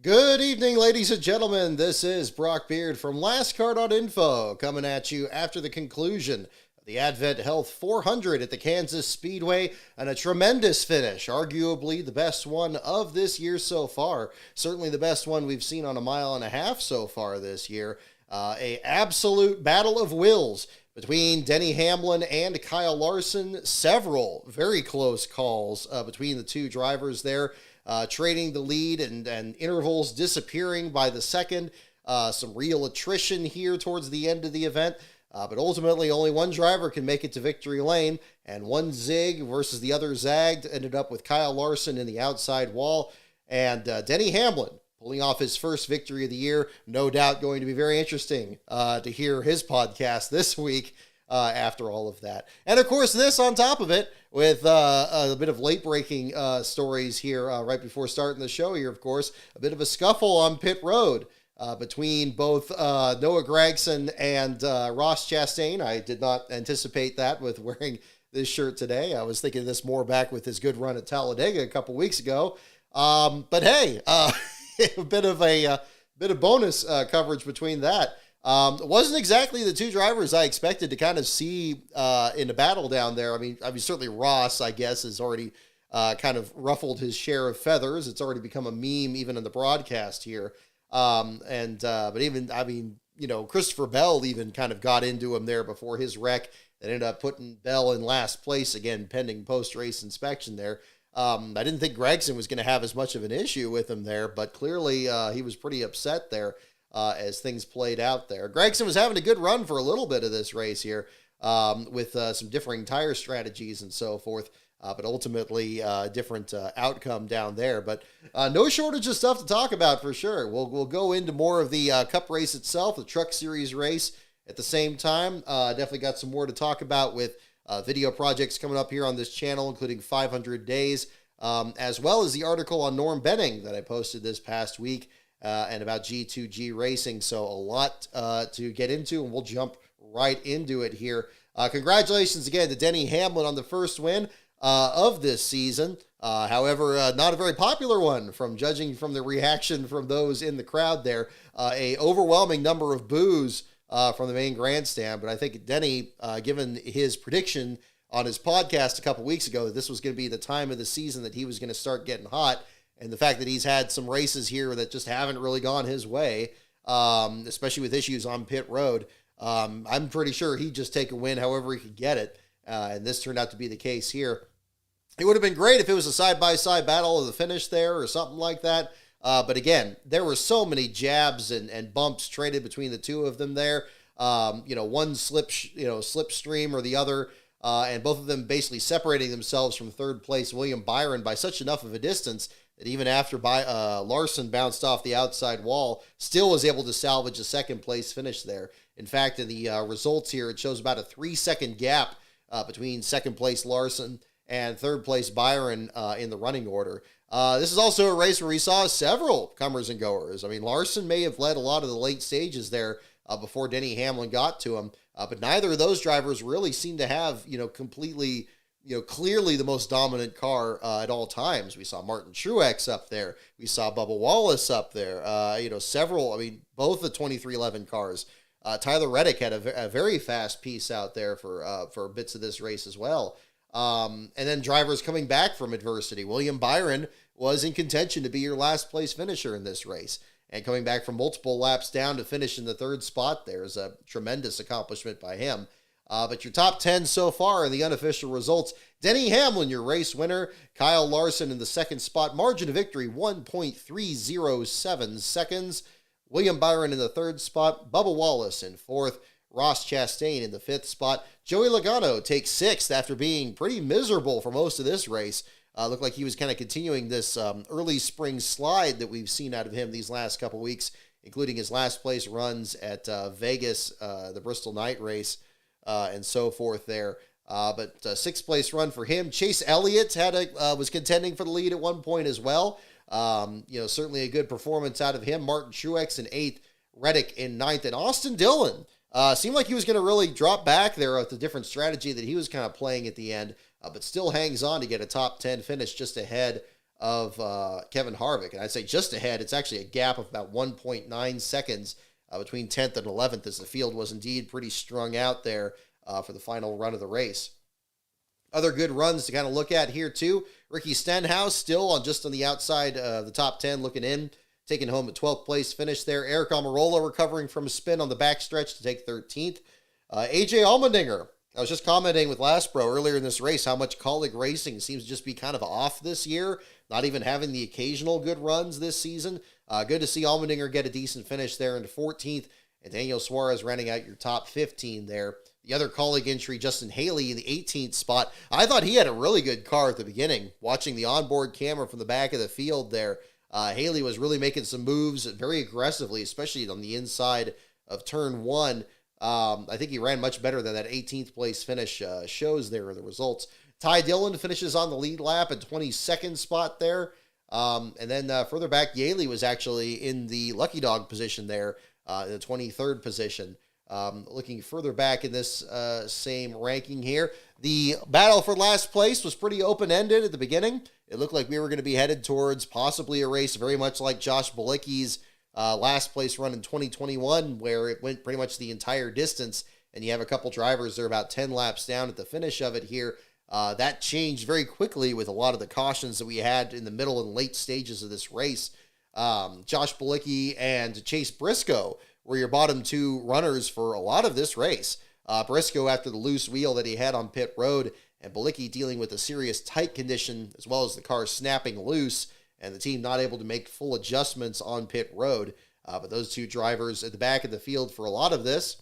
Good evening, ladies and gentlemen. This is Brock Beard from LastCar.info coming at you after the conclusion of the Advent Health 400 at the Kansas Speedway, and a tremendous finish, arguably the best one of this year so far. Certainly the best one we've seen on a mile and a half so far this year. A absolute battle of wills between Denny Hamlin and Kyle Larson. Several very close calls between the two drivers there. Trading the lead and intervals disappearing by the second. Some real attrition here towards the end of the event. But ultimately, only one driver can make it to victory lane. And one zig versus the other zagged ended up with Kyle Larson in the outside wall. And Denny Hamlin pulling off his first victory of the year. No doubt going to be very interesting to hear his podcast this week. After all of that. And of course, this on top of it with a bit of late-breaking stories here right before starting the show here, of course. A bit of a scuffle on pit road between both Noah Gragson and Ross Chastain. I did not anticipate that with wearing this shirt today. I was thinking this more back with his good run at Talladega a couple weeks ago. But hey, a bit of bonus coverage between that. It wasn't exactly the two drivers I expected to kind of see in a battle down there. I mean, certainly Ross, I guess, has already kind of ruffled his share of feathers. It's already become a meme even in the broadcast here. But even, Christopher Bell even kind of got into him there before his wreck that ended up putting Bell in last place again, pending post-race inspection there. I didn't think Gragson was going to have as much of an issue with him there, but clearly he was pretty upset there. As things played out there. Gragson was having a good run for a little bit of this race here with some differing tire strategies and so forth, but ultimately different outcome down there. But no shortage of stuff to talk about for sure. We'll go into more of the Cup race itself, the Truck Series race at the same time. Definitely got some more to talk about with video projects coming up here on this channel, including 500 Days, as well as the article on Norm Benning that I posted this past week. And about G2G racing. So a lot to get into, and we'll jump right into it here. Congratulations again to Denny Hamlin on the first win of this season. However, not a very popular one from judging from the reaction from those in the crowd there. A overwhelming number of boos from the main grandstand. But I think Denny, given his prediction on his podcast a couple weeks ago that this was going to be the time of the season that he was going to start getting hot, and the fact that he's had some races here that just haven't really gone his way, especially with issues on pit road, I'm pretty sure he'd just take a win however he could get it. And this turned out to be the case here. It would have been great if it was a side-by-side battle of the finish there or something like that. But again, there were so many jabs and bumps traded between the two of them there. One slipstream or the other. And both of them basically separating themselves from third place William Byron by such enough of a distance that even after Larson bounced off the outside wall, still was able to salvage a second place finish there. In fact, in the results here, it shows about a 3-second gap between second place Larson and third place Byron in the running order. This is also a race where we saw several comers and goers. I mean, Larson may have led a lot of the late stages there before Denny Hamlin got to him, but neither of those drivers really seemed to have, completely clearly the most dominant car at all times. We saw Martin Truex up there. We saw Bubba Wallace up there. Several, both the 2311 cars. Tyler Reddick had a very fast piece out there for bits of this race as well. And then drivers coming back from adversity. William Byron was in contention to be your last place finisher in this race. And coming back from multiple laps down to finish in the third spot there is a tremendous accomplishment by him. But your top 10 so far in the unofficial results: Denny Hamlin, your race winner. Kyle Larson in the second spot. Margin of victory, 1.307 seconds. William Byron in the third spot. Bubba Wallace in fourth. Ross Chastain in the fifth spot. Joey Logano takes sixth after being pretty miserable for most of this race. Looked like he was kind of continuing this early spring slide that we've seen out of him these last couple weeks, including his last place runs at Vegas, the Bristol Night Race, and so forth there. But sixth place run for him. Chase Elliott was contending for the lead at one point as well. Certainly a good performance out of him. Martin Truex in eighth, Reddick in ninth, and Austin Dillon seemed like he was going to really drop back there with the different strategy that he was kind of playing at the end, but still hangs on to get a top 10 finish just ahead of Kevin Harvick. And I'd say just ahead, it's actually a gap of about 1.9 seconds between 10th and 11th, as the field was indeed pretty strung out there for the final run of the race. Other good runs to kind of look at here, too. Ricky Stenhouse still on the outside the top 10 looking in, taking home a 12th place finish there. Eric Almirola recovering from a spin on the backstretch to take 13th. AJ Allmendinger, I was just commenting with Lastbro earlier in this race how much Kaulig Racing seems to just be kind of off this year, not even having the occasional good runs this season. Good to see Allmendinger get a decent finish there into 14th, and Daniel Suarez running out your top 15 there. The other Kaulig entry, Justin Haley, in the 18th spot. I thought he had a really good car at the beginning. Watching the onboard camera from the back of the field there, Haley was really making some moves very aggressively, especially on the inside of turn 1. I think he ran much better than that 18th place finish shows there in the results. Ty Dillon finishes on the lead lap at 22nd spot there. And then further back, Yaley was actually in the lucky dog position there in the 23rd position. Looking further back in this same ranking here, the battle for last place was pretty open-ended at the beginning. It looked like we were going to be headed towards possibly a race very much like Josh Bilicki's last place run in 2021, where it went pretty much the entire distance, and you have a couple drivers that are about 10 laps down at the finish of it here. That changed very quickly with a lot of the cautions that we had in the middle and late stages of this race. Josh Bilicki and Chase Briscoe were your bottom two runners for a lot of this race. Briscoe after the loose wheel that he had on pit road, and Bilicki dealing with a serious tight condition, as well as the car snapping loose, and the team not able to make full adjustments on pit road. But those two drivers at the back of the field for a lot of this.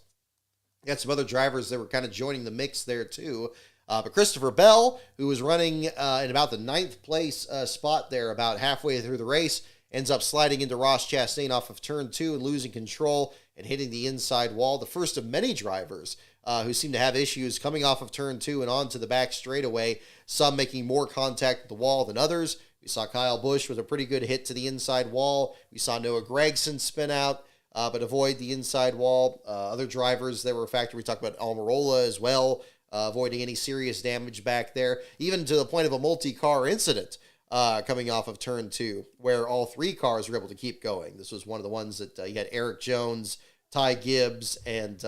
You got some other drivers that were kind of joining the mix there too. But Christopher Bell, who was running in about the 9th place spot there about halfway through the race, ends up sliding into Ross Chastain off of turn 2 and losing control and hitting the inside wall. The first of many drivers who seem to have issues coming off of turn 2 and onto the back straightaway, some making more contact with the wall than others. We saw Kyle Busch with a pretty good hit to the inside wall. We saw Noah Gragson spin out, but avoid the inside wall. Other drivers that were a factor. We talked about Almirola as well, avoiding any serious damage back there, even to the point of a multi-car incident coming off of turn 2, where all three cars were able to keep going. This was one of the ones that you had Eric Jones, Ty Gibbs, and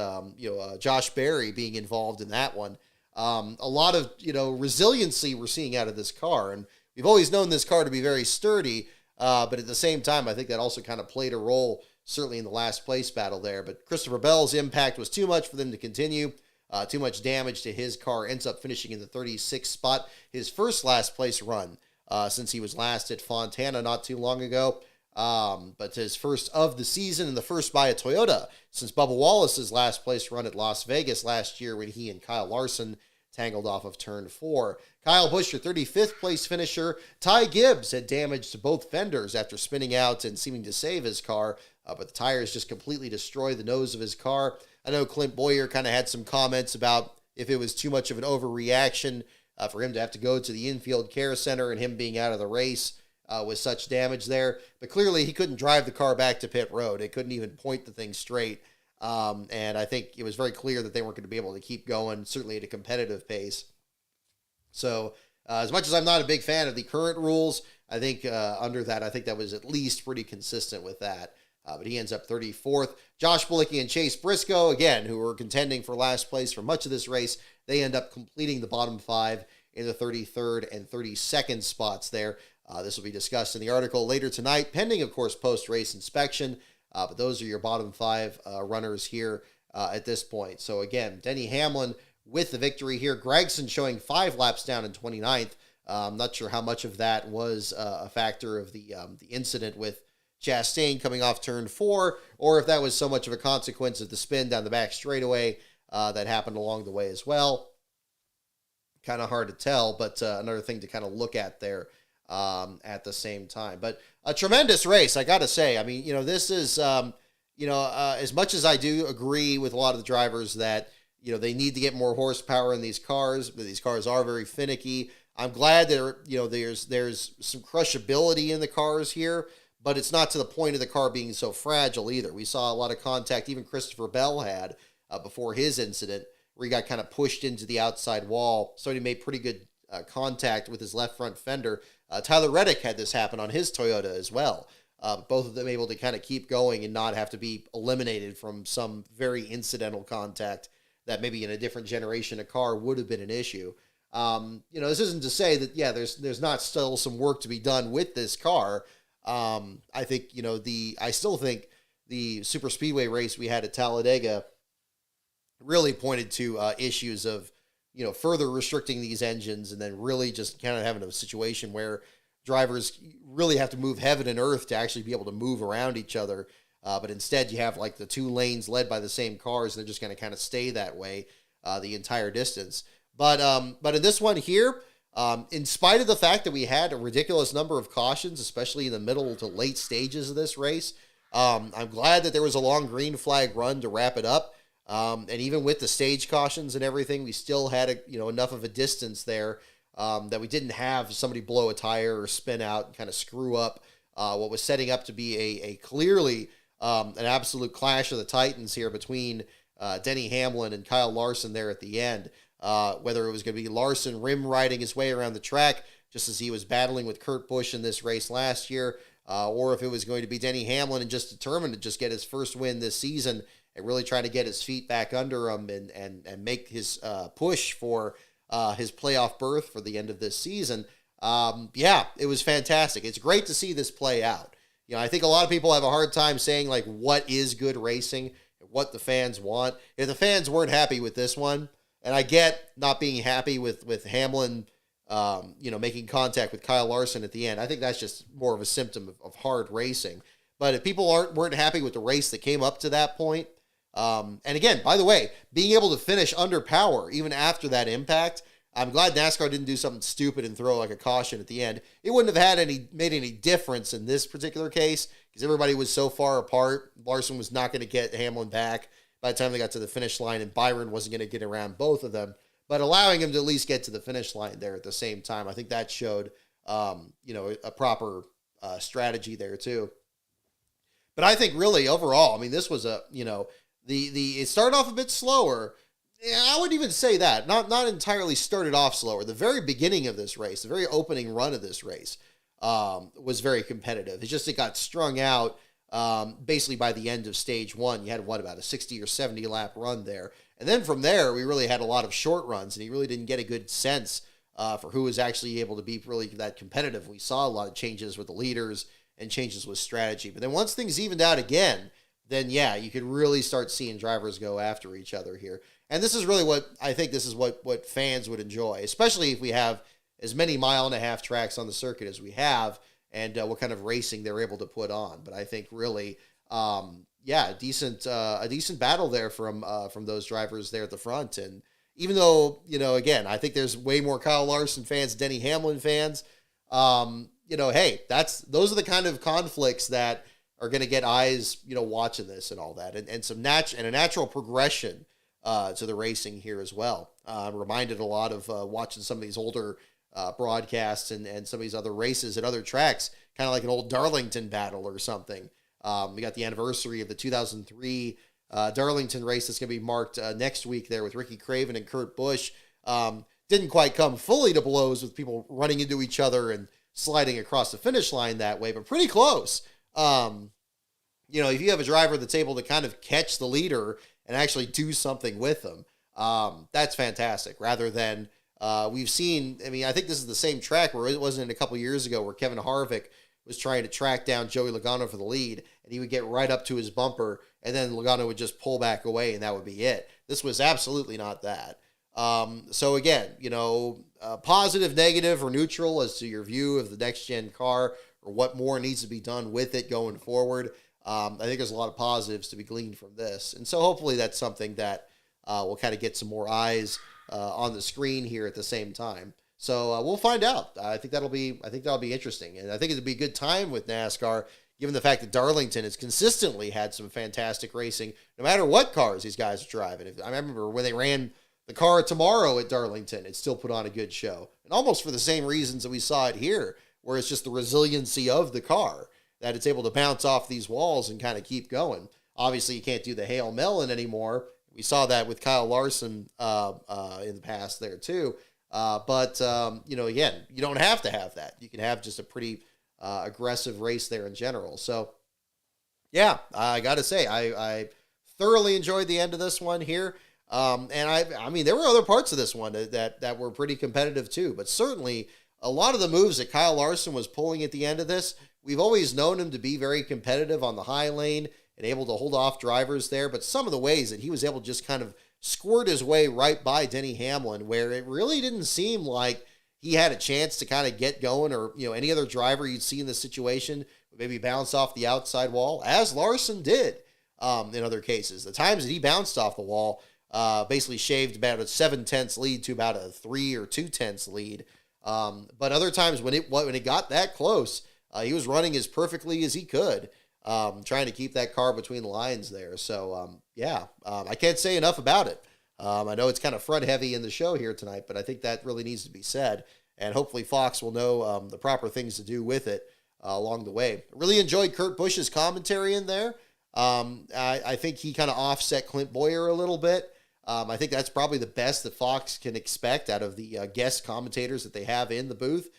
Josh Berry being involved in that one. A lot of resiliency we're seeing out of this car, and we've always known this car to be very sturdy, but at the same time, I think that also kind of played a role, certainly in the last place battle there. But Christopher Bell's impact was too much for them to continue. Too much damage to his car. Ends up finishing in the 36th spot. His first last place run since he was last at Fontana not too long ago. But his first of the season and the first by a Toyota since Bubba Wallace's last place run at Las Vegas last year when he and Kyle Larson tangled off of turn 4. Kyle Busch, your 35th place finisher. Ty Gibbs had damage to both fenders after spinning out and seeming to save his car, but the tires just completely destroyed the nose of his car. I know Clint Boyer kind of had some comments about if it was too much of an overreaction for him to have to go to the infield care center and him being out of the race with such damage there. But clearly he couldn't drive the car back to pit road. It couldn't even point the thing straight. And I think it was very clear that they weren't going to be able to keep going, certainly at a competitive pace. So as much as I'm not a big fan of the current rules, I think under that, I think that was at least pretty consistent with that. But he ends up 34th. Josh Bilicki and Chase Briscoe, again, who were contending for last place for much of this race, they end up completing the bottom 5 in the 33rd and 32nd spots there. This will be discussed in the article later tonight, pending, of course, post-race inspection. But those are your bottom 5 runners here at this point. So, again, Denny Hamlin with the victory here. Gragson showing 5 laps down in 29th. I'm not sure how much of that was a factor of the incident with Chastain coming off turn 4, or if that was so much of a consequence of the spin down the back straightaway that happened along the way as well. Kind of hard to tell, but another thing to kind of look at there at the same time. But a tremendous race, I got to say. I mean, this is, as much as I do agree with a lot of the drivers that, they need to get more horsepower in these cars, but these cars are very finicky. I'm glad that, there's some crushability in the cars here, but it's not to the point of the car being so fragile either. We saw a lot of contact, even Christopher Bell had before his incident, where he got kind of pushed into the outside wall. So he made pretty good contact with his left front fender. Tyler Reddick had this happen on his Toyota as well. Both of them able to kind of keep going and not have to be eliminated from some very incidental contact that maybe in a different generation of car would have been an issue. This isn't to say that, yeah, there's not still some work to be done with this car. I think, I still think the super speedway race we had at Talladega really pointed to issues of, further restricting these engines and then really just kind of having a situation where drivers really have to move heaven and earth to actually be able to move around each other. But instead you have like the two lanes led by the same cars, and they're just going to kind of stay that way the entire distance. But in this one here, in spite of the fact that we had a ridiculous number of cautions, especially in the middle to late stages of this race, I'm glad that there was a long green flag run to wrap it up. And even with the stage cautions and everything, we still had enough of a distance there that we didn't have somebody blow a tire or spin out and kind of screw up what was setting up to be a clearly an absolute clash of the titans here between Denny Hamlin and Kyle Larson there at the end. Whether it was going to be Larson rim riding his way around the track, just as he was battling with Kurt Busch in this race last year, or if it was going to be Denny Hamlin and just determined to just get his first win this season and really try to get his feet back under him and make his push for his playoff berth for the end of this season. It was fantastic. It's great to see this play out. I think a lot of people have a hard time saying, like, what is good racing, what the fans want. If the fans weren't happy with this one, and I get not being happy with Hamlin, making contact with Kyle Larson at the end. I think that's just more of a symptom of hard racing. But if people weren't happy with the race that came up to that point, and again, by the way, being able to finish under power even after that impact, I'm glad NASCAR didn't do something stupid and throw like a caution at the end. It wouldn't have made any difference in this particular case because everybody was so far apart. Larson was not going to get Hamlin back by the time they got to the finish line, and Byron wasn't going to get around both of them. But allowing him to at least get to the finish line there at the same time, I think that showed, a proper strategy there too. But I think really overall, I mean, this was it started off a bit slower. Yeah, I wouldn't even say that. Not entirely started off slower. The very beginning of this race, the very opening run of this race, was very competitive. It got strung out basically by the end of stage one. You had about a 60 or 70 lap run there. And then from there, we really had a lot of short runs, and you really didn't get a good sense for who was actually able to be really that competitive. We saw a lot of changes with the leaders and changes with strategy. But then once things evened out again, then yeah, you could really start seeing drivers go after each other here. And this is really what fans would enjoy, especially if we have as many 1.5 mile tracks on the circuit as we have, and what kind of racing they're able to put on. But I think really, a decent battle there from those drivers there at the front. And even though, again, I think there's way more Kyle Larson fans, Denny Hamlin fans, hey, those are the kind of conflicts that are going to get eyes, watching this and all that, and a natural progression to the racing here as well. I'm reminded a lot of watching some of these older broadcasts and some of these other races at other tracks, kind of like an old Darlington battle or something. We got the anniversary of the 2003 Darlington race that's going to be marked next week there with Ricky Craven and Kurt Busch. Didn't quite come fully to blows with people running into each other and sliding across the finish line that way, but pretty close. If you have a driver that's able to kind of catch the leader and actually do something with them, that's fantastic. Rather than we've seen, I think this is the same track where it wasn't a couple years ago where Kevin Harvick was trying to track down Joey Logano for the lead, and he would get right up to his bumper, and then Logano would just pull back away, and that would be it. This was absolutely not that. So again, positive, negative, or neutral as to your view of the next-gen car or what more needs to be done with it going forward. I think there's a lot of positives to be gleaned from this. And so hopefully that's something that will kind of get some more eyes on the screen here at the same time. So we'll find out. I think that'll be interesting. And I think it'd be a good time with NASCAR, given the fact that Darlington has consistently had some fantastic racing, no matter what cars these guys are driving. I remember when they ran the car tomorrow at Darlington, it still put on a good show. And almost for the same reasons that we saw it here, where it's just the resiliency of the car, that it's able to bounce off these walls and kind of keep going. Obviously, you can't do the Hail Melon anymore. We saw that with Kyle Larson in the past there too. Again, you don't have to have that. You can have just a pretty aggressive race there in general. So, yeah, I got to say, I thoroughly enjoyed the end of this one here. I mean, there were other parts of this one that were pretty competitive too, but certainly a lot of the moves that Kyle Larson was pulling at the end of this, we've always known him to be very competitive on the high lane and able to hold off drivers there, but some of the ways that he was able to just kind of squirt his way right by Denny Hamlin, where it really didn't seem like he had a chance to kind of get going, or any other driver you'd see in this situation would maybe bounce off the outside wall, as Larson did in other cases. The times that he bounced off the wall basically shaved about a 7/10 lead to about a 3 or 2/10 lead. But other times when it got that close, he was running as perfectly as he could, trying to keep that car between the lines there. So, I can't say enough about it. I know it's kind of front heavy in the show here tonight, but I think that really needs to be said. And hopefully Fox will know the proper things to do with it along the way. Really enjoyed Kurt Busch's commentary in there. I think he kind of offset Clint Bowyer a little bit. I think that's probably the best that Fox can expect out of the guest commentators that they have in the booth.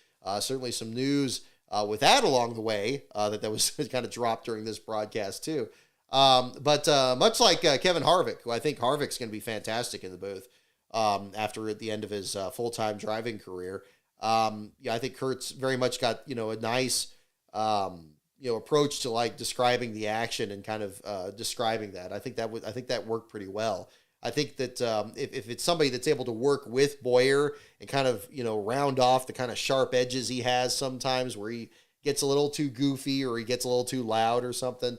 Certainly some news with that along the way that was kind of dropped during this broadcast too. But much like Kevin Harvick, who I think Harvick's going to be fantastic in the booth after at the end of his full-time driving career. I think Kurt's very much got, a nice, approach to like describing the action and kind of describing that. I think that worked pretty well. I think that if it's somebody that's able to work with Bowyer and kind of, round off the kind of sharp edges he has sometimes where he gets a little too goofy or he gets a little too loud or something,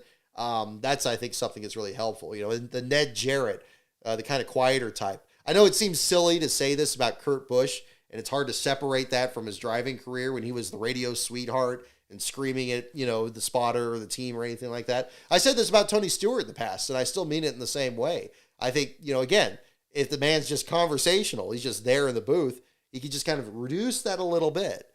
that's, I think, something that's really helpful. And the Ned Jarrett, the kind of quieter type. I know it seems silly to say this about Kurt Busch, and it's hard to separate that from his driving career when he was the radio sweetheart and screaming at, the spotter or the team or anything like that. I said this about Tony Stewart in the past, and I still mean it in the same way. I think, again, if the man's just conversational, he's just there in the booth, he could just kind of reduce that a little bit,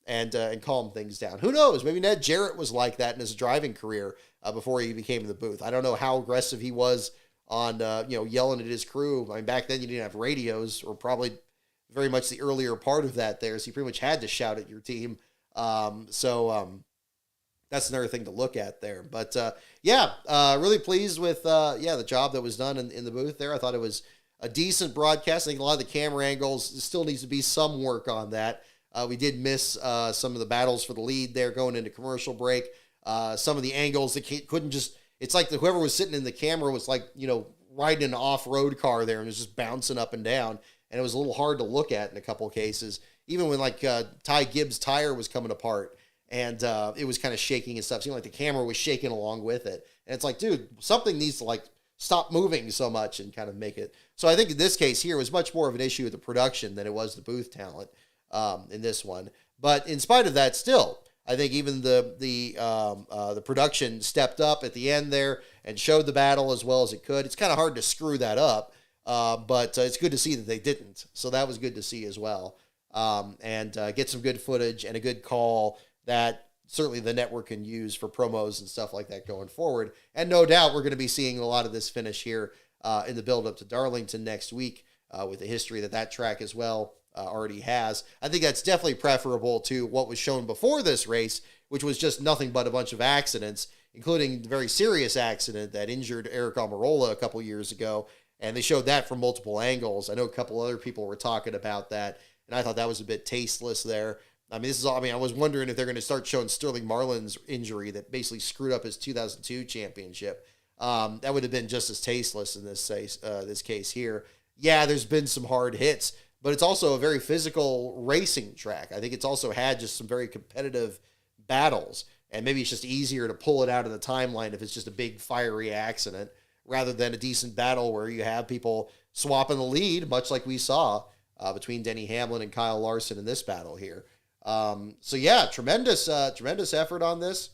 and calm things down. Who knows? Maybe Ned Jarrett was like that in his driving career before he became in the booth. I don't know how aggressive he was on, yelling at his crew. I mean, back then you didn't have radios, or probably very much the earlier part of that there, so you pretty much had to shout at your team. That's another thing to look at there. But, really pleased with, the job that was done in the booth there. I thought it was a decent broadcast. I think a lot of the camera angles still needs to be some work on that. We did miss some of the battles for the lead there going into commercial break. Some of the angles that couldn't just, it's like whoever was sitting in the camera was like, riding an off-road car there and was just bouncing up and down. And it was a little hard to look at in a couple of cases. Even when Ty Gibbs' tire was coming apart, and it was kind of shaking and stuff. It seemed like the camera was shaking along with it. And it's like, dude, something needs to stop moving so much and kind of make it. So I think in this case here, it was much more of an issue with the production than it was the booth talent in this one. But in spite of that, still, I think even the production stepped up at the end there and showed the battle as well as it could. It's kind of hard to screw that up, but it's good to see that they didn't. So that was good to see as well. And get some good footage and a good call that certainly the network can use for promos and stuff like that going forward. And no doubt we're going to be seeing a lot of this finish here in the build up to Darlington next week with the history that track as well already has. I think that's definitely preferable to what was shown before this race, which was just nothing but a bunch of accidents, including the very serious accident that injured Eric Almirola a couple years ago. And they showed that from multiple angles. I know a couple other people were talking about that, and I thought that was a bit tasteless there. I mean, I was wondering if they're going to start showing Sterling Marlin's injury that basically screwed up his 2002 championship. That would have been just as tasteless in this case here. Yeah, there's been some hard hits, but it's also a very physical racing track. I think it's also had just some very competitive battles, and maybe it's just easier to pull it out of the timeline if it's just a big fiery accident rather than a decent battle where you have people swapping the lead, much like we saw between Denny Hamlin and Kyle Larson in this battle here. Tremendous effort on this.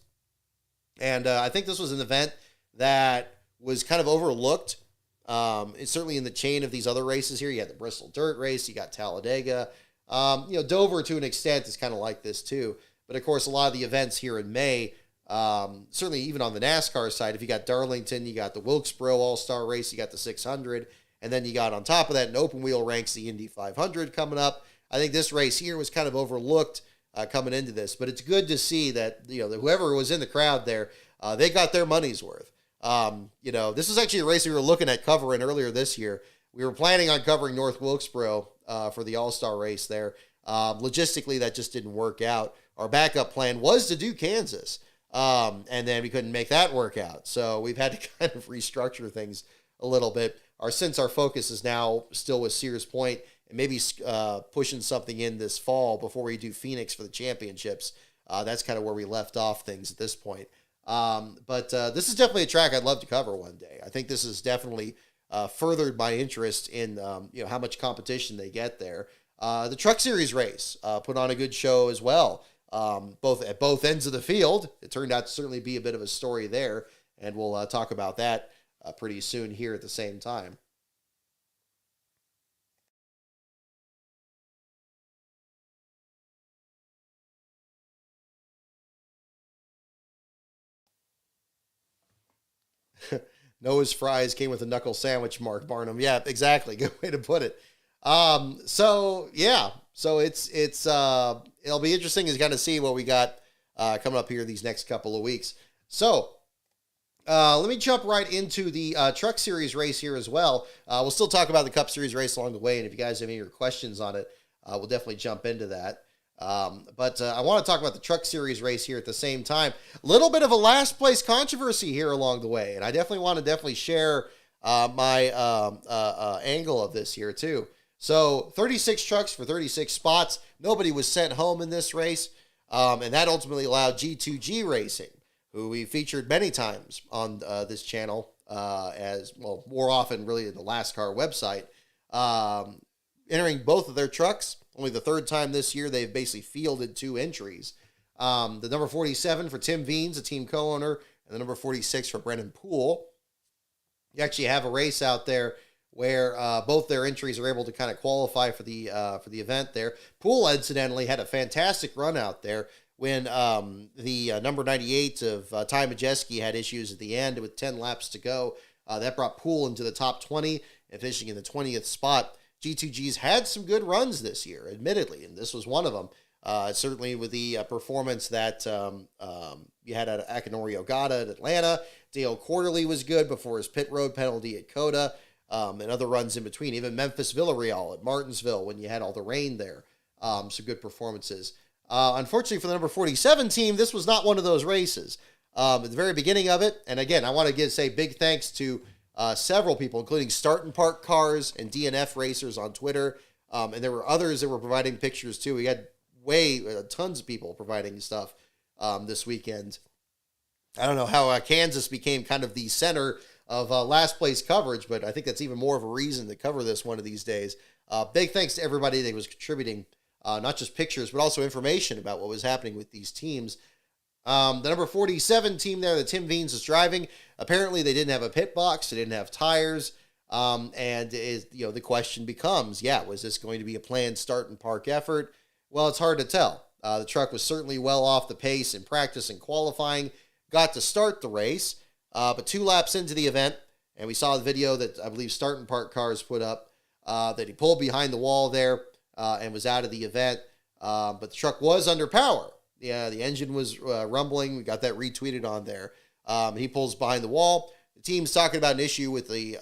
And I think this was an event that was kind of overlooked. It's certainly in the chain of these other races here. You had the Bristol Dirt Race, you got Talladega. Dover to an extent is kind of like this too. But of course, a lot of the events here in May, certainly even on the NASCAR side, if you got Darlington, you got the Wilkesboro All-Star Race, you got the 600, And then you got on top of that in open wheel ranks the Indy 500 coming up. I think this race here was kind of overlooked coming into this, but it's good to see that, whoever was in the crowd there, they got their money's worth. This is actually a race we were looking at covering earlier this year. We were planning on covering North Wilkesboro for the All-Star race there. Logistically, that just didn't work out. Our backup plan was to do Kansas, and then we couldn't make that work out. So we've had to kind of restructure things a little bit. Since our focus is now still with Sears Point and maybe pushing something in this fall before we do Phoenix for the championships, that's kind of where we left off things at this point. But this is definitely a track I'd love to cover one day. I think this has definitely furthered my interest in how much competition they get there. The Truck Series race put on a good show as well, both at both ends of the field. It turned out to certainly be a bit of a story there, and we'll talk about that pretty soon here at the same time. Noah's fries came with a knuckle sandwich, Mark Barnum. Yeah, exactly. Good way to put it. So it'll be interesting to kind of see what we got coming up here these next couple of weeks. So let me jump right into the Truck Series race here as well. We'll still talk about the Cup Series race along the way, and if you guys have any questions on it, we'll definitely jump into that. But I want to talk about the Truck Series race here at the same time. A little bit of a last place controversy here along the way, and I definitely want to share my angle of this here too. So 36 trucks for 36 spots. Nobody was sent home in this race, and that ultimately allowed G2G Racing, who we featured many times on this channel, as well, more often really in the Last Car website, entering both of their trucks. Only the third time this year they've basically fielded 2 entries. The number 47 for Tim Veens, a team co-owner, and the number 46 for Brennan Poole. You actually have a race out there where both their entries are able to kind of qualify for the event there. Poole, incidentally, had a fantastic run out there when the number 98 of Ty Majeski had issues at the end with 10 laps to go. That brought Poole into the top 20 and finishing in the 20th spot. G2G's had some good runs this year, admittedly, and this was one of them. Certainly with the performance that you had at Akinori Ogata at Atlanta. Dale Quarterly was good before his pit road penalty at Coda, and other runs in between. Even Memphis Villarreal at Martinsville when you had all the rain there. Some good performances. Unfortunately for the number 47 team, this was not one of those races. At the very beginning of it, and again, I want to say big thanks to several people, including Start and Park Cars and DNF Racers on Twitter. And there were others that were providing pictures too. We had tons of people providing stuff this weekend. I don't know how Kansas became kind of the center of last place coverage, but I think that's even more of a reason to cover this one of these days. Big thanks to everybody that was contributing, not just pictures, but also information about what was happening with these teams. The number 47 team there that Tim Veens is driving, apparently they didn't have a pit box, they didn't have tires, and the question becomes, was this going to be a planned start and park effort? Well, it's hard to tell. The truck was certainly well off the pace in practice and qualifying, got to start the race, but 2 laps into the event, and we saw the video that I believe Start and Park Cars put up, that he pulled behind the wall there and was out of the event, but the truck was under power. Yeah, the engine was rumbling. We got that retweeted on there. He pulls behind the wall. The team's talking about an issue with the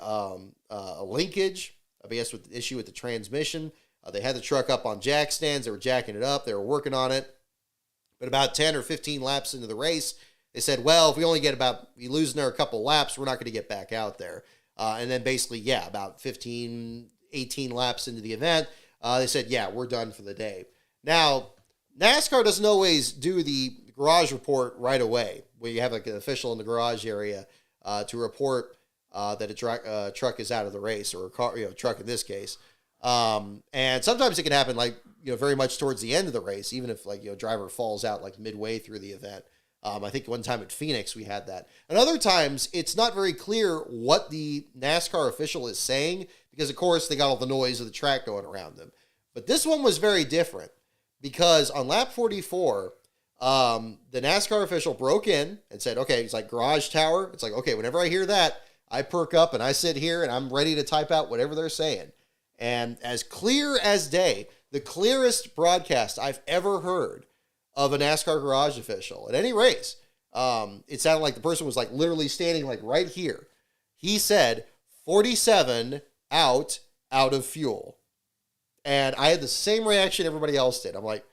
linkage, I guess with the issue with the transmission. They had the truck up on jack stands. They were jacking it up. They were working on it. But about 10 or 15 laps into the race, they said, well, if we only get we lose there a couple laps, we're not going to get back out there. And then basically, about 15, 18 laps into the event, they said, we're done for the day. Now, NASCAR doesn't always do the garage report right away, where you have like an official in the garage area to report that a truck is out of the race, or a car, truck in this case. And sometimes it can happen very much towards the end of the race, even if a driver falls out like midway through the event. I think one time at Phoenix we had that. And other times it's not very clear what the NASCAR official is saying because, of course, they got all the noise of the track going around them. But this one was very different. Because on lap 44, the NASCAR official broke in and said, okay, it's like garage tower. It's like, okay, whenever I hear that, I perk up and I sit here and I'm ready to type out whatever they're saying. And as clear as day, the clearest broadcast I've ever heard of a NASCAR garage official at any race, it sounded like the person was like literally standing like right here. He said 47 out of fuel. And I had the same reaction everybody else did. I'm like,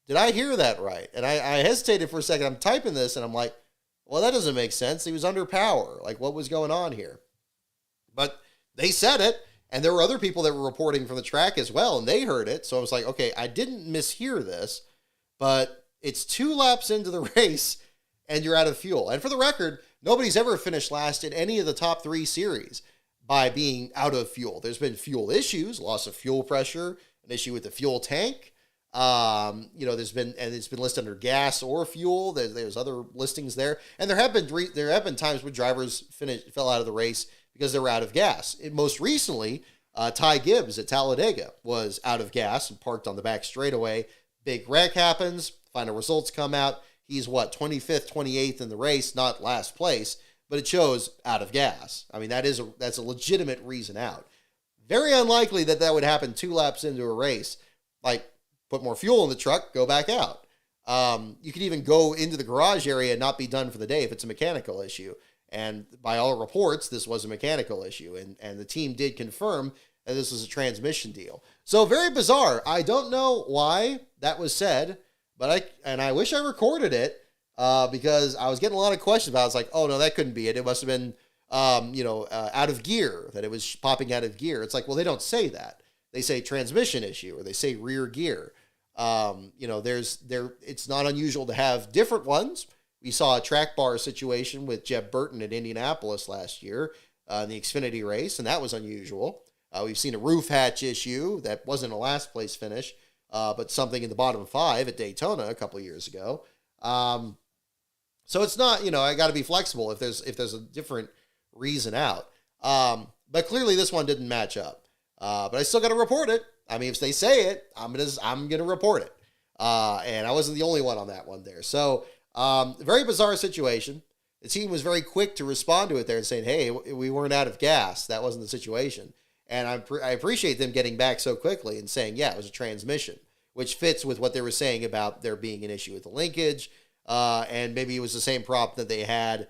did I hear that right? And I hesitated for a second. I'm typing this and I'm like, well, that doesn't make sense. He was under power. Like, what was going on here? But they said it, and there were other people that were reporting from the track as well, and they heard it. So I was like, okay, I didn't mishear this, but it's 2 laps into the race, and you're out of fuel. And for the record, nobody's ever finished last in any of the top 3 series by being out of fuel. There's been fuel issues, loss of fuel pressure, an issue with the fuel tank. There's been, and it's been listed under gas or fuel. There's other listings there, and there have been times where drivers fell out of the race because they were out of gas. Most recently, Ty Gibbs at Talladega was out of gas and parked on the back straightaway. Big wreck happens. Final results come out. He's 25th, 28th in the race, not last place, but it shows out of gas. I mean, that's a legitimate reason out. Very unlikely that would happen 2 laps into a race. Like, put more fuel in the truck, go back out. You could even go into the garage area and not be done for the day if it's a mechanical issue. And by all reports, this was a mechanical issue. And the team did confirm that this was a transmission deal. So very bizarre. I don't know why that was said, but I wish I recorded it because I was getting a lot of questions about it. I was like, oh, no, that couldn't be it. It must have been, out of gear, that it was popping out of gear. It's like, well, they don't say that. They say transmission issue or they say rear gear. It's not unusual to have different ones. We saw a track bar situation with Jeb Burton at Indianapolis last year in the Xfinity race, and that was unusual. We've seen a roof hatch issue that wasn't a last place finish, but something in the bottom 5 at Daytona a couple of years ago. So it's not, I got to be flexible if there's a different reason out. But clearly this one didn't match up. But I still got to report it. I mean, if they say it, I'm gonna report it. And I wasn't the only one on that one there. So, very bizarre situation. The team was very quick to respond to it there and saying, hey, we weren't out of gas. That wasn't the situation. And I appreciate them getting back so quickly and saying, yeah, it was a transmission, which fits with what they were saying about there being an issue with the linkage. And maybe it was the same prop that they had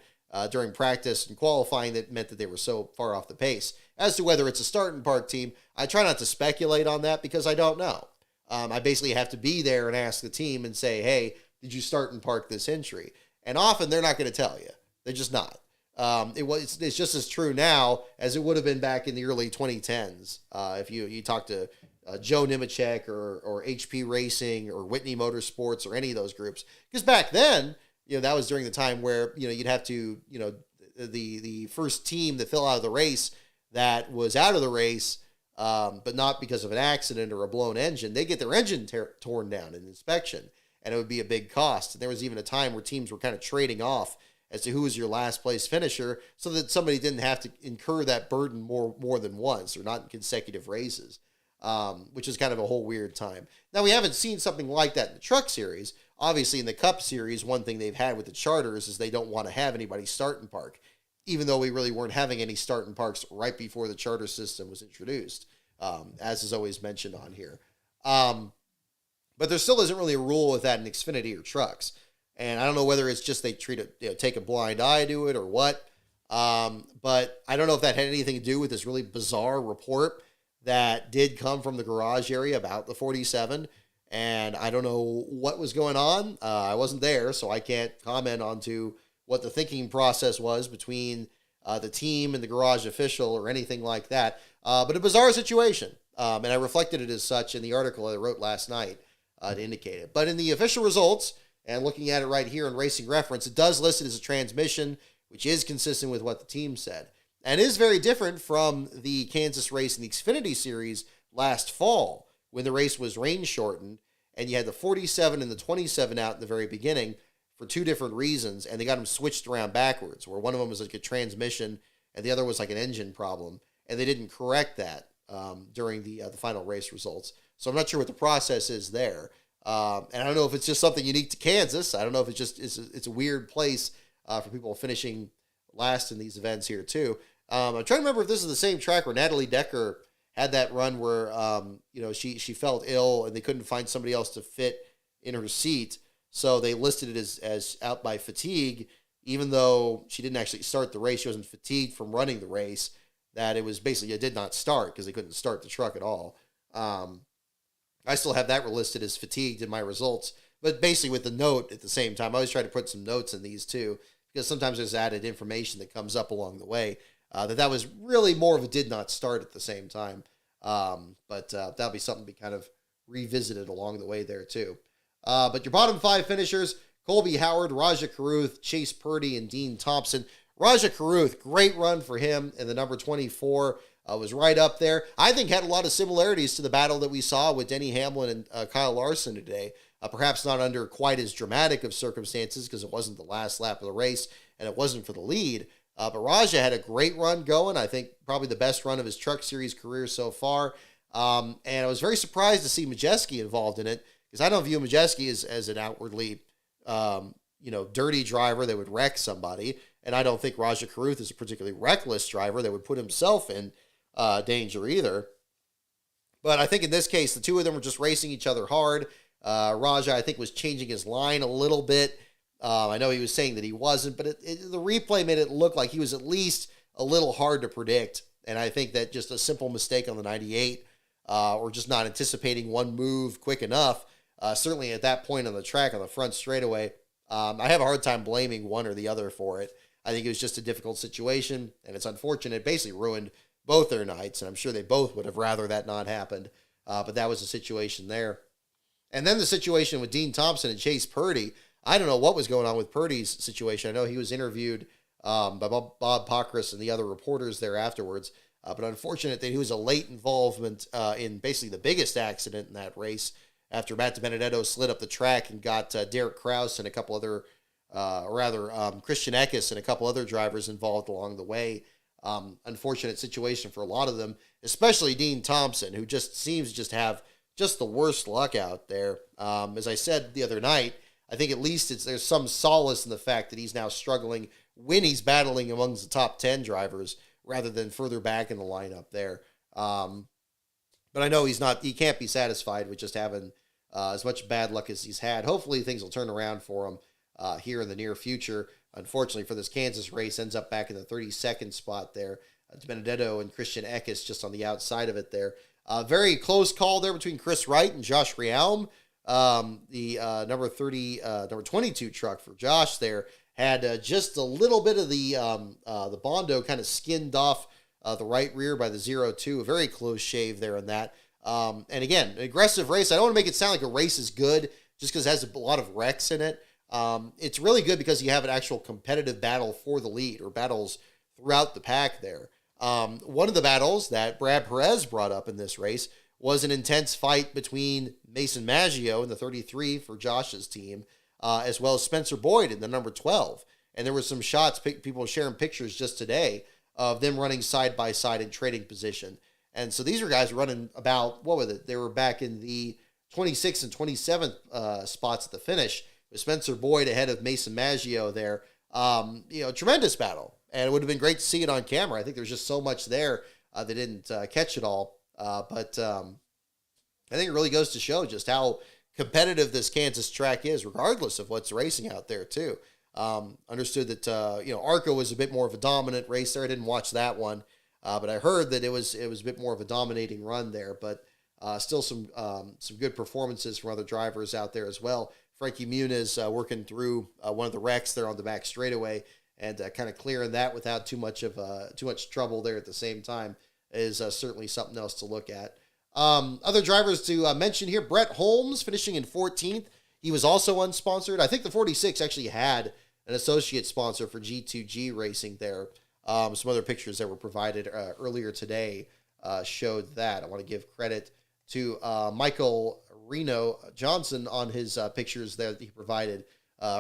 during practice and qualifying that meant that they were so far off the pace. As to whether it's a start and park team, I try not to speculate on that because I don't know. I basically have to be there and ask the team and say, hey, did you start and park this entry? And often they're not going to tell you. They're just not. It's just as true now as it would have been back in the early 2010s. If you talk to Joe Nemechek or HP Racing or Whitney Motorsports or any of those groups. Because back then, that was during the time where, you'd have to, the first team that fell out of the race that was out of the race, but not because of an accident or a blown engine, they get their engine torn down in inspection, and it would be a big cost. And there was even a time where teams were kind of trading off as to who was your last place finisher so that somebody didn't have to incur that burden more than once or not in consecutive races, which is kind of a whole weird time. Now, we haven't seen something like that in the Truck Series. Obviously, in the Cup Series, one thing they've had with the charters is they don't want to have anybody start and park, even though we really weren't having any start and parks right before the charter system was introduced, as is always mentioned on here. But there still isn't really a rule with that in Xfinity or trucks. And I don't know whether it's just they treat it, take a blind eye to it or what. But I don't know if that had anything to do with this really bizarre report that did come from the garage area about the 47. And I don't know what was going on. I wasn't there, so I can't comment onto what the thinking process was between the team and the garage official or anything like that. But a bizarre situation. And I reflected it as such in the article I wrote last night to indicate it. But in the official results, and looking at it right here in Racing Reference, it does list it as a transmission, which is consistent with what the team said. And is very different from the Kansas race in the Xfinity Series last fall, when the race was rain shortened, and you had the 47 and the 27 out in the very beginning for 2 different reasons, and they got them switched around backwards, where one of them was like a transmission, and the other was like an engine problem, and they didn't correct that during the final race results. So I'm not sure what the process is there. And I don't know if it's just something unique to Kansas. I don't know if it's just it's a weird place for people finishing last in these events here too. I'm trying to remember if this is the same track where Natalie Decker had that run where she felt ill and they couldn't find somebody else to fit in her seat, so they listed it as out by fatigue, even though she didn't actually start the race. She wasn't fatigued from running the race. That it was basically it did not start because they couldn't start the truck at all. I still have that listed as fatigued in my results, but basically with the note at the same time. I always try to put some notes in these too, because sometimes there's added information that comes up along the way. That was really more of a did not start at the same time. But that'll be something to be kind of revisited along the way there too. But your bottom 5 finishers: Colby Howard, Rajah Caruth, Chase Purdy, and Dean Thompson. Rajah Caruth, great run for him, and the number 24 was right up there. I think had a lot of similarities to the battle that we saw with Denny Hamlin and Kyle Larson today. Perhaps not under quite as dramatic of circumstances because it wasn't the last lap of the race and it wasn't for the lead. But Rajah had a great run going. I think probably the best run of his Truck Series career so far. And I was very surprised to see Majeski involved in it because I don't view Majeski as an outwardly, dirty driver that would wreck somebody. And I don't think Rajah Caruth is a particularly reckless driver that would put himself in danger either. But I think in this case, the two of them were just racing each other hard. Rajah, I think, was changing his line a little bit. I know he was saying that he wasn't, but the replay made it look like he was at least a little hard to predict. And I think that just a simple mistake on the 98 or just not anticipating one move quick enough, certainly at that point on the track on the front straightaway, I have a hard time blaming one or the other for it. I think it was just a difficult situation, and it's unfortunate. It basically ruined both their nights, and I'm sure they both would have rather that not happened. But that was the situation there. And then the situation with Dean Thompson and Chase Purdy. I don't know what was going on with Purdy's situation. I know he was interviewed by Bob Pockrass and the other reporters there afterwards. But unfortunate that he was a late involvement in basically the biggest accident in that race after Matt DiBenedetto slid up the track and got Derek Kraus and a couple other, Christian Eckes and a couple other drivers involved along the way. Unfortunate situation for a lot of them, especially Dean Thompson, who just seems to have just the worst luck out there. As I said the other night, I think at least there's some solace in the fact that he's now struggling when he's battling amongst the top 10 drivers rather than further back in the lineup there. But I know he can't be satisfied with just having as much bad luck as he's had. Hopefully things will turn around for him here in the near future. Unfortunately for this Kansas race, ends up back in the 32nd spot there. DiBenedetto and Christian Eckes just on the outside of it there. Very close call there between Chris Wright and Josh Realm. The number 22 truck for Josh there had just a little bit of the Bondo kind of skinned off the right rear by the 0-2. A very close shave there in that. And again, an aggressive race. I don't want to make it sound like a race is good just because it has a lot of wrecks in it. It's really good because you have an actual competitive battle for the lead or battles throughout the pack there. One of the battles that Brad Perez brought up in this race was an intense fight between Mason Maggio in the 33 for Josh's team, as well as Spencer Boyd in the number 12. And there were some shots, people sharing pictures just today of them running side by side in trading position. And so these are guys running about, they were back in the 26th and 27th spots at the finish, with Spencer Boyd ahead of Mason Maggio there. Tremendous battle. And it would have been great to see it on camera. I think there's just so much there they didn't catch it all. But I think it really goes to show just how competitive this Kansas track is, regardless of what's racing out there, too. Understood that, ARCA was a bit more of a dominant racer. I didn't watch that one. But I heard that it was a bit more of a dominating run there. But still some good performances from other drivers out there as well. Frankie Muniz working through one of the wrecks there on the back straightaway and kind of clearing that without too much trouble there at the same time is certainly something else to look at. Other drivers to mention here: Brett Holmes finishing in 14th. He was also unsponsored. I think the 46 actually had an associate sponsor for G2G Racing there. Some other pictures that were provided earlier today showed that. I want to give credit to Michael Reno Johnson on his pictures that he provided,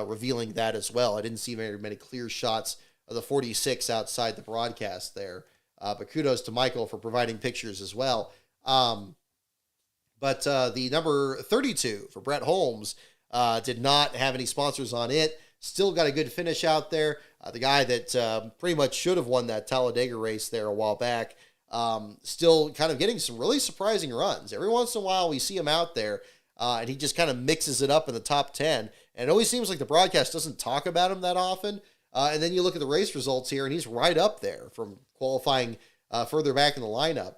revealing that as well. I didn't see very many clear shots of the 46 outside the broadcast there, but kudos to Michael for providing pictures as well. But the number 32 for Brett Holmes did not have any sponsors on it. Still got a good finish out there. the guy that pretty much should have won that Talladega race there a while back, still kind of getting some really surprising runs. Every once in a while we see him out there, and he just kind of mixes it up in the top 10. And it always seems like the broadcast doesn't talk about him that often. And then you look at the race results here, and he's right up there from qualifying further back in the lineup.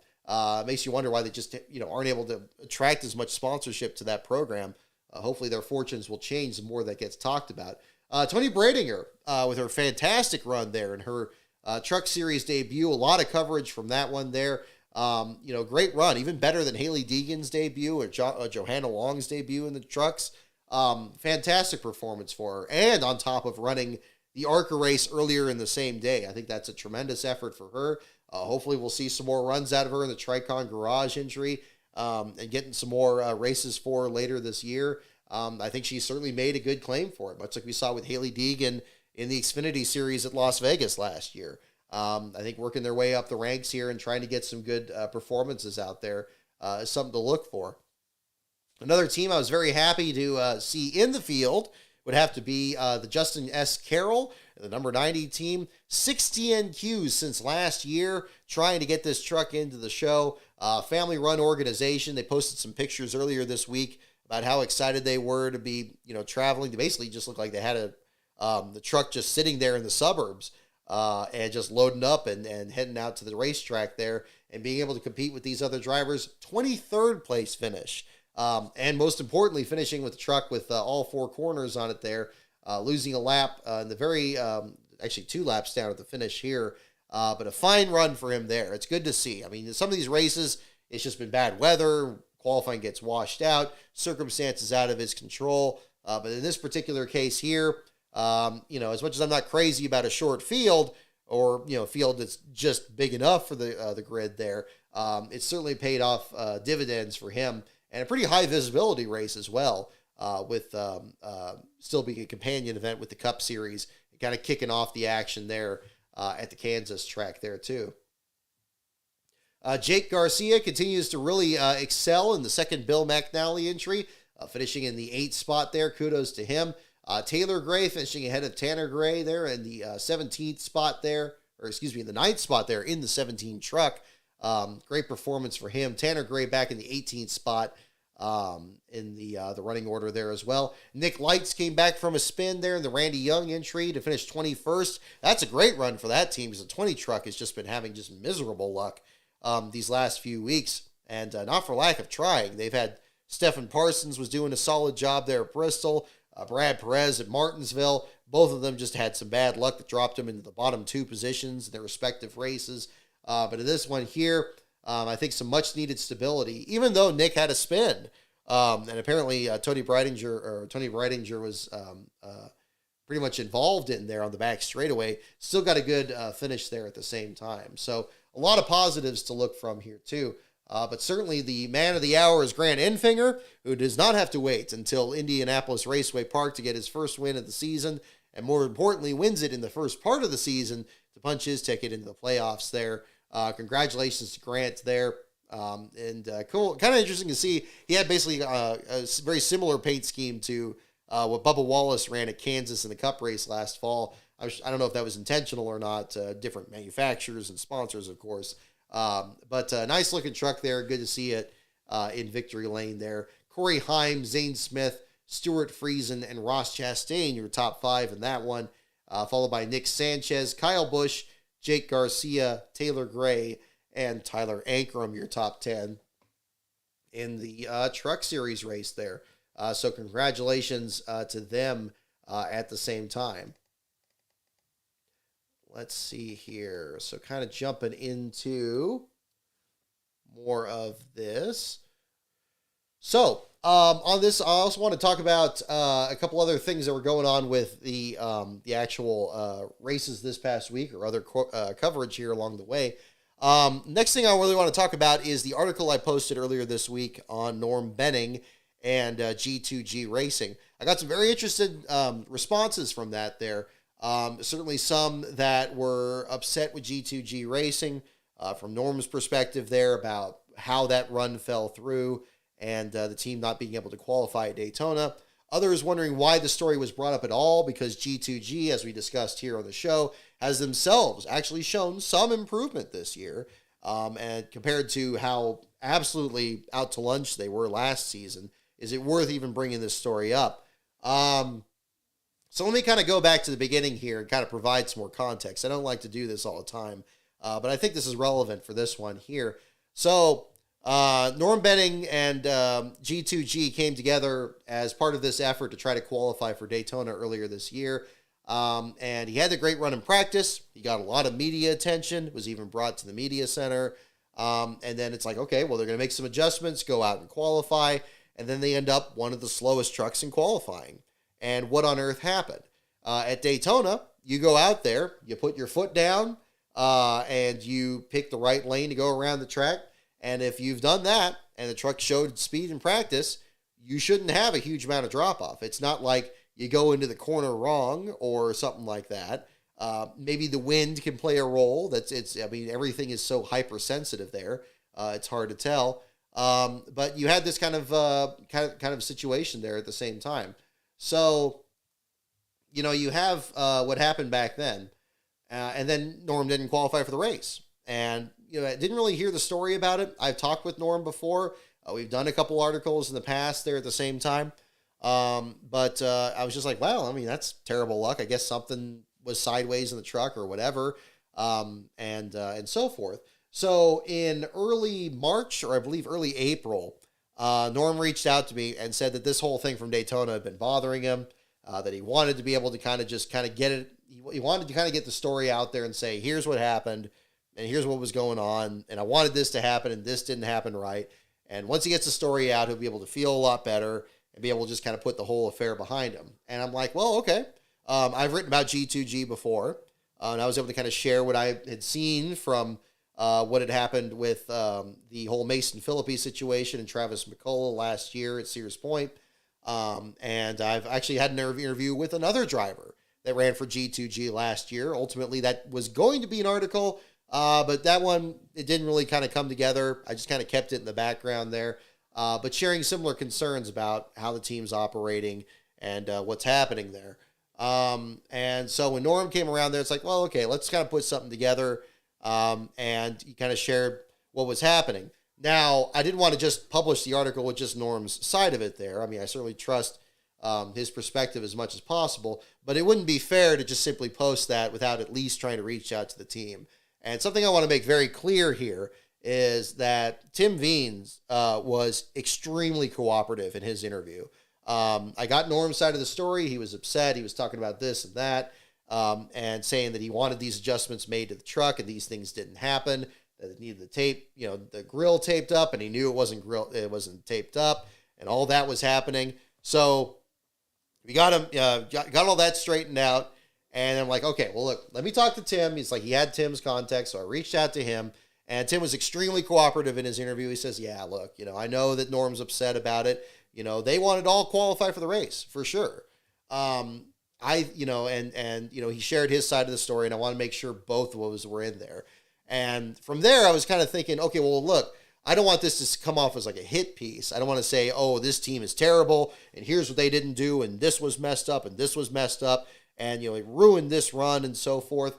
Makes you wonder why they just aren't able to attract as much sponsorship to that program. Hopefully their fortunes will change the more that gets talked about. Tony Bradinger with her fantastic run there in her Truck Series debut. A lot of coverage from that one there. Great run, even better than Hailie Deegan's debut or Johanna Long's debut in the trucks. Fantastic performance for her, and on top of running the ARCA race earlier in the same day. I think that's a tremendous effort for her. Hopefully we'll see some more runs out of her in the Tricon Garage entry, and getting some more races for her later this year. I think she certainly made a good claim for it, much like we saw with Hailie Deegan in the Xfinity Series at Las Vegas last year. I think working their way up the ranks here and trying to get some good performances out there is something to look for. Another team I was very happy to see in the field would have to be the Justin S. Carroll, the number 90 team. 60 NQs since last year, trying to get this truck into the show. Family-run organization. They posted some pictures earlier this week about how excited they were to be, traveling. They basically just looked like they had the truck just sitting there in the suburbs and just loading up and heading out to the racetrack there and being able to compete with these other drivers. 23rd place finish. And most importantly, finishing with the truck with all four corners on it there, losing a lap in the very, actually 2 laps down at the finish here, but a fine run for him there. It's good to see. I mean, some of these races, it's just been bad weather, qualifying gets washed out, circumstances out of his control, but in this particular case here, as much as I'm not crazy about a short field, or, field that's just big enough for the grid there, it certainly paid off dividends for him. And a pretty high visibility race as well, with still being a companion event with the Cup Series, kind of kicking off the action there at the Kansas track there too. Jake Garcia continues to really excel in the second Bill McNally entry, finishing in the 8th spot there. Kudos to him. Taylor Gray finishing ahead of Tanner Gray there in the 17th spot there, the 9th spot there in the 17 truck. Great performance for him. Tanner Gray back in the 18th spot in the running order there as well. Nick Lights came back from a spin there in the Randy Young entry to finish 21st. That's a great run for that team, because the 20 truck has just been having just miserable luck these last few weeks, and not for lack of trying. They've had Stephen Parsons was doing a solid job there at Bristol. Brad Perez at Martinsville. Both of them just had some bad luck that dropped them into the bottom 2 positions in their respective races. But in this one here, I think some much-needed stability, even though Nick had a spin. And apparently Tony Breidinger was pretty much involved in there on the back straightaway. Still got a good finish there at the same time. So a lot of positives to look from here, too. But certainly the man of the hour is Grant Enfinger, who does not have to wait until Indianapolis Raceway Park to get his first win of the season, and more importantly, wins it in the first part of the season to punch his ticket into the playoffs there. Congratulations to Grant there. Cool. Kind of interesting to see. He had basically a very similar paint scheme to what Bubba Wallace ran at Kansas in the Cup race last fall. I don't know if that was intentional or not. Different manufacturers and sponsors, of course. But a nice looking truck there. Good to see it in victory lane there. Corey Heim, Zane Smith, Stuart Friesen, and Ross Chastain, your top 5 in that one. Followed by Nick Sanchez, Kyle Busch, Jake Garcia, Taylor Gray, and Tyler Ankrum, your top 10 in the Truck Series race there. So congratulations to them at the same time. Let's see here. So kind of jumping into more of this. So on this, I also want to talk about a couple other things that were going on with the actual races this past week, or other coverage here along the way. Next thing I really want to talk about is the article I posted earlier this week on Norm Benning and G2G Racing. I got some very interesting responses from that there. Certainly some that were upset with G2G Racing from Norm's perspective there about how that run fell through and the team not being able to qualify at Daytona. Others wondering why the story was brought up at all, because G2G, as we discussed here on the show, has themselves actually shown some improvement this year. And compared to how absolutely out to lunch they were last season, is it worth even bringing this story up? So let me kind of go back to the beginning here and kind of provide some more context. I don't like to do this all the time, but I think this is relevant for this one here. So Norm Benning and G2G came together as part of this effort to try to qualify for Daytona earlier this year. And he had the great run in practice. He got a lot of media attention, was even brought to the media center. And then it's like, okay, well, they're going to make some adjustments, go out and qualify. And then they end up one of the slowest trucks in qualifying. And what on earth happened? At Daytona, you go out there, you put your foot down, and you pick the right lane to go around the track. And if you've done that and the truck showed speed in practice, you shouldn't have a huge amount of drop-off. It's not like you go into the corner wrong or something like that. Maybe the wind can play a role. Everything is so hypersensitive there. It's hard to tell. But you had this kind of situation there at the same time. So, you have what happened back then, and then Norm didn't qualify for the race. And, I didn't really hear the story about it. I've talked with Norm before. We've done a couple articles in the past there at the same time. But I was just like, well, that's terrible luck. I guess something was sideways in the truck or whatever, and so forth. So in early March, or I believe early April, Norm reached out to me and said that this whole thing from Daytona had been bothering him, that he wanted to be able to kind of get it. He wanted to kind of get the story out there and say, here's what happened and here's what was going on. And I wanted this to happen and this didn't happen right. And once he gets the story out, he'll be able to feel a lot better and be able to just kind of put the whole affair behind him. And I'm like, well, okay. I've written about G2G before, and I was able to kind of share what I had seen from what had happened with the whole Mason Phillippe situation and Travis McCullough last year at Sears Point. And I've actually had an interview with another driver that ran for G2G last year. Ultimately, that was going to be an article, but that one, it didn't really kind of come together. I just kind of kept it in the background there. But sharing similar concerns about how the team's operating and what's happening there. And so when Norm came around there, it's like, well, okay, let's kind of put something together. And he kind of shared what was happening. Now, I didn't want to just publish the article with just Norm's side of it there. I certainly trust his perspective as much as possible, but it wouldn't be fair to just simply post that without at least trying to reach out to the team. And something I want to make very clear here is that Tim Veens was extremely cooperative in his interview. I got Norm's side of the story. He was upset. He was talking about this and that, and saying that he wanted these adjustments made to the truck and these things didn't happen, that it needed the tape, the grill taped up, and he knew it wasn't taped up, and all that was happening. So we got him, got all that straightened out. And I'm like, okay, well, look, let me talk to Tim. He's like, he had Tim's contact. So I reached out to him, and Tim was extremely cooperative in his interview. He says, yeah, look, I know that Norm's upset about it. They wanted to all qualify for the race for sure. He shared his side of the story, and I want to make sure both of us were in there. And from there, I was kind of thinking, okay, well, look, I don't want this to come off as like a hit piece. I don't want to say, oh, this team is terrible, and here's what they didn't do, and this was messed up, and this was messed up, and, it ruined this run and so forth.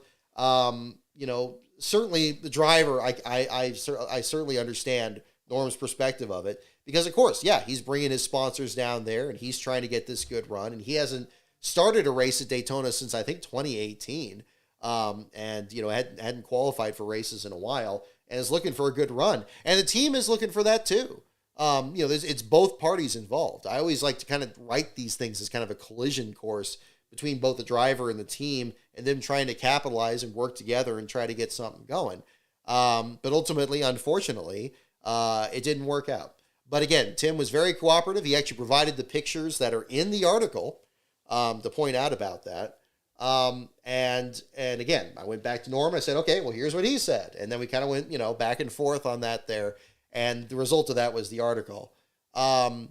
Certainly the driver, I certainly understand Norm's perspective of it, because of course, yeah, he's bringing his sponsors down there, and he's trying to get this good run, and he hasn't started a race at Daytona since I think 2018. Hadn't qualified for races in a while, and is looking for a good run. And the team is looking for that too. It's both parties involved. I always like to kind of write these things as kind of a collision course between both the driver and the team, and them trying to capitalize and work together and try to get something going. But ultimately, unfortunately, it didn't work out. But again, Tim was very cooperative. He actually provided the pictures that are in the article to point out about that. And again, I went back to Norm. I said, okay, well, here's what he said. And then we kind of went, back and forth on that there. And the result of that was the article. Again,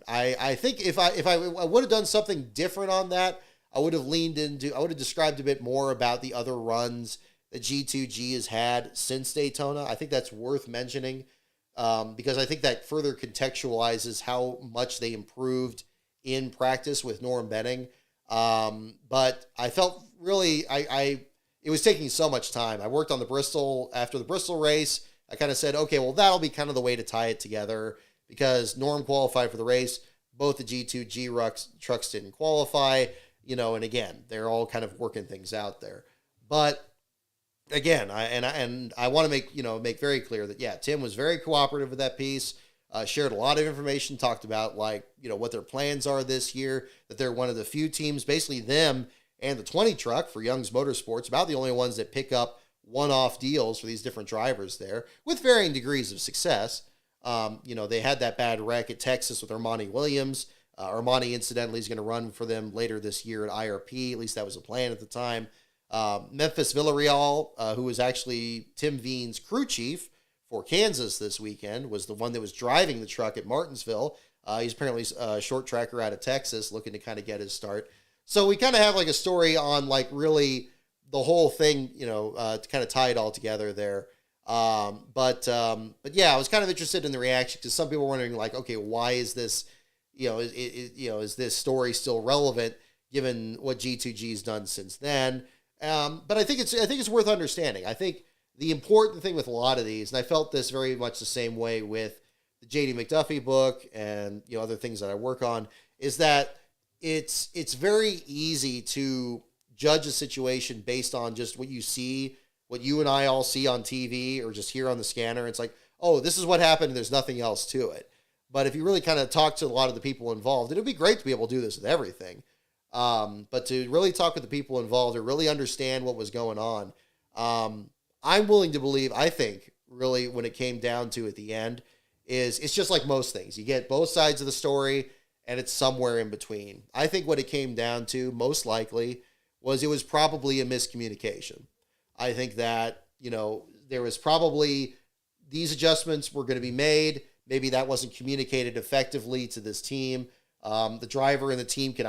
I think if I would have done something different on that, I would have described a bit more about the other runs that G2G has had since Daytona. I think that's worth mentioning. because I think that further contextualizes how much they improved in practice with Norm Benning. But I felt really, it was taking so much time. I worked on the Bristol, after the Bristol race, I kind of said, okay, well, that'll be kind of the way to tie it together, because Norm qualified for the race. Both the G2G trucks didn't qualify, and again, they're all kind of working things out there. But again, I want to make very clear that, yeah, Tim was very cooperative with that piece, shared a lot of information, talked about what their plans are this year, that they're one of the few teams, basically them and the 20 truck for Young's Motorsports, about the only ones that pick up one-off deals for these different drivers there with varying degrees of success. They had that bad wreck at Texas with Armani Williams. Armani, incidentally, is going to run for them later this year at IRP. At least that was the plan at the time. Memphis Villarreal, who was actually Tim Veen's crew chief for Kansas this weekend, was the one that was driving the truck at Martinsville. He's apparently a short tracker out of Texas, looking to kind of get his start. So we kind of have a story on really the whole thing, to kind of tie it all together there. But yeah, I was kind of interested in the reaction, because some people were wondering okay, why is this, is this story still relevant given what G2G's done since then? But I think it's worth understanding. I think the important thing with a lot of these, and I felt this very much the same way with the JD McDuffie book and other things that I work on, is that it's very easy to judge a situation based on just what you see, what you and I all see on TV or just hear on the scanner. It's oh, this is what happened, and there's nothing else to it. But if you really kind of talk to a lot of the people involved, it would be great to be able to do this with everything. But to really talk with the people involved or really understand what was going on, I'm willing to believe, I think, really, when it came down to at the end, is it's just like most things. You get both sides of the story, and it's somewhere in between. I think what it came down to, most likely, was it was probably a miscommunication. I think that, there was probably, these adjustments were going to be made. Maybe that wasn't communicated effectively to this team. The driver and the team can,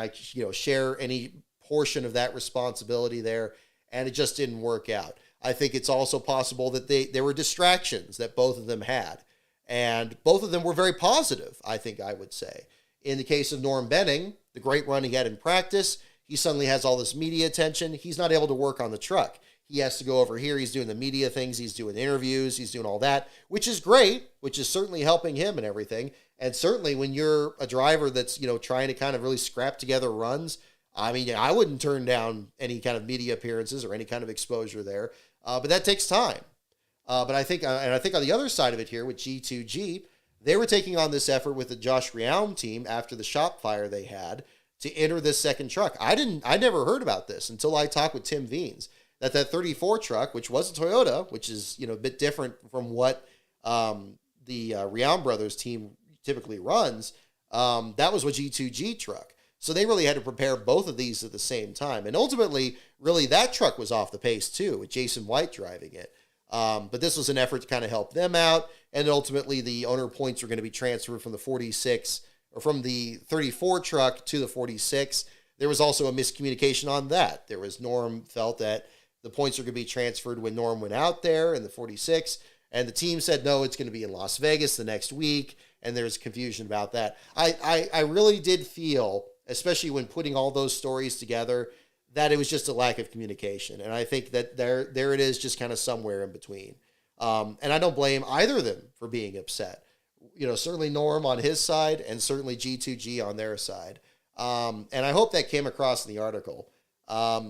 share any portion of that responsibility there, and it just didn't work out. I think it's also possible that there were distractions that both of them had, and both of them were very positive, I think I would say. In the case of Norm Benning, the great run he had in practice, he suddenly has all this media attention. He's not able to work on the truck. He has to go over here. He's doing the media things. He's doing interviews. He's doing all that, which is great, which is certainly helping him and everything. And certainly when you're a driver that's, trying to kind of really scrap together runs, I mean, I wouldn't turn down any kind of media appearances or any kind of exposure there. But that takes time. But I think on the other side of it here with G2G, they were taking on this effort with the Josh Realm team after the shop fire they had to enter this second truck. I never heard about this until I talked with Tim Veens, that 34 truck, which was a Toyota, which is, a bit different from what the Realm Brothers team typically runs, that was a G2G truck. So they really had to prepare both of these at the same time. And ultimately, really, that truck was off the pace too, with Jason White driving it. But this was an effort to kind of help them out. And ultimately, the owner points were going to be transferred from the 46 or from the 34 truck to the 46. There was also a miscommunication on that. Norm felt that the points were going to be transferred when Norm went out there in the 46. And the team said, no, it's going to be in Las Vegas the next week. And there's confusion about that. I really did feel, especially when putting all those stories together, that it was just a lack of communication. And I think that there it is, just kind of somewhere in between. And I don't blame either of them for being upset. Certainly Norm on his side and certainly G2G on their side. And I hope that came across in the article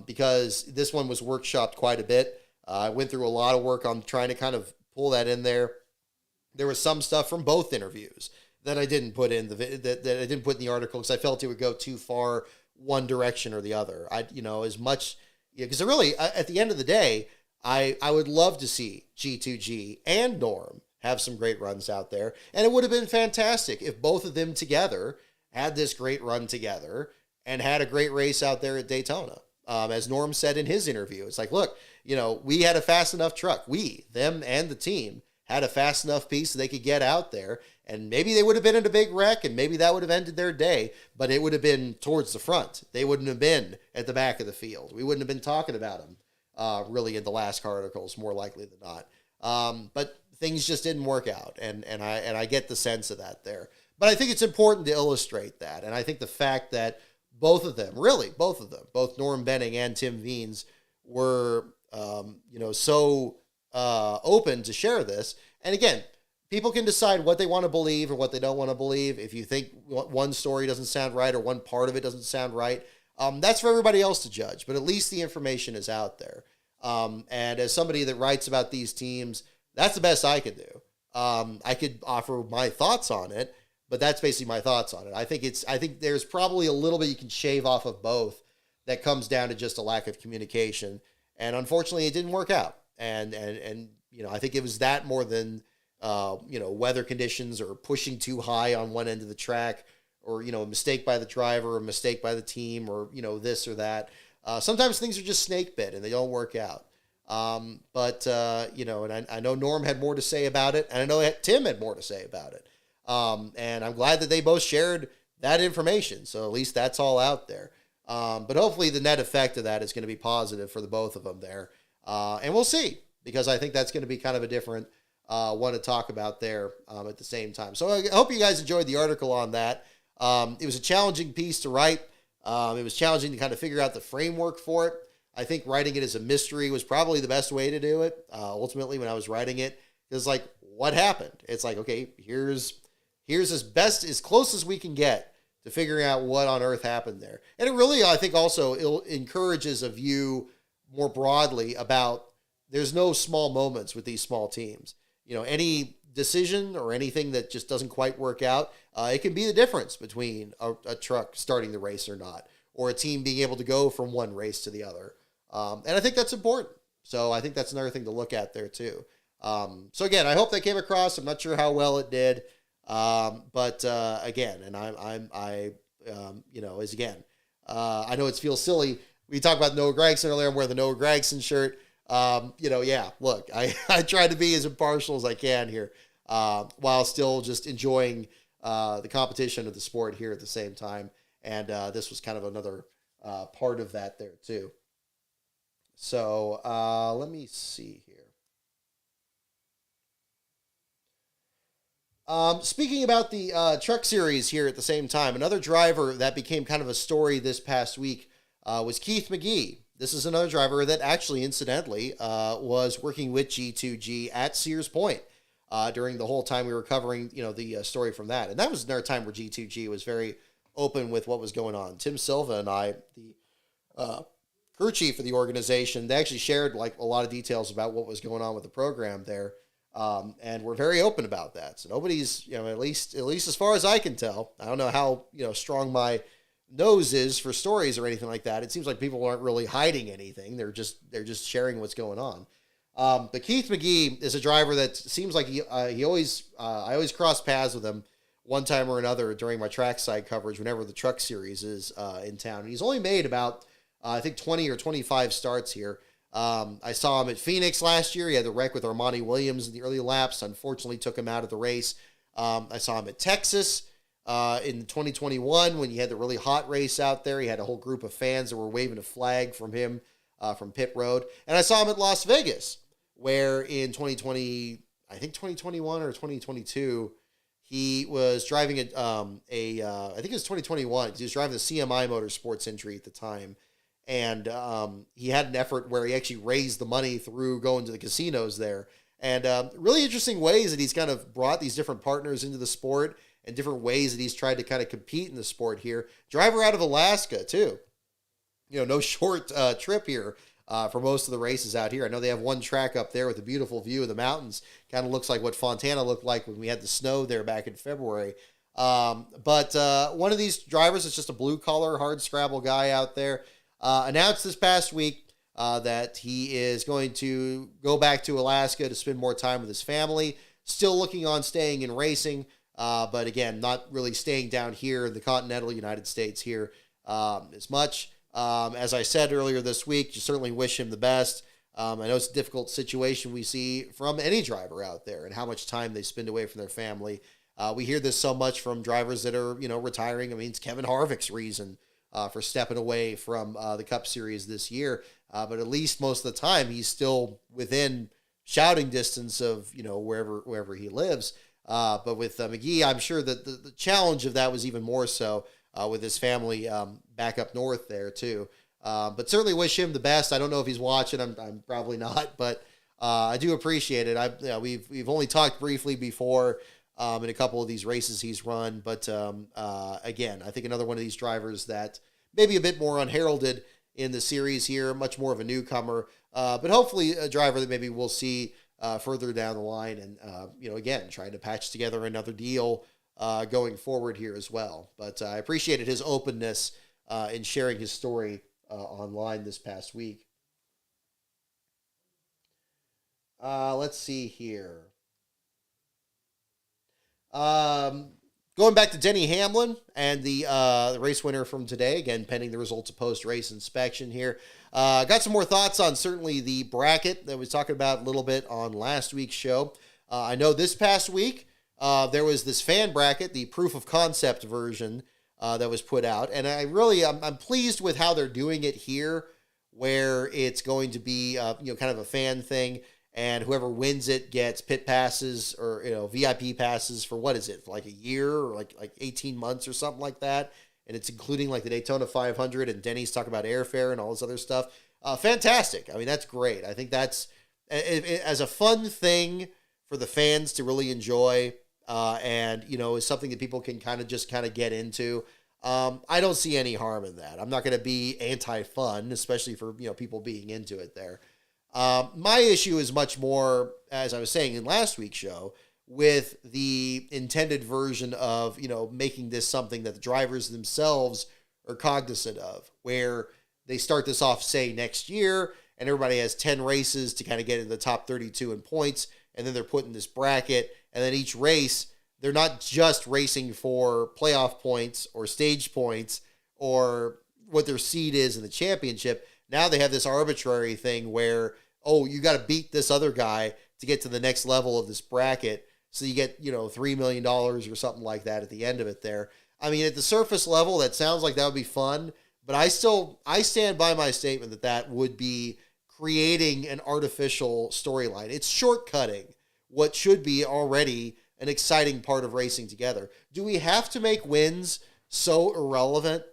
because this one was workshopped quite a bit. I went through a lot of work on trying to kind of pull that in there. There was some stuff from both interviews that I didn't put in that I didn't put in the article because I felt it would go too far one direction or the other. As much, because really at the end of the day, I would love to see G2G and Norm have some great runs out there. And it would have been fantastic if both of them together had this great run together and had a great race out there at Daytona. As Norm said in his interview, it's like, look, we had a fast enough truck. Them and the team had a fast enough piece so they could get out there. And maybe they would have been in a big wreck and maybe that would have ended their day, but it would have been towards the front. They wouldn't have been at the back of the field. We wouldn't have been talking about them really in the last car articles, more likely than not. But things just didn't work out, and I get the sense of that there. But I think it's important to illustrate that, and I think the fact that both of them, both Norm Benning and Tim Veens, were so open to share this. And again, people can decide what they want to believe or what they don't want to believe. If you think one story doesn't sound right or one part of it doesn't sound right, that's for everybody else to judge. But at least the information is out there. And as somebody that writes about these teams, that's the best I could do. I could offer my thoughts on it, but that's basically my thoughts on it. I think there's probably a little bit you can shave off of both that comes down to just a lack of communication. And unfortunately, it didn't work out. And I think it was that more than, weather conditions or pushing too high on one end of the track, or, a mistake by the driver, or a mistake by the team, or, this or that. Sometimes things are just snake bit and they don't work out. And I know Norm had more to say about it, and I know Tim had more to say about it. And I'm glad that they both shared that information. So at least that's all out there. But hopefully the net effect of that is going to be positive for the both of them there. And we'll see, because I think that's going to be kind of a different one to talk about there at the same time. So I hope you guys enjoyed the article on that. It was a challenging piece to write. It was challenging to kind of figure out the framework for it. I think writing it as a mystery was probably the best way to do it. Ultimately, when I was writing it, it was like, what happened? It's like, okay, here's as close as we can get to figuring out what on earth happened there. And it really, I think, also encourages a view more broadly about there's no small moments with these small teams. Any decision or anything that just doesn't quite work out, it can be the difference between a truck starting the race or not, or a team being able to go from one race to the other. And I think that's important. So I think that's another thing to look at there too. So again, I hope that came across. I'm not sure how well it did. But again, and I know it feels silly. We talked about Noah Gragson earlier. I'm wearing the Noah Gragson shirt. Look, I try to be as impartial as I can here, while still just enjoying the competition of the sport here at the same time. And this was kind of another part of that there too. So let me see here. Speaking about the truck series here at the same time, another driver that became kind of a story this past week was Keith McGee. This is another driver that actually, incidentally, was working with G2G at Sears Point during the whole time we were covering, the story from that. And that was another time where G2G was very open with what was going on. Tim Silva and I, the crew chief of the organization, they actually shared like a lot of details about what was going on with the program there. And we're very open about that. So nobody's, at least as far as I can tell, I don't know how, strong my nose is for stories or anything like that. It seems like people aren't really hiding anything. They're just sharing what's going on. But Keith McGee is a driver that seems like I always cross paths with him one time or another during my trackside coverage whenever the truck series is in town. And he's only made about, I think 20 or 25 starts here. I saw him at Phoenix last year. He had the wreck with Armani Williams in the early laps. Unfortunately, took him out of the race. I saw him at Texas in 2021 when he had the really hot race out there. He had a whole group of fans that were waving a flag from him from pit road. And I saw him at Las Vegas, where in 2021 or 2022, he was driving I think it was 2021, because he was driving the CMI Motorsports entry at the time. And he had an effort where he actually raised the money through going to the casinos there. And really interesting ways that he's kind of brought these different partners into the sport, and different ways that he's tried to kind of compete in the sport here. Driver out of Alaska, too. No short trip here for most of the races out here. I know they have one track up there with a beautiful view of the mountains. Kind of looks like what Fontana looked like when we had the snow there back in February. But one of these drivers is just a blue-collar, hard-scrabble guy out there. Announced this past week that he is going to go back to Alaska to spend more time with his family. Still looking on staying in racing, but again, not really staying down here in the continental United States here as much. As I said earlier this week, you certainly wish him the best. I know it's a difficult situation we see from any driver out there, and how much time they spend away from their family. We hear this so much from drivers that are, retiring. I mean, it's Kevin Harvick's reason for stepping away from the Cup Series this year. But at least most of the time, he's still within shouting distance of, wherever he lives. But with McGee, I'm sure that the challenge of that was even more so with his family back up north there too. But certainly wish him the best. I don't know if he's watching. I'm probably not, but I do appreciate it. We've only talked briefly before in a couple of these races he's run, but again, I think another one of these drivers that maybe a bit more unheralded in the series here, much more of a newcomer, but hopefully a driver that maybe we'll see further down the line, and again, trying to patch together another deal going forward here as well. But I appreciated his openness in sharing his story online this past week. Let's see here. Going back to Denny Hamlin and the race winner from today, again, pending the results of post-race inspection here. Got some more thoughts on certainly the bracket that we was talking about a little bit on last week's show. I know this past week there was this fan bracket, the proof of concept version that was put out, and I'm pleased with how they're doing it here, where it's going to be kind of a fan thing. And whoever wins it gets pit passes or VIP passes for what is it, for like a year or like 18 months or something like that. And it's including like the Daytona 500, and Denny's talking about airfare and all this other stuff. Fantastic. I mean, that's great. I think that's as a fun thing for the fans to really enjoy, and is something that people can kind of get into. I don't see any harm in that. I'm not going to be anti-fun, especially for people being into it there. My issue is much more, as I was saying in last week's show, with the intended version of, making this something that the drivers themselves are cognizant of, where they start this off, say, next year, and everybody has 10 races to kind of get in the top 32 in points, and then they're put in this bracket, and then each race, they're not just racing for playoff points or stage points or what their seed is in the championship. Now they have this arbitrary thing where, you got to beat this other guy to get to the next level of this bracket. So you get, $3 million or something like that at the end of it there. I mean, at the surface level, that sounds like that would be fun, but I stand by my statement that would be creating an artificial storyline. It's shortcutting what should be already an exciting part of racing together. Do we have to make wins so irrelevant?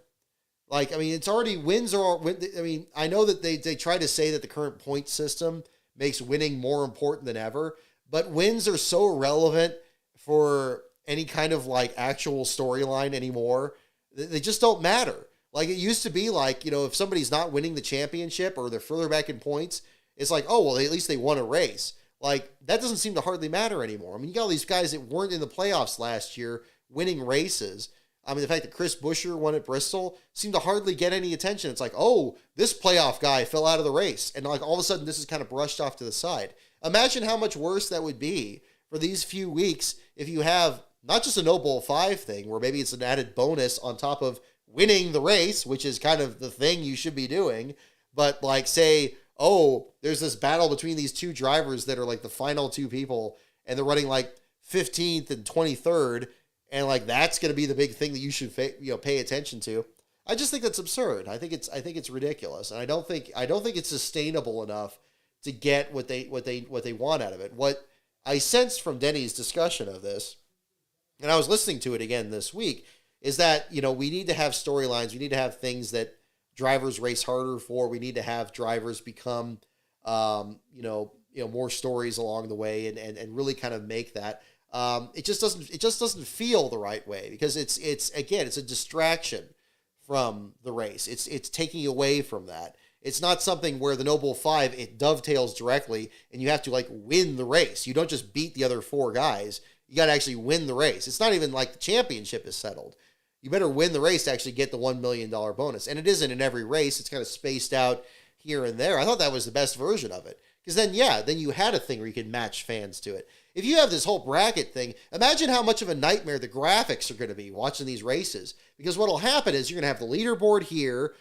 Like, I mean, it's already wins are. I mean, I know that they try to say that the current point system makes winning more important than ever, but wins are so irrelevant for any kind of like actual storyline anymore. They just don't matter. Like it used to be like, if somebody's not winning the championship or they're further back in points, it's like, oh, well, at least they won a race. Like that doesn't seem to hardly matter anymore. I mean, you got all these guys that weren't in the playoffs last year winning races. I mean, the fact that Chris Buescher won at Bristol seemed to hardly get any attention. It's like, oh, this playoff guy fell out of the race. And like all of a sudden, this is kind of brushed off to the side. Imagine how much worse that would be for these few weeks if you have not just a No Bull 5 thing, where maybe it's an added bonus on top of winning the race, which is kind of the thing you should be doing. But like say, oh, there's this battle between these two drivers that are like the final two people, and they're running like 15th and 23rd. And like that's going to be the big thing that you should pay attention to. I just think that's absurd. I think it's ridiculous, and I don't think it's sustainable enough to get what they want out of it. What I sensed from Denny's discussion of this, and I was listening to it again this week, is that we need to have storylines. We need to have things that drivers race harder for. We need to have drivers become more stories along the way, and really kind of make that. It just doesn't feel the right way, because it's a distraction from the race. It's taking away from that. It's not something where the No Bull 5, it dovetails directly and you have to like win the race. You don't just beat the other four guys. You got to actually win the race. It's not even like the championship is settled. You better win the race to actually get the $1 million bonus. And it isn't in every race. It's kind of spaced out here and there. I thought that was the best version of it. Because then you had a thing where you could match fans to it. If you have this whole bracket thing, imagine how much of a nightmare the graphics are going to be watching these races. Because what will happen is you're going to have the leaderboard here,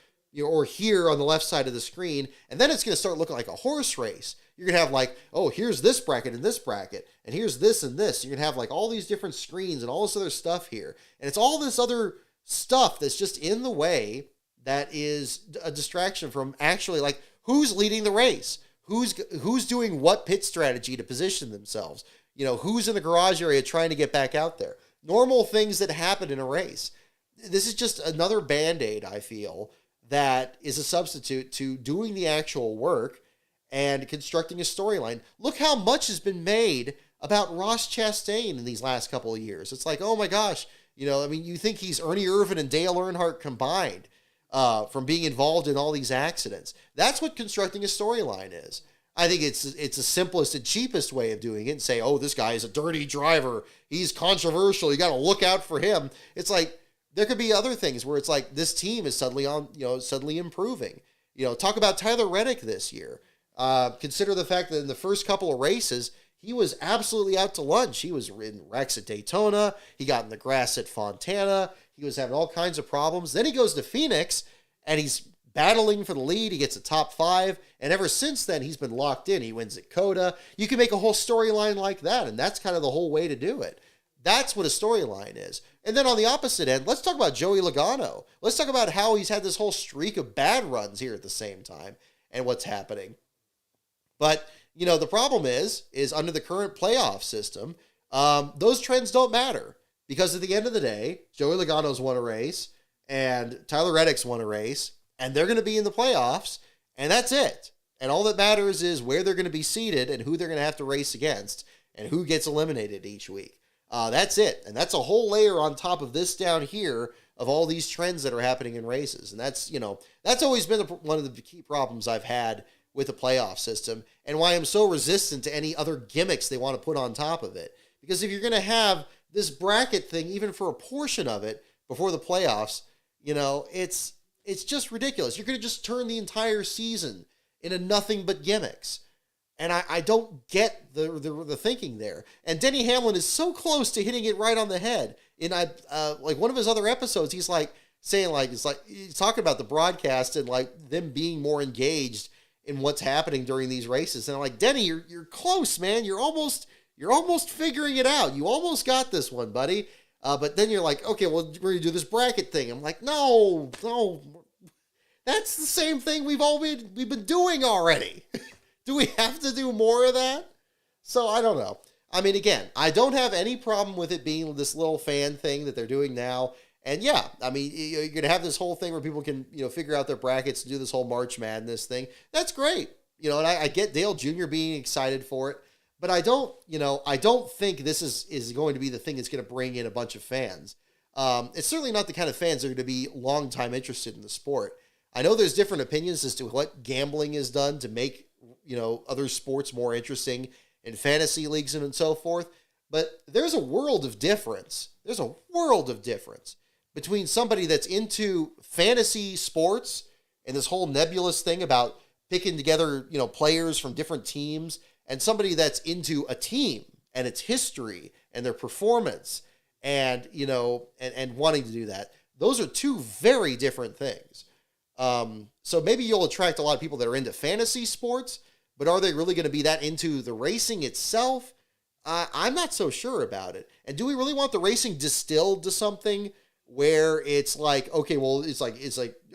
or here on the left side of the screen, and then it's going to start looking like a horse race. You're going to have like, oh, here's this bracket and this bracket, and here's this and this. You're going to have like all these different screens and all this other stuff here. And it's all this other stuff that's just in the way that is a distraction from actually like who's leading the race. who's doing what pit strategy to position themselves. Who's in the garage area trying to get back out there. Normal things that happen in a race. This is just another Band-Aid, I feel, that is a substitute to doing the actual work and constructing a storyline. Look how much has been made about Ross Chastain in these last couple of years. It's like, oh my gosh, you think he's Ernie Irvan and Dale Earnhardt combined from being involved in all these accidents. That's what constructing a storyline is. I think it's the simplest and cheapest way of doing it, and say, oh, this guy is a dirty driver. He's controversial. You got to look out for him. It's like, there could be other things where it's like this team is suddenly improving. Talk about Tyler Reddick this year. Consider the fact that in the first couple of races, he was absolutely out to lunch. He was in wrecks at Daytona. He got in the grass at Fontana. He was having all kinds of problems. Then he goes to Phoenix, and he's battling for the lead. He gets a top 5, and ever since then, he's been locked in. He wins at COTA. You can make a whole storyline like that, and that's kind of the whole way to do it. That's what a storyline is. And then on the opposite end, let's talk about Joey Logano. Let's talk about how he's had this whole streak of bad runs here at the same time and what's happening. But, the problem is under the current playoff system, those trends don't matter. Because at the end of the day, Joey Logano's won a race, and Tyler Reddick's won a race, and they're going to be in the playoffs, and that's it. And all that matters is where they're going to be seated and who they're going to have to race against and who gets eliminated each week. That's it. And that's a whole layer on top of this down here of all these trends that are happening in races. And that's always been one of the key problems I've had with the playoff system, and why I'm so resistant to any other gimmicks they want to put on top of it. Because if you're going to have this bracket thing, even for a portion of it before the playoffs, it's just ridiculous. You're going to just turn the entire season into nothing but gimmicks. And I don't get the thinking there. And Denny Hamlin is so close to hitting it right on the head. In like one of his other episodes, he's like saying he's talking about the broadcast and like them being more engaged in what's happening during these races. And I'm like, Denny, you're close, man. You're almost figuring it out. You almost got this one, buddy. But then you're like, okay, well, we're gonna do this bracket thing. I'm like, no, that's the same thing we've been doing already. Do we have to do more of that? So I don't know. I mean, again, I don't have any problem with it being this little fan thing that they're doing now. And yeah, I mean, you're going to have this whole thing where people can, figure out their brackets and do this whole March Madness thing. That's great. And I get Dale Jr. being excited for it, but I don't think this is going to be the thing that's going to bring in a bunch of fans. It's certainly not the kind of fans that are going to be long time interested in the sport. I know there's different opinions as to what gambling is done to make, other sports more interesting in fantasy leagues and so forth. But there's a world of difference. There's a world of difference between somebody that's into fantasy sports and this whole nebulous thing about picking together, players from different teams, and somebody that's into a team and its history and their performance and, and wanting to do that. Those are two very different things. So maybe you'll attract a lot of people that are into fantasy sports, but are they really going to be that into the racing itself? I'm not so sure about it. And do we really want the racing distilled to something where it's like, okay, well, it's like,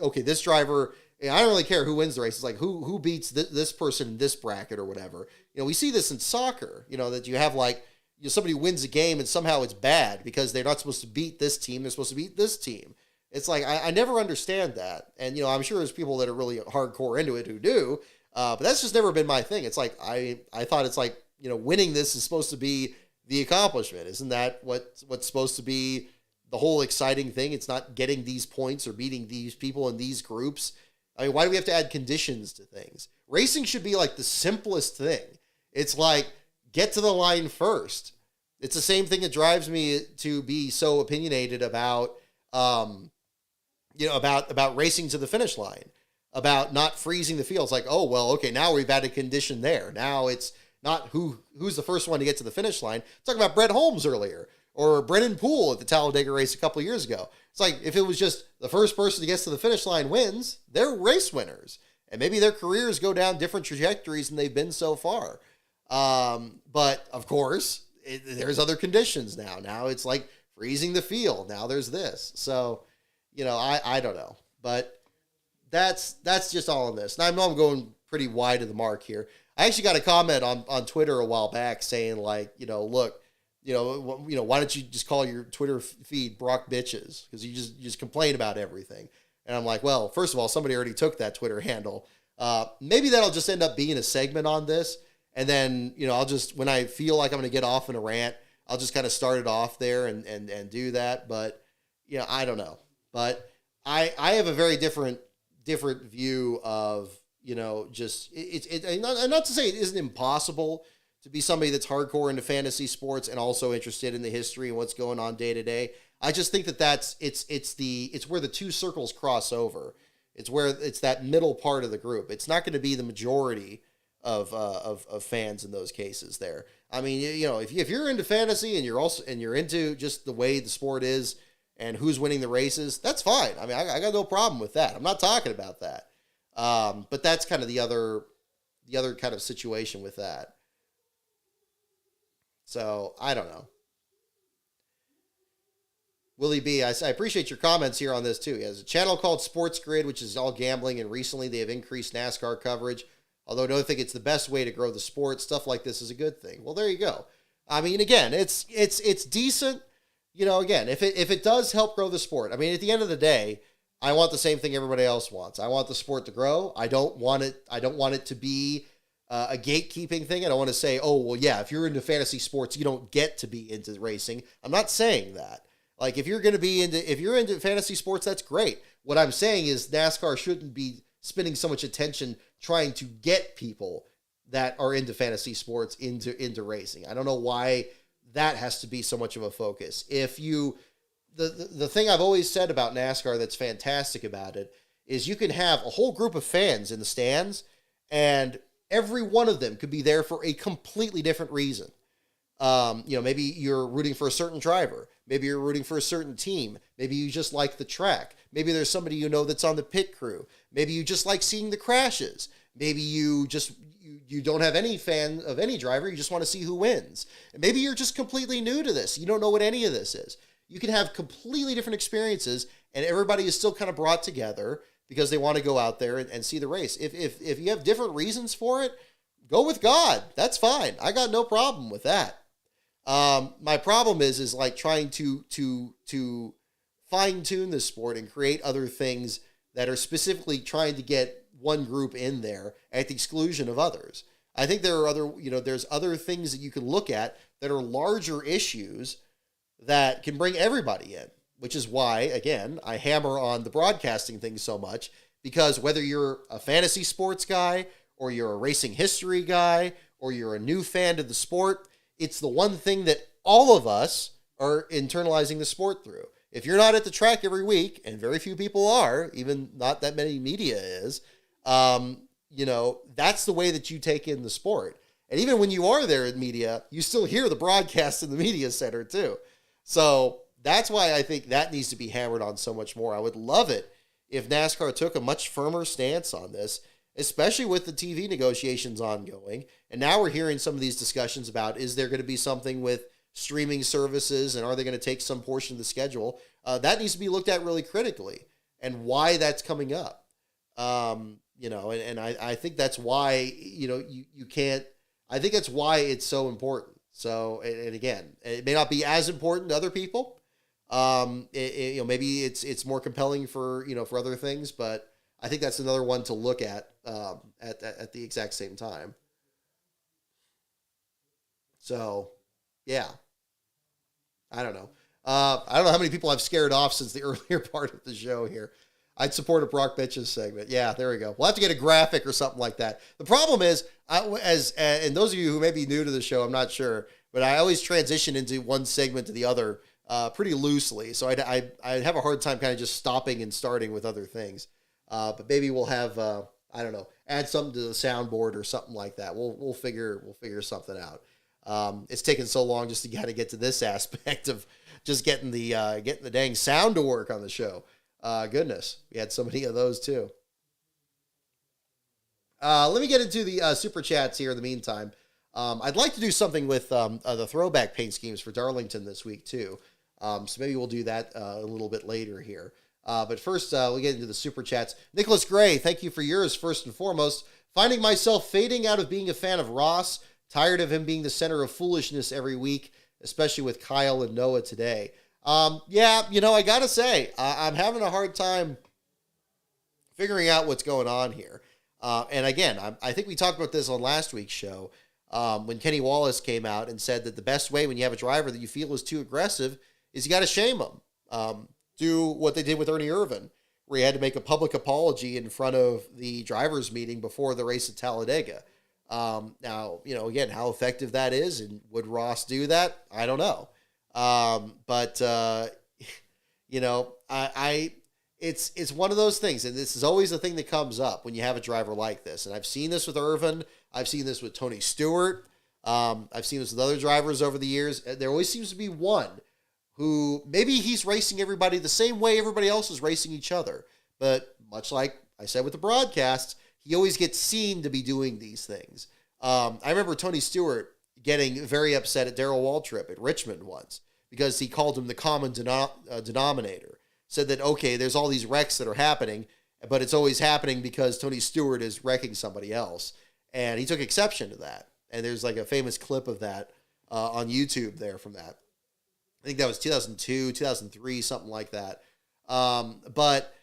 okay, this driver, I don't really care who wins the race. It's like, who beats this person in this bracket or whatever. We see this in soccer, that you have like, somebody wins a game and somehow it's bad because they're not supposed to beat this team. They're supposed to beat this team. It's like, I never understand that. And, I'm sure there's people that are really hardcore into it who do, but that's just never been my thing. It's like, I thought it's like, winning this is supposed to be the accomplishment. Isn't that what's supposed to be the whole exciting thing? It's not getting these points or beating these people in these groups. I mean, why do we have to add conditions to things? Racing should be like the simplest thing. It's like, get to the line first. It's the same thing that drives me to be so opinionated about, about racing to the finish line, about not freezing the field. It's like, oh, well, okay, now we've added a condition there. Now it's not who's the first one to get to the finish line. Talking about Brett Holmes earlier, or Brennan Poole at the Talladega race a couple of years ago. It's like, if it was just the first person to get to the finish line wins, they're race winners. And maybe their careers go down different trajectories than they've been so far. But of course, there's other conditions now. Now it's like freezing the field. Now there's this. So, I don't know. But that's just all in this. And I know I'm going pretty wide of the mark here. I actually got a comment on Twitter a while back saying like, look, why don't you just call your Twitter feed Brock Bitches? Because you just complain about everything. And I'm like, well, first of all, somebody already took that Twitter handle. Maybe that'll just end up being a segment on this. And then, I'll just, when I feel like I'm going to get off in a rant, I'll just kind of start it off there and do that. But, I don't know. But I have a very different view of, just, and not to say it isn't impossible to be somebody that's hardcore into fantasy sports and also interested in the history and what's going on day to day. I just think that it's where the two circles cross over. It's where it's that middle part of the group. It's not going to be the majority of fans in those cases there. I mean, if you're into fantasy and you're into just the way the sport is and who's winning the races, that's fine. I mean, I got no problem with that. I'm not talking about that. But that's kind of the other kind of situation with that. So, I don't know. Willie B, I appreciate your comments here on this too. He has a channel called Sports Grid, which is all gambling, and recently they have increased NASCAR coverage. Although I don't think it's the best way to grow the sport. Stuff like this is a good thing. Well, there you go. I mean, again, it's decent. Again, if it does help grow the sport. I mean, at the end of the day, I want the same thing everybody else wants. I want the sport to grow. I don't want it to be a gatekeeping thing. I don't want to say, oh, well, yeah, if you're into fantasy sports, you don't get to be into racing. I'm not saying that. Like, if you're into fantasy sports, that's great. What I'm saying is NASCAR shouldn't be spending so much attention trying to get people that are into fantasy sports into racing. I don't know why that has to be so much of a focus. The thing I've always said about NASCAR that's fantastic about it is you can have a whole group of fans in the stands and every one of them could be there for a completely different reason. Maybe you're rooting for a certain driver. Maybe you're rooting for a certain team. Maybe you just like the track. Maybe there's somebody that's on the pit crew. Maybe you just like seeing the crashes. Maybe you don't have any fan of any driver. You just want to see who wins. And maybe you're just completely new to this. You don't know what any of this is. You can have completely different experiences, and everybody is still kind of brought together because they want to go out there and see the race. If you have different reasons for it, go with God. That's fine. I got no problem with that. My problem is like trying to fine tune the sport and create other things that are specifically trying to get one group in there at the exclusion of others. I think there are there's other things that you can look at that are larger issues that can bring everybody in, which is why, again, I hammer on the broadcasting thing so much, because whether you're a fantasy sports guy or you're a racing history guy or you're a new fan to the sport, it's the one thing that all of us are internalizing the sport through. If you're not at the track every week, and very few people are, even not that many media is, that's the way that you take in the sport. And even when you are there in media, you still hear the broadcast in the media center too. So that's why I think that needs to be hammered on so much more. I would love it if NASCAR took a much firmer stance on this, especially with the TV negotiations ongoing. And now we're hearing some of these discussions about, is there going to be something with streaming services and are they going to take some portion of the schedule? That needs to be looked at really critically and why that's coming up. And I think that's why, you can't, I think that's why it's so important. So, and again, it may not be as important to other people. Maybe it's more compelling for other things, but I think that's another one to look at the exact same time. So, yeah, I don't know. I don't know how many people I've scared off since the earlier part of the show here. I'd support a Brock Bitches segment. Yeah, there we go. We'll have to get a graphic or something like that. The problem is, and those of you who may be new to the show, I'm not sure, but I always transition into one segment to the other pretty loosely. So I'd have a hard time kind of just stopping and starting with other things. But maybe we'll have, I don't know, add something to the soundboard or something like that. We'll figure something out. It's taken so long just to kind of get to this aspect of just getting the dang sound to work on the show. Goodness, we had so many of those too. Let me get into the super chats here in the meantime. I'd like to do something with the throwback paint schemes for Darlington this week too. So maybe we'll do that a little bit later here. But first, we'll get into the super chats. Nicholas Gray, thank you for yours first and foremost. Finding myself fading out of being a fan of Ross, tired of him being the center of foolishness every week, especially with Kyle and Noah today. Yeah, I gotta say, I'm having a hard time figuring out what's going on here. And again, I think we talked about this on last week's show when Kenny Wallace came out and said that the best way when you have a driver that you feel is too aggressive is you got to shame them. Do what they did with Ernie Irvan, where he had to make a public apology in front of the drivers' meeting before the race at Talladega. Now, again, how effective that is, and would Ross do that? I don't know. It's one of those things, and this is always the thing that comes up when you have a driver like this. And I've seen this with Irvin. I've seen this with Tony Stewart. I've seen this with other drivers over the years. There always seems to be one who maybe he's racing everybody the same way everybody else is racing each other. But much like I said with the broadcasts, he always gets seen to be doing these things. I remember Tony Stewart getting very upset at Darrell Waltrip at Richmond once because he called him the common denominator. Said that, okay, there's all these wrecks that are happening, but it's always happening because Tony Stewart is wrecking somebody else. And he took exception to that. And there's like a famous clip of that on YouTube there from that. I think that was 2002, 2003, something like that. But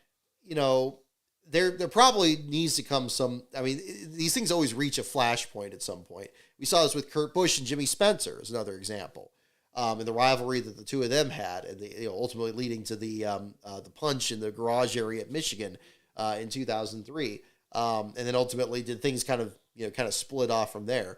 there probably needs to come some, these things always reach a flashpoint at some point. We saw this with Kurt Busch and Jimmy Spencer as another example. And the rivalry that the two of them had, and ultimately leading to the punch in the garage area at Michigan in 2003, and then ultimately did things kind of split off from there.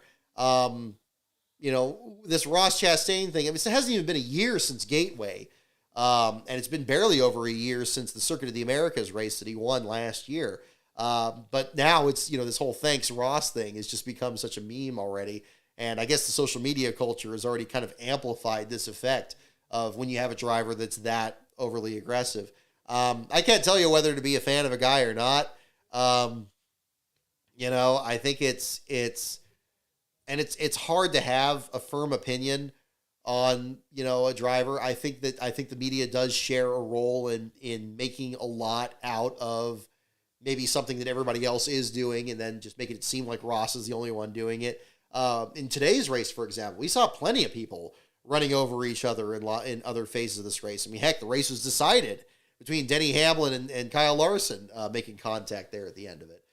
This Ross Chastain thing. It hasn't even been a year since Gateway, and it's been barely over a year since the Circuit of the Americas race that he won last year. But now it's this whole thanks Ross thing has just become such a meme already. And I guess the social media culture has already kind of amplified this effect of when you have a driver that's that overly aggressive. I can't tell you whether to be a fan of a guy or not. I think it's hard to have a firm opinion on, a driver. I think the media does share a role in making a lot out of maybe something that everybody else is doing and then just making it seem like Ross is the only one doing it. In today's race, for example, we saw plenty of people running over each other in other phases of this race. Heck, the race was decided between Denny Hamlin and Kyle Larson making contact there at the end of it.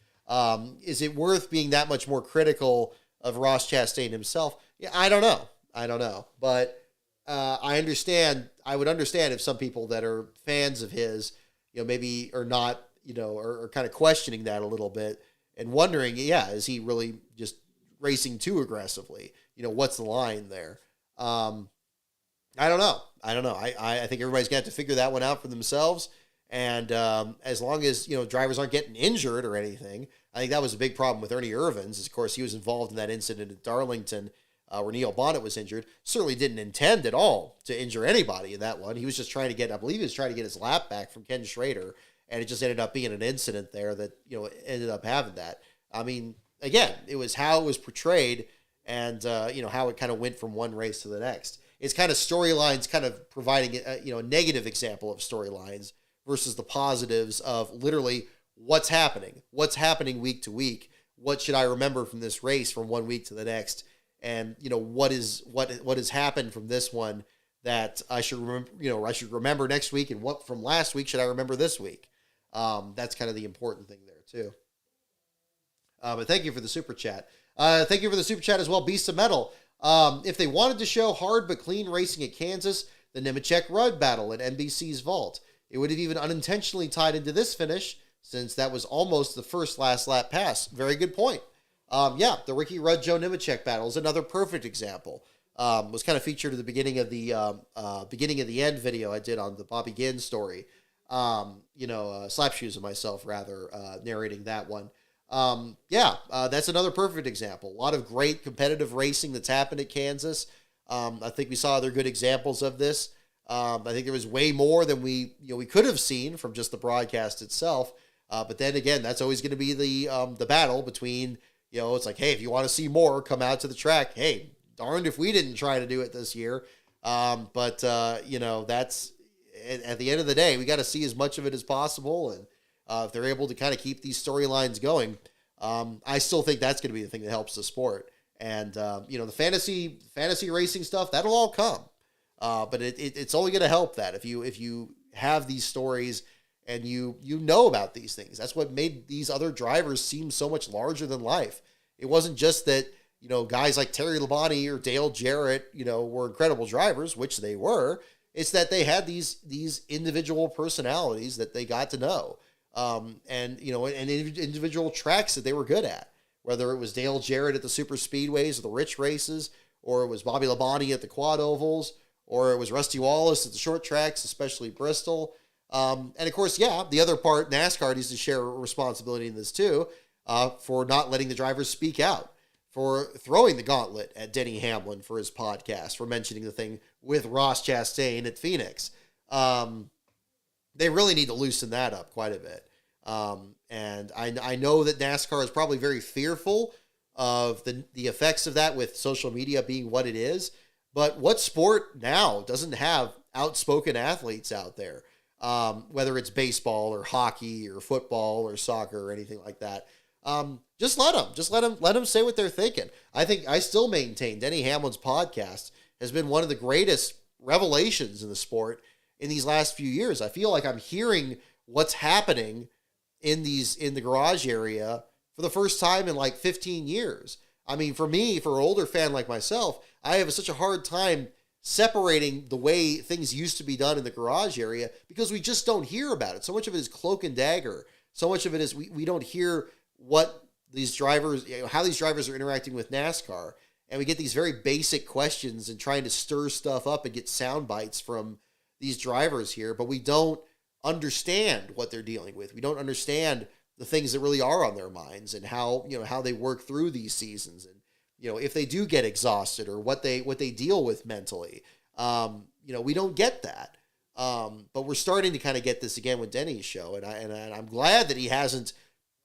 Is it worth being that much more critical of Ross Chastain himself? Yeah, I don't know. But I would understand if some people that are fans of his, maybe are not, are kind of questioning that a little bit and wondering, is he really just racing too aggressively? What's the line there? I don't know. I think everybody's got to figure that one out for themselves. And as long as, drivers aren't getting injured or anything, I think that was a big problem with Ernie Irvins. Of course, he was involved in that incident at Darlington where Neil Bonnet was injured. Certainly didn't intend at all to injure anybody in that one. He was just trying to get his lap back from Ken Schrader. And it just ended up being an incident there that, ended up having that. Again, it was how it was portrayed and, how it kind of went from one race to the next. It's kind of storylines kind of providing, a negative example of storylines versus the positives of literally what's happening week to week. What should I remember from this race from one week to the next? And, what has happened from this one that I should remember, I should remember next week, and what from last week should I remember this week? That's kind of the important thing there too. But thank you for the super chat. Thank you for the super chat as well, Beast of Metal. If they wanted to show hard but clean racing at Kansas, the Nemechek-Rudd battle at NBC's Vault, it would have even unintentionally tied into this finish, since that was almost the first last lap pass. Very good point. The Ricky Rudd-Joe Nemechek battle is another perfect example. Was kind of featured at the beginning of the end video I did on the Bobby Ginn story. Slap shoes of myself rather, narrating that one. That's another perfect example. A lot of great competitive racing that's happened at Kansas. I think we saw other good examples of this. I think there was way more than we could have seen from just the broadcast itself. But then again, that's always going to be the battle between, it's like, hey, if you want to see more, come out to the track. Hey, darned if we didn't try to do it this year. That's at the end of the day, we got to see as much of it as possible. And if they're able to kind of keep these storylines going, I still think that's going to be the thing that helps the sport. And the fantasy racing stuff, that'll all come. But it's only going to help that if you have these stories and you know about these things. That's what made these other drivers seem so much larger than life. It wasn't just that, guys like Terry Labonte or Dale Jarrett, were incredible drivers, which they were. It's that they had these individual personalities that they got to know. And individual tracks that they were good at, whether it was Dale Jarrett at the super speedways or the rich races, or it was Bobby Labonte at the quad ovals, or it was Rusty Wallace at the short tracks, especially Bristol. And of course, the other part, NASCAR needs to share responsibility in this too, for not letting the drivers speak out, for throwing the gauntlet at Denny Hamlin for his podcast, for mentioning the thing with Ross Chastain at Phoenix. They really need to loosen that up quite a bit. And I know that NASCAR is probably very fearful of the effects of that with social media being what it is. But what sport now doesn't have outspoken athletes out there? Whether it's baseball or hockey or football or soccer or anything like that. Just let them say what they're thinking. I still maintain Denny Hamlin's podcast has been one of the greatest revelations in the sport in these last few years. I feel like I'm hearing what's happening in the garage area for the first time in like 15 years. I mean, for me, for an older fan like myself, I have such a hard time separating the way things used to be done in the garage area because we just don't hear about it. So much of it is cloak and dagger. So much of it is we don't hear what these drivers, how these drivers are interacting with NASCAR. And we get these very basic questions and trying to stir stuff up and get sound bites from these drivers here, but we don't understand what they're dealing with. We don't understand the things that really are on their minds and how they work through these seasons, and if they do get exhausted or what they deal with mentally. We don't get that. But we're starting to kind of get this again with Denny's show, and I'm glad that he hasn't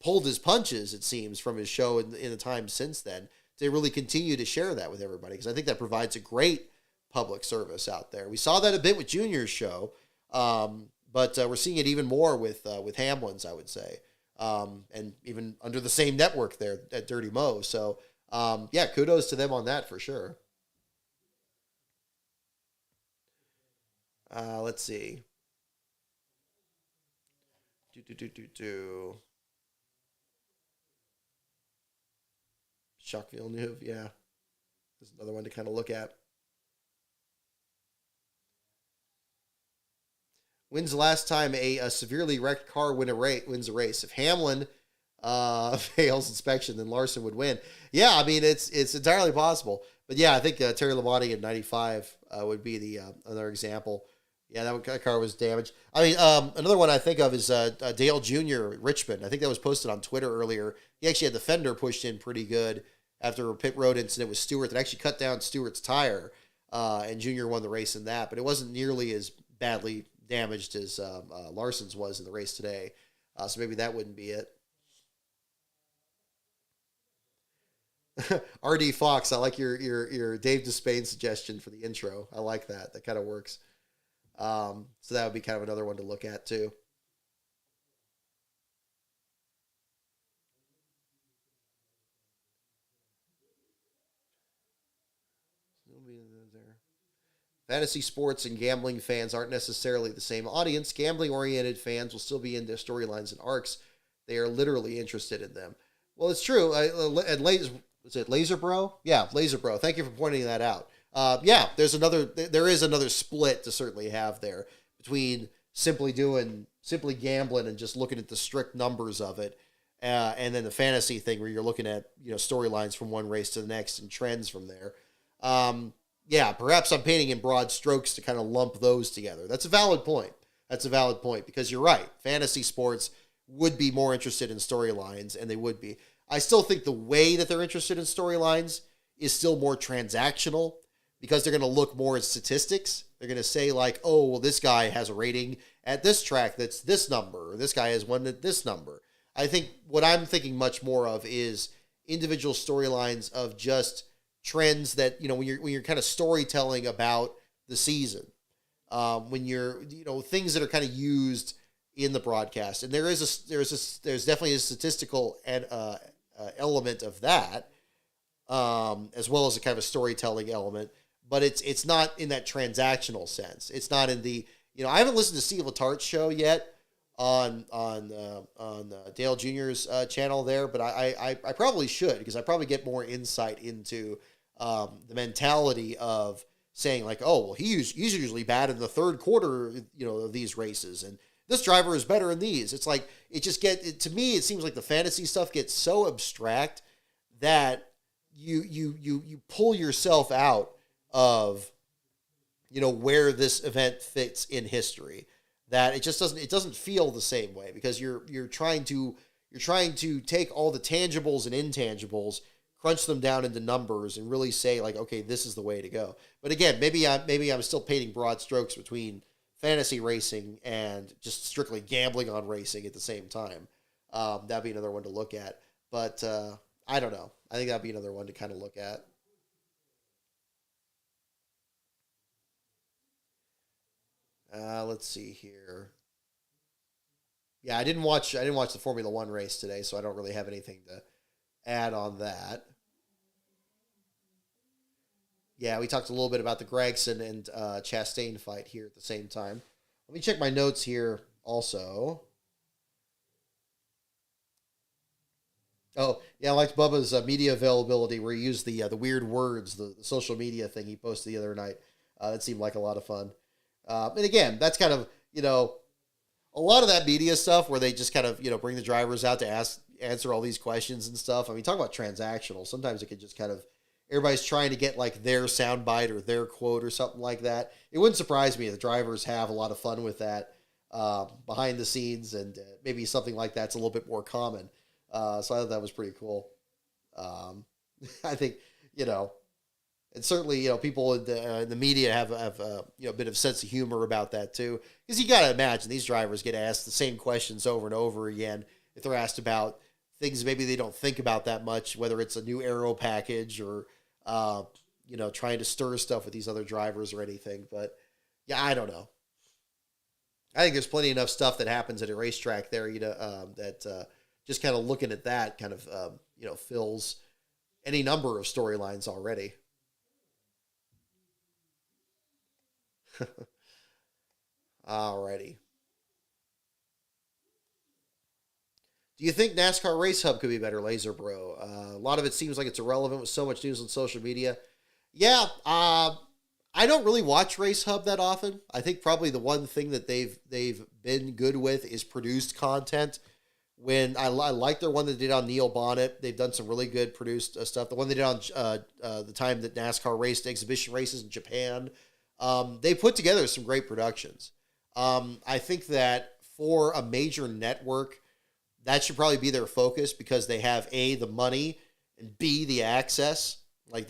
pulled his punches, it seems, from his show in the time since then, to really continue to share that with everybody, because I think that provides a great public service out there. We saw that a bit with Junior's show, but we're seeing it even more with Hamlin's, I would say, and even under the same network there at Dirty Mo. So kudos to them on that for sure. Let's see. Jacques Villeneuve, yeah. There's another one to kind of look at. When's the last time a severely wrecked car wins a race? If Hamlin fails inspection, then Larson would win. Yeah, I mean, it's entirely possible. But yeah, I think Terry Labonte in 95 would be the another example. Yeah, that car was damaged. I mean, another one I think of is Dale Jr. at Richmond. I think that was posted on Twitter earlier. He actually had the fender pushed in pretty good after a pit road incident with Stewart that actually cut down Stewart's tire, and Jr. won the race in that. But it wasn't nearly as badly damaged as Larson's was in the race today. So maybe that wouldn't be it. RD Fox, I like your Dave Despain suggestion for the intro. I like that. That kind of works. So that would be kind of another one to look at too. Fantasy sports and gambling fans aren't necessarily the same audience. Gambling-oriented fans will still be into storylines and arcs. They are literally interested in them. Well, it's true. And is it Laser Bro? Yeah, Laser Bro. Thank you for pointing that out. There is another split to certainly have there between simply gambling and just looking at the strict numbers of it, and then the fantasy thing where you're looking at storylines from one race to the next and trends from there. Perhaps I'm painting in broad strokes to kind of lump those together. That's a valid point. Because you're right. Fantasy sports would be more interested in storylines, and they would be. I still think the way that they're interested in storylines is still more transactional, because they're going to look more at statistics. They're going to say like, oh, well, this guy has a rating at this track that's this number, or this guy has one at this number. I think what I'm thinking much more of is individual storylines of just trends that, when you're kind of storytelling about the season, when you're, things that are kind of used in the broadcast. And there's definitely a statistical element of that, as well as a kind of a storytelling element. But it's not in that transactional sense. It's not in the, I haven't listened to Steve Letart's show yet on Dale Jr.'s channel there, but I probably should, because I probably get more insight into the mentality of saying like, oh, well, he's usually bad in the third quarter, of these races, and this driver is better in these. It's like, to me, it seems like the fantasy stuff gets so abstract that you pull yourself out of, where this event fits in history, that it doesn't feel the same way, because you're trying to take all the tangibles and intangibles, crunch them down into numbers, and really say like, okay, this is the way to go. But again, maybe I'm still painting broad strokes between fantasy racing and just strictly gambling on racing at the same time. That'd be another one to look at. But I don't know. I think that'd be another one to kind of look at. Let's see here. Yeah, I didn't watch the Formula One race today, so I don't really have anything to add on that. Yeah, we talked a little bit about the Gregson and Chastain fight here at the same time. Let me check my notes here also. Oh, yeah, I liked Bubba's media availability, where he used the weird words, the social media thing he posted the other night. That seemed like a lot of fun. And again, that's kind of, a lot of that media stuff where they just kind of, bring the drivers out to answer all these questions and stuff. I mean, talk about transactional. Sometimes it could just kind of, everybody's trying to get like their soundbite or their quote or something like that. It wouldn't surprise me if the drivers have a lot of fun with that behind the scenes, and maybe something like that's a little bit more common. So I thought that was pretty cool. I think, and certainly, people in the media have a bit of sense of humor about that too, because you got to imagine these drivers get asked the same questions over and over again if they're asked about things maybe they don't think about that much, whether it's a new aero package or trying to stir stuff with these other drivers or anything. But yeah, I don't know. I think there's plenty enough stuff that happens at a racetrack there, that just kind of looking at that kind of fills any number of storylines already. Alrighty. Do you think NASCAR Race Hub could be better, Laser Bro? A lot of it seems like it's irrelevant with so much news on social media. Yeah, I don't really watch Race Hub that often. I think probably the one thing that they've been good with is produced content. When I like their one that they did on Neil Bonnet, they've done some really good produced stuff. The one they did on the time that NASCAR raced exhibition races in Japan, they put together some great productions. I think that for a major network, that should probably be their focus, because they have A, the money, and B, the access. Like,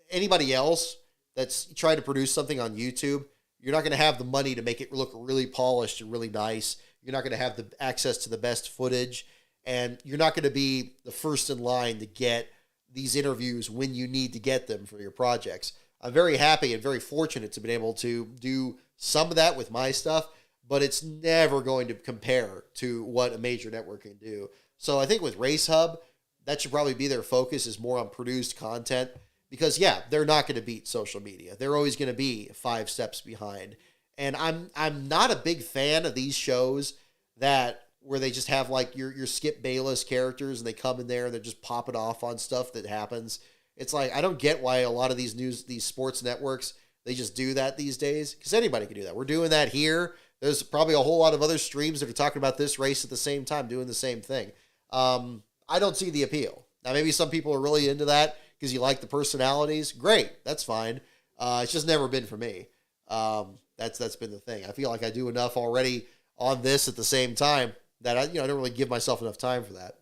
anybody else that's trying to produce something on YouTube, you're not going to have the money to make it look really polished and really nice. You're not going to have the access to the best footage, and you're not going to be the first in line to get these interviews when you need to get them for your projects. I'm very happy and very fortunate to be able to do some of that with my stuff, but it's never going to compare to what a major network can do. So I think with Race Hub, that should probably be their focus, is more on produced content, because yeah, they're not going to beat social media. They're always going to be 5 steps behind. And I'm not a big fan of these shows where they just have like your Skip Bayless characters, and they come in there and they're just popping off on stuff that happens. It's like, I don't get why a lot of these sports networks, they just do that these days, because anybody can do that. We're doing that here. There's probably a whole lot of other streams that are talking about this race at the same time, doing the same thing. I don't see the appeal. Now, maybe some people are really into that because you like the personalities. Great, that's fine. It's just never been for me. That's been the thing. I feel like I do enough already on this at the same time that I don't really give myself enough time for that.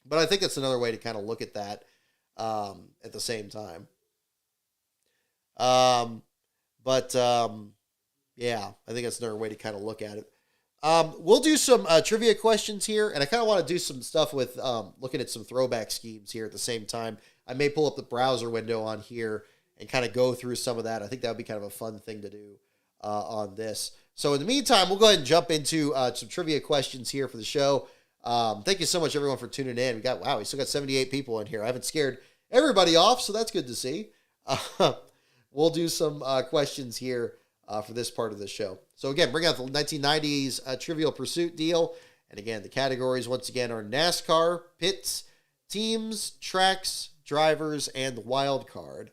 But I think it's another way to kind of look at that at the same time. Yeah, I think that's another way to kind of look at it. We'll do some trivia questions here, and I kind of want to do some stuff with looking at some throwback schemes here at the same time. I may pull up the browser window on here and kind of go through some of that. I think that would be kind of a fun thing to do on this. So in the meantime, we'll go ahead and jump into some trivia questions here for the show. Thank you so much, everyone, for tuning in. We still got 78 people in here. I haven't scared everybody off, so that's good to see. We'll do some questions here for this part of the show. So again, bring out the 1990s Trivial Pursuit deal. And again, the categories once again are NASCAR, pits, teams, tracks, drivers, and the wild card.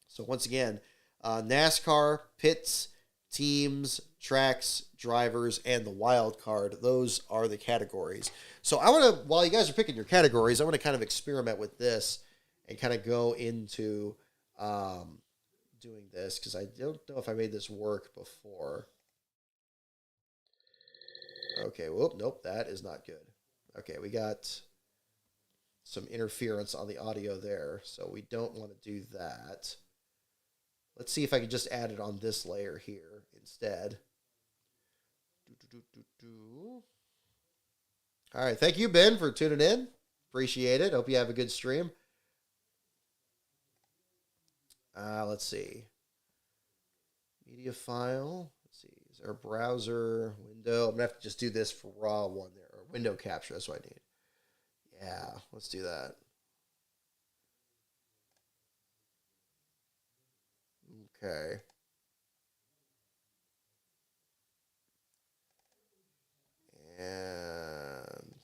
So once again, NASCAR, pits, teams, tracks, drivers, and the wild card. Those are the categories. So I want to, while you guys are picking your categories, I want to kind of experiment with this and kind of go into doing this because I don't know if I made this work before. Okay, nope, that is not good. Okay, we got some interference on the audio there, so we don't want to do that. Let's see if I can just add it on this layer here instead. All right, thank you, Ben, for tuning in. Appreciate it. Hope you have a good stream. Let's see. Media file. Let's see. Is there a browser window? I'm going to have to just do this for raw one there. Or window capture. That's what I need. Yeah, let's do that. Okay. And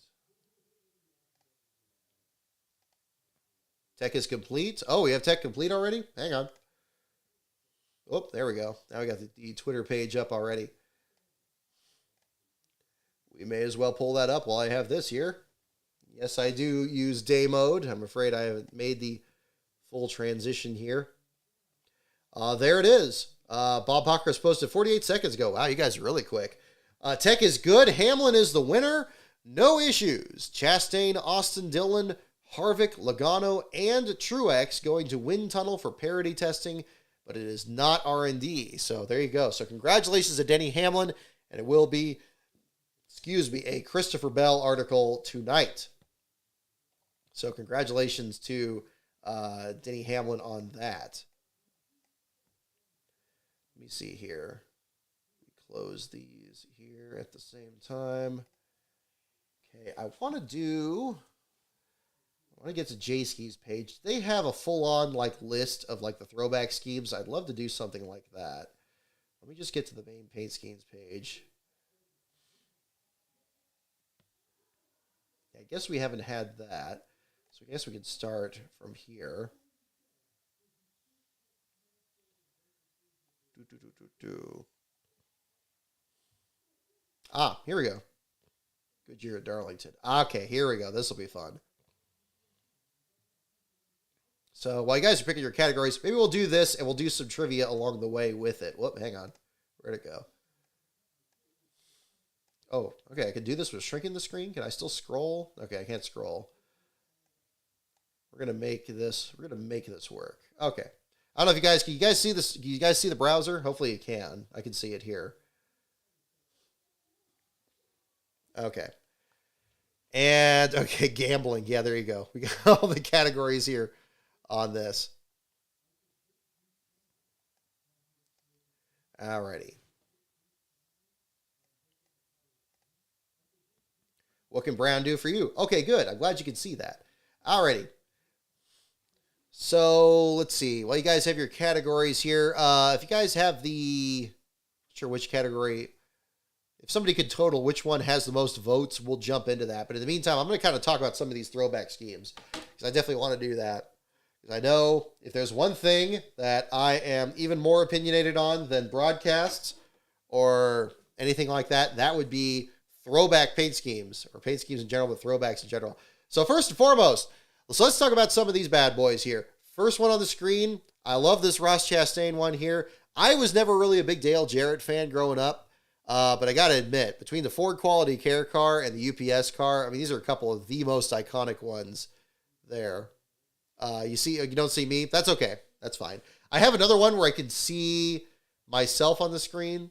tech is complete. Oh, we have tech complete already? Hang on. Oh, there we go. Now we got the Twitter page up already. We may as well pull that up while I have this here. Yes, I do use day mode. I'm afraid I haven't made the full transition here. There it is. Bob Hawkers posted 48 seconds ago. Wow, you guys are really quick. Tech is good. Hamlin is the winner. No issues. Chastain, Austin Dillon, Harvick, Logano, and Truex going to wind tunnel for parity testing, but it is not R&D. So there you go. So congratulations to Denny Hamlin, and it will be, a Christopher Bell article tonight. So congratulations to Denny Hamlin on that. Let me see here. We close these here at the same time. Okay, I want to get to J-Ski's page. They have a full-on list of the throwback schemes. I'd love to do something like that. Let me just get to the main paint schemes page. I guess we haven't had that. So I guess we could start from here. Here we go. Goodyear at Darlington. Okay, here we go. This will be fun. So while you guys are picking your categories, maybe we'll do this and we'll do some trivia along the way with it. Whoop, hang on. Where'd it go? Oh, okay. I can do this with shrinking the screen. Can I still scroll? Okay, I can't scroll. We're gonna make this work. Okay. I don't know if can you guys see this? Can you guys see the browser? Hopefully you can. I can see it here. Okay. And okay, gambling. Yeah, there you go. We got all the categories here on this. Alrighty. What can Brown do for you? Okay, good. I'm glad you can see that. Alrighty. So let's see. Well, you guys have your categories here. If you guys have not sure which category, if somebody could total which one has the most votes, we'll jump into that. But in the meantime, I'm going to kind of talk about some of these throwback schemes because I definitely want to do that. Because I know if there's one thing that I am even more opinionated on than broadcasts or anything like that, that would be throwback paint schemes or paint schemes in general, but throwbacks in general. So first and foremost, so let's talk about some of these bad boys here. First one on the screen. I love this Ross Chastain one here. I was never really a big Dale Jarrett fan growing up, but I got to admit, between the Ford Quality Care car and the UPS car, I mean, these are a couple of the most iconic ones there. You don't see me? That's okay. That's fine. I have another one where I can see myself on the screen,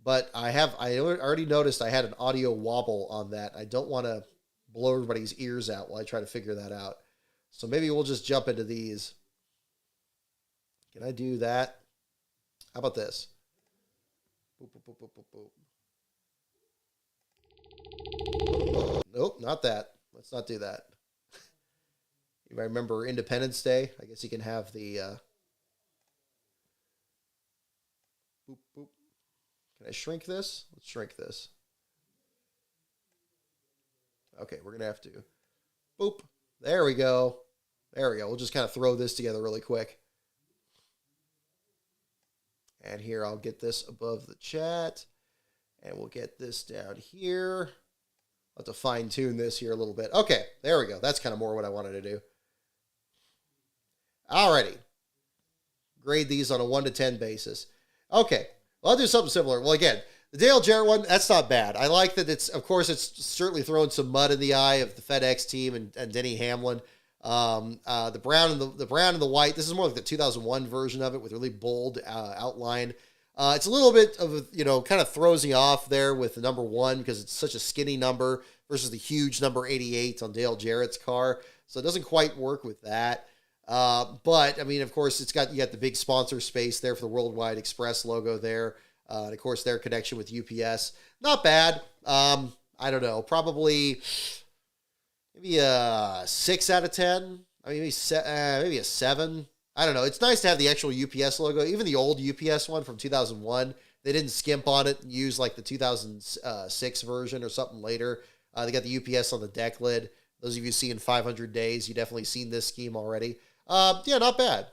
but I already noticed I had an audio wobble on that. I don't want to blow everybody's ears out while I try to figure that out. So maybe we'll just jump into these. Can I do that? How about this? Boop, boop, boop, boop, boop, boop. Nope, not that. Let's not do that. You might remember Independence Day. I guess you can have the boop boop. Can I shrink this? Let's shrink this. Okay, we're gonna have to boop. There we go. There we go. We'll just kind of throw this together really quick. And here I'll get this above the chat. And we'll get this down here. I'll have to fine tune this here a little bit. Okay, there we go. That's kind of more what I wanted to do. Alrighty. Grade these on a 1 to 10 basis. Okay, well, I'll do something similar. Well, again, the Dale Jarrett one, that's not bad. I like that it's, of course, it's certainly throwing some mud in the eye of the FedEx team and Denny Hamlin. The brown and the white. This is more like the 2001 version of it with really bold outline. It's a little bit of kind of throws you off there with the number 1 because it's such a skinny number versus the huge number 88 on Dale Jarrett's car. So it doesn't quite work with that. But I mean, of course, you got the big sponsor space there for the Worldwide Express logo there. And of course, their connection with UPS. Not bad. I don't know. Probably maybe a 6 out of 10. I mean, maybe a 7. I don't know. It's nice to have the actual UPS logo. Even the old UPS one from 2001, they didn't skimp on it and use like the 2006 version or something later. They got the UPS on the deck lid. Those of you seeing 500 Days, you definitely seen this scheme already. Yeah, not bad.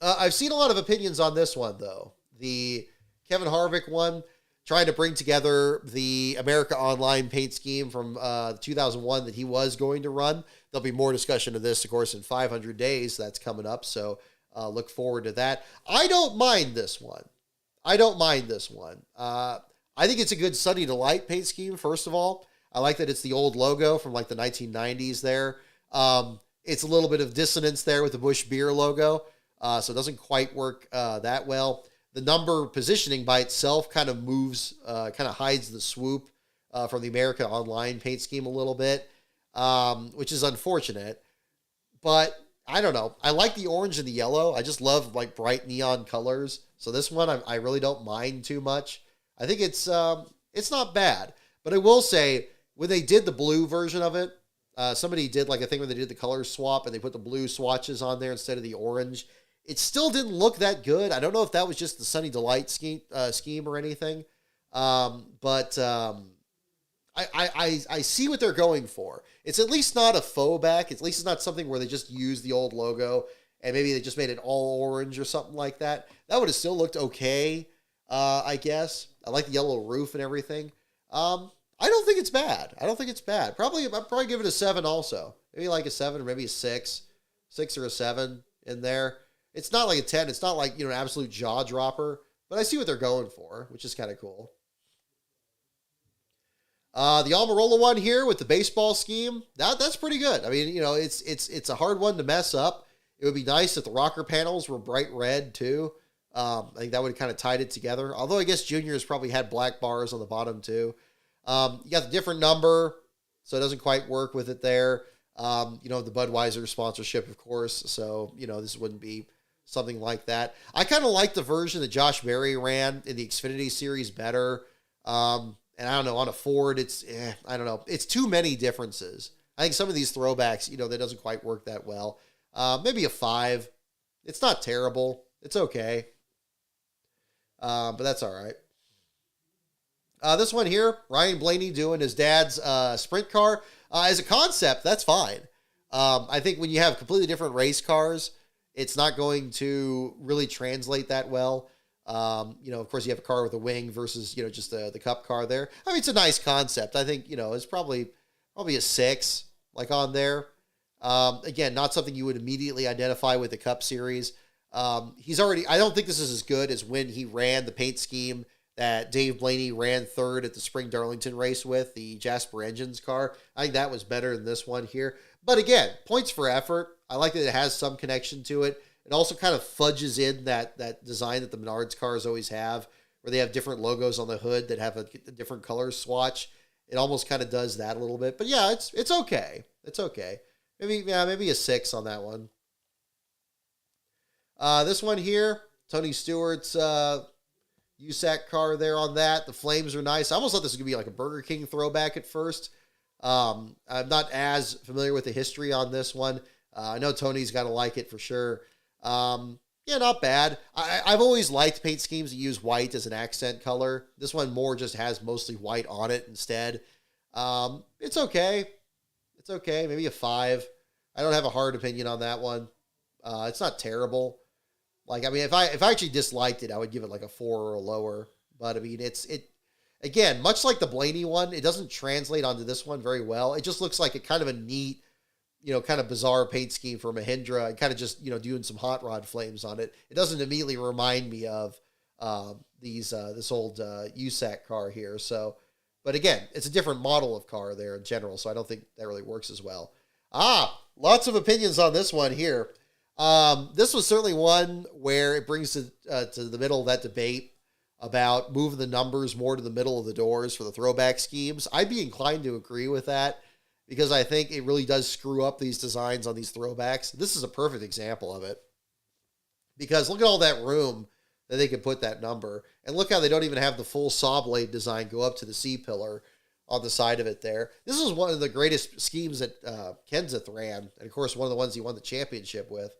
I've seen a lot of opinions on this one, though. The Kevin Harvick one, trying to bring together the America Online paint scheme from 2001 that he was going to run. There'll be more discussion of this, of course, in 500 Days. That's coming up, so look forward to that. I don't mind this one. I think it's a good Sunny Delight paint scheme, first of all. I like that it's the old logo from like the 1990s there. It's a little bit of dissonance there with the Busch Beer logo, so it doesn't quite work that well. The number positioning by itself kind of moves, kind of hides the swoop from the America Online paint scheme a little bit, which is unfortunate. But I don't know. I like the orange and the yellow. I just love like bright neon colors. So this one I really don't mind too much. I think it's not bad. But I will say, when they did the blue version of it, somebody did like a thing where they did the color swap and they put the blue swatches on there instead of the orange. It still didn't look that good. I don't know if that was just the Sunny Delight scheme or anything. But I see what they're going for. It's at least not a faux back. At least it's not something where they just used the old logo and maybe they just made it all orange or something like that. That would have still looked okay, I guess. I like the yellow roof and everything. I don't think it's bad. I'd probably give it a 7 also. Maybe like a 7 or maybe a 6. 6 or a 7 in there. It's not like a 10. It's not like, an absolute jaw dropper. But I see what they're going for, which is kind of cool. The Almirola one here with the baseball scheme, that's pretty good. I mean, it's a hard one to mess up. It would be nice if the rocker panels were bright red too. I think that would have kind of tied it together. Although I guess Junior's probably had black bars on the bottom too. You got the different number, so it doesn't quite work with it there. The Budweiser sponsorship, of course. So, this wouldn't be something like that. I kind of like the version that Josh Berry ran in the Xfinity Series better. And I don't know, on a Ford, I don't know. It's too many differences. I think some of these throwbacks, that doesn't quite work that well. Maybe a 5. It's not terrible. It's okay. But that's all right. This one here, Ryan Blaney doing his dad's sprint car. As a concept, that's fine. I think when you have completely different race cars, it's not going to really translate that well. Of course, you have a car with a wing versus, just the Cup car there. I mean, it's a nice concept. I think, it's probably a 6, like on there. Again, not something you would immediately identify with the Cup Series. I don't think this is as good as when he ran the paint scheme that Dave Blaney ran third at the Spring Darlington race with, the Jasper Engines car. I think that was better than this one here. But again, points for effort. I like that it has some connection to it. It also kind of fudges in that design that the Menards cars always have, where they have different logos on the hood that have a different color swatch. It almost kind of does that a little bit. But yeah, it's okay. It's okay. Maybe a 6 on that one. This one here, Tony Stewart's USAC car there on that. The flames are nice. I almost thought this was going to be like a Burger King throwback at first. I'm not as familiar with the history on this one. I know Tony's got to like it for sure. Yeah, not bad. I've always liked paint schemes that use white as an accent color. This one more just has mostly white on it instead. It's okay. It's okay. Maybe a 5. I don't have a hard opinion on that one. It's not terrible. Like, I mean, if I actually disliked it, I would give it like a 4 or a lower. But I mean, it again, much like the Blaney one, it doesn't translate onto this one very well. It just looks like a kind of a neat, kind of bizarre paint scheme for Mahindra and kind of just, doing some hot rod flames on it. It doesn't immediately remind me of this old USAC car here. So, but again, it's a different model of car there in general. So I don't think that really works as well. Lots of opinions on this one here. This was certainly one where it brings to the middle of that debate about moving the numbers more to the middle of the doors for the throwback schemes. I'd be inclined to agree with that because I think it really does screw up these designs on these throwbacks. This is a perfect example of it because look at all that room that they could put that number. And look how they don't even have the full saw blade design go up to the C-pillar on the side of it there. This is one of the greatest schemes that Kenseth ran. And of course, one of the ones he won the championship with.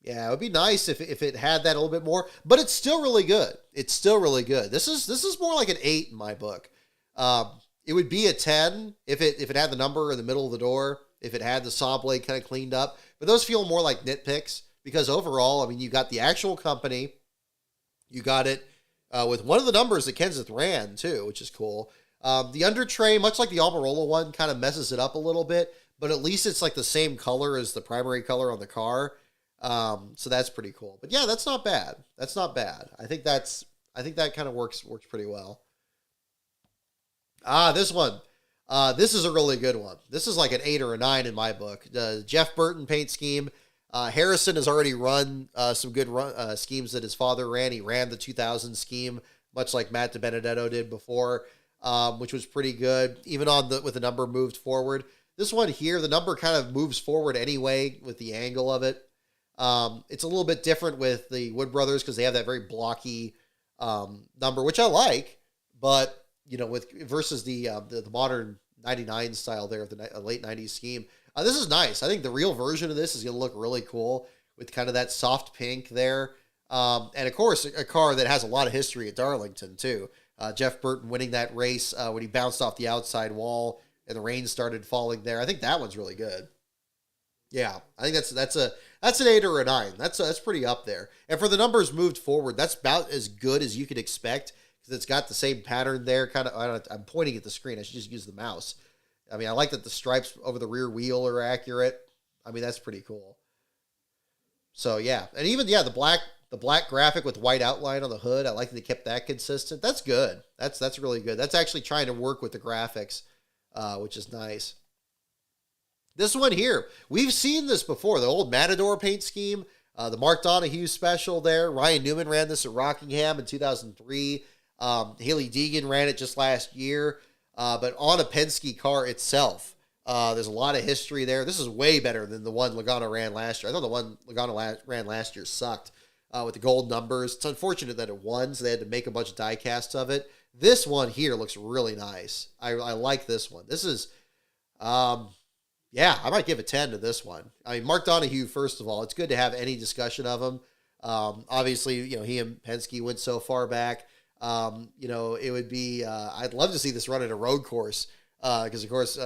Yeah, it would be nice if it had that a little bit more, but it's still really good. It's still really good. This is more like an 8 in my book. It would be a 10 if it had the number in the middle of the door, if it had the saw blade kind of cleaned up. But those feel more like nitpicks because overall, I mean, you got the actual company, you got it with one of the numbers that Kenseth ran too, which is cool. The under tray, much like the Almirola one, kind of messes it up a little bit, but at least it's like the same color as the primary color on the car. So that's pretty cool. But yeah, that's not bad. That's not bad. I think that kind of works pretty well. This one. This is a really good one. This is like an 8 or a 9 in my book. The Jeff Burton paint scheme. Harrison has already run some good schemes that his father ran. He ran the 2000 scheme, much like Matt DiBenedetto did before, which was pretty good, even with the number moved forward. This one here, the number kind of moves forward anyway with the angle of it. It's a little bit different with the Wood Brothers because they have that very blocky number, which I like, but versus the modern 99 style there of the late 90s scheme. This is nice. I think the real version of this is going to look really cool with kind of that soft pink there. And of course, a car that has a lot of history at Darlington too. Jeff Burton winning that race when he bounced off the outside wall and the rain started falling there. I think that one's really good. Yeah, I think that's an 8 or a 9. That's pretty up there. And for the numbers moved forward, that's about as good as you could expect because it's got the same pattern there. Kind of, I'm pointing at the screen. I should just use the mouse. I mean, I like that the stripes over the rear wheel are accurate. I mean, that's pretty cool. So yeah, and even the black graphic with white outline on the hood. I like that they kept that consistent. That's good. That's really good. That's actually trying to work with the graphics, which is nice. This one here, we've seen this before. The old Matador paint scheme, the Mark Donohue special there. Ryan Newman ran this at Rockingham in 2003. Hailie Deegan ran it just last year. But on a Penske car itself, there's a lot of history there. This is way better than the one Logano ran last year. I thought the one Logano ran last year sucked with the gold numbers. It's unfortunate that it won, so they had to make a bunch of die casts of it. This one here looks really nice. I like this one. This is... yeah, I might give a 10 to this one. I mean, Mark Donohue, first of all, it's good to have any discussion of him. Obviously, he and Penske went so far back. It would be, I'd love to see this run at a road course because, of course,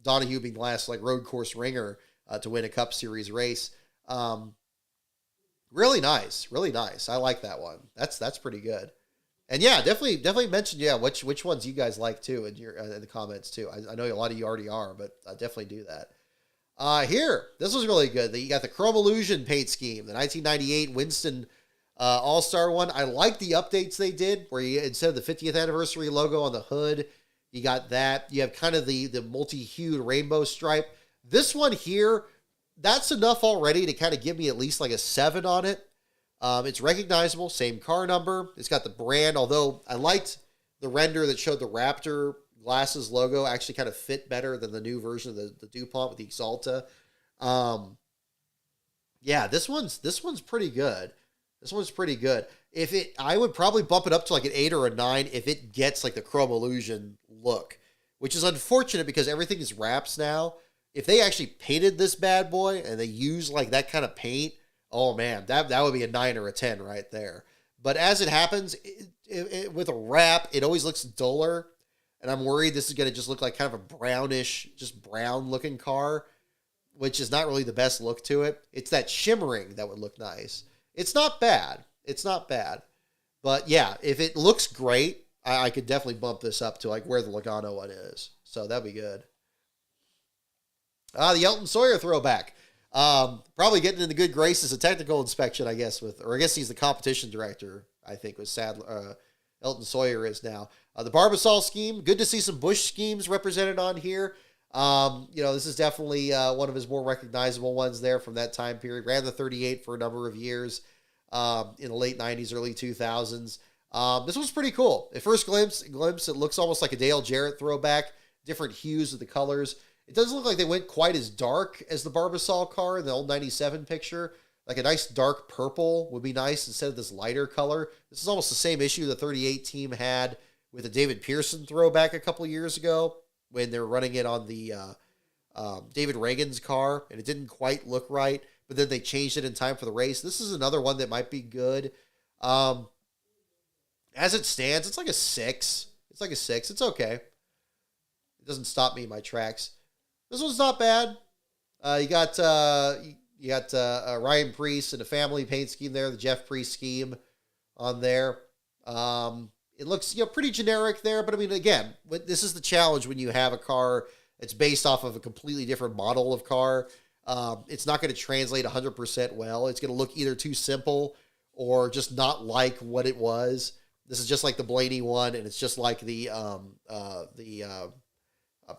Donohue being the last road course ringer to win a Cup Series race. Really nice, really nice. I like that one. That's pretty good. And yeah, definitely mention which ones you guys like too in the comments too. I know a lot of you already are, but definitely do that. Here, this was really good. You got the Chrome Illusion paint scheme, the 1998 Winston All-Star one. I like the updates they did where instead of the 50th anniversary logo on the hood, you got that. You have kind of the multi-hued rainbow stripe. This one here, that's enough already to kind of give me at least a 7 on it. It's recognizable, same car number. It's got the brand, although I liked the render that showed the Raptor glasses logo actually kind of fit better than the new version of the DuPont with the Axalta. Yeah, this one's pretty good. This one's pretty good. I would probably bump it up to like an 8 or a 9 if it gets like the Chrome Illusion look, which is unfortunate because everything is wraps now. If they actually painted this bad boy and they use like that kind of paint, oh man, that would be a 9 or a 10 right there. But as it happens, with a wrap, it always looks duller, and I'm worried this is going to just look like kind of a brownish, just brown looking car, which is not really the best look to it. It's that shimmering that would look nice. It's not bad. It's not bad. But yeah, if it looks great, I could definitely bump this up to like where the Logano one is. So that'd be good. The Elton Sawyer throwback. Probably getting in the good graces of technical inspection, I guess, or I guess he's the competition director, I think, was Elton Sawyer is now. The Barbasol scheme, good to see some Busch schemes represented on here. This is definitely one of his more recognizable ones there from that time period. Ran the 38 for a number of years in the late 90s, early 2000s. This was pretty cool. At first glimpse, it looks almost like a Dale Jarrett throwback, different hues of the colors. It doesn't look like they went quite as dark as the Barbasol car in the old 97 picture. Like a nice dark purple would be nice instead of this lighter color. This is almost the same issue the 38 team had with the David Pearson throwback a couple years ago when they were running it on the David Reagan's car, and it didn't quite look right, but then they changed it in time for the race. This is another one that might be good. As it stands, it's like a 6. It's like a 6. It's okay. It doesn't stop me in my tracks. This one's not bad. You got Ryan Preece and a family paint scheme there, the Jeff Preece scheme on there. It looks pretty generic there, but I mean, again, this is the challenge when you have a car that's based off of a completely different model of car. It's not going to translate 100% well. It's going to look either too simple or just not like what it was. This is just like the Blaney one, and it's just like the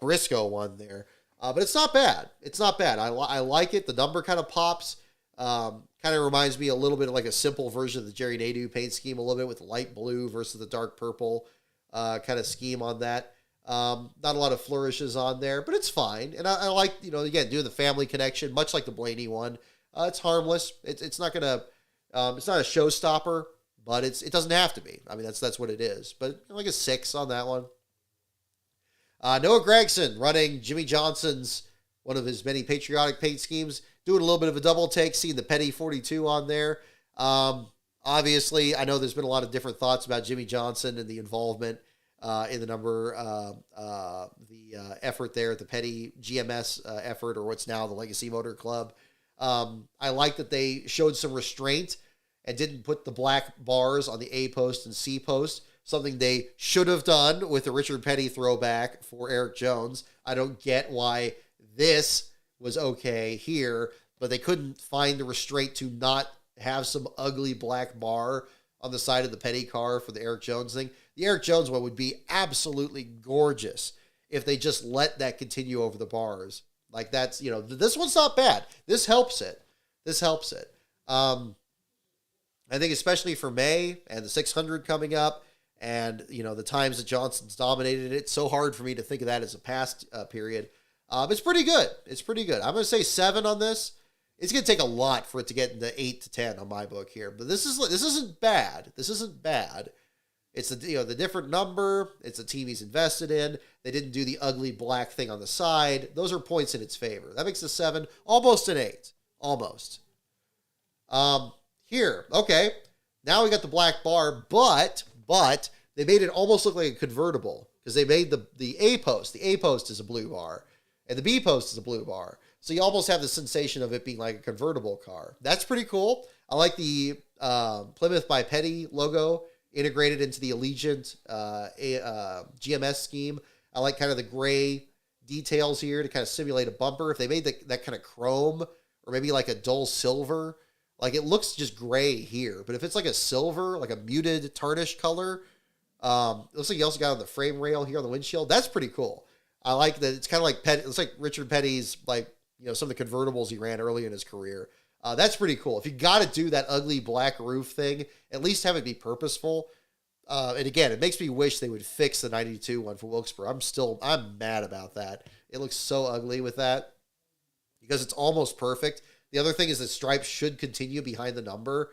Briscoe one there. But it's not bad. It's not bad. I like it. The number kind of pops. Kind of reminds me a little bit of like a simple version of the Jerry Nadeau paint scheme, a little bit with light blue versus the dark purple kind of scheme on that. Not a lot of flourishes on there, but it's fine. And I like, again, doing the family connection, much like the Blaney one. It's harmless. It's not gonna. It's not a showstopper, but it doesn't have to be. I mean, that's what it is. But like a 6 on that one. Noah Gragson running Jimmy Johnson's, one of his many patriotic paint schemes, doing a little bit of a double take, seeing the Petty 42 on there. Obviously, I know there's been a lot of different thoughts about Jimmy Johnson and the involvement in the number, the effort there at the Petty GMS effort, or what's now the Legacy Motor Club. I like that they showed some restraint and didn't put the black bars on the A post and C post, something they should have done with the Richard Petty throwback for Eric Jones. I don't get why this was okay here, but they couldn't find the restraint to not have some ugly black bar on the side of the Petty car for the Eric Jones thing. The Eric Jones one would be absolutely gorgeous if they just let that continue over the bars. Like that's, this one's not bad. This helps it. I think especially for May and the 600 coming up, and, the times that Johnson's dominated it, it's so hard for me to think of that as a past period. It's pretty good. I'm going to say 7 on this. It's going to take a lot for it to get into 8 to 10 on my book here. But this isn't bad. It's the different number. It's a team he's invested in. They didn't do the ugly black thing on the side. Those are points in its favor. That makes a 7, almost an 8. Almost. Here, okay. Now we got the black bar, but they made it almost look like a convertible because they made the A post. The A post is a blue bar, and the B post is a blue bar. So you almost have the sensation of it being like a convertible car. That's pretty cool. I like the Plymouth by Petty logo integrated into the Allegiant GMS scheme. I like kind of the gray details here to kind of simulate a bumper. If they made that kind of chrome or maybe like a dull silver, like it looks just gray here, but if it's like a silver, like a muted tarnish color, it looks like you also got on the frame rail here on the windshield. That's pretty cool. I like that. It's kind of like it's like Richard Petty's, like, some of the convertibles he ran early in his career. That's pretty cool. If you got to do that ugly black roof thing, at least have it be purposeful. And again, it makes me wish they would fix the 92 one for Wilkesboro. I'm mad about that. It looks so ugly with that because it's almost perfect. The other thing is that stripes should continue behind the number.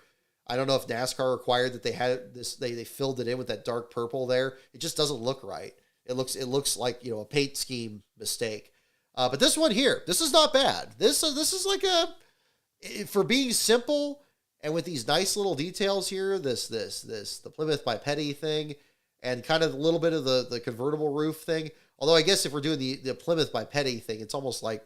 I don't know if NASCAR required that they had this, they filled it in with that dark purple there. It just doesn't look right. It looks like, a paint scheme mistake. But this one here, this is not bad. This is like for being simple and with these nice little details here, the Plymouth by Petty thing, and kind of a little bit of the convertible roof thing. Although I guess if we're doing the Plymouth by Petty thing, it's almost like,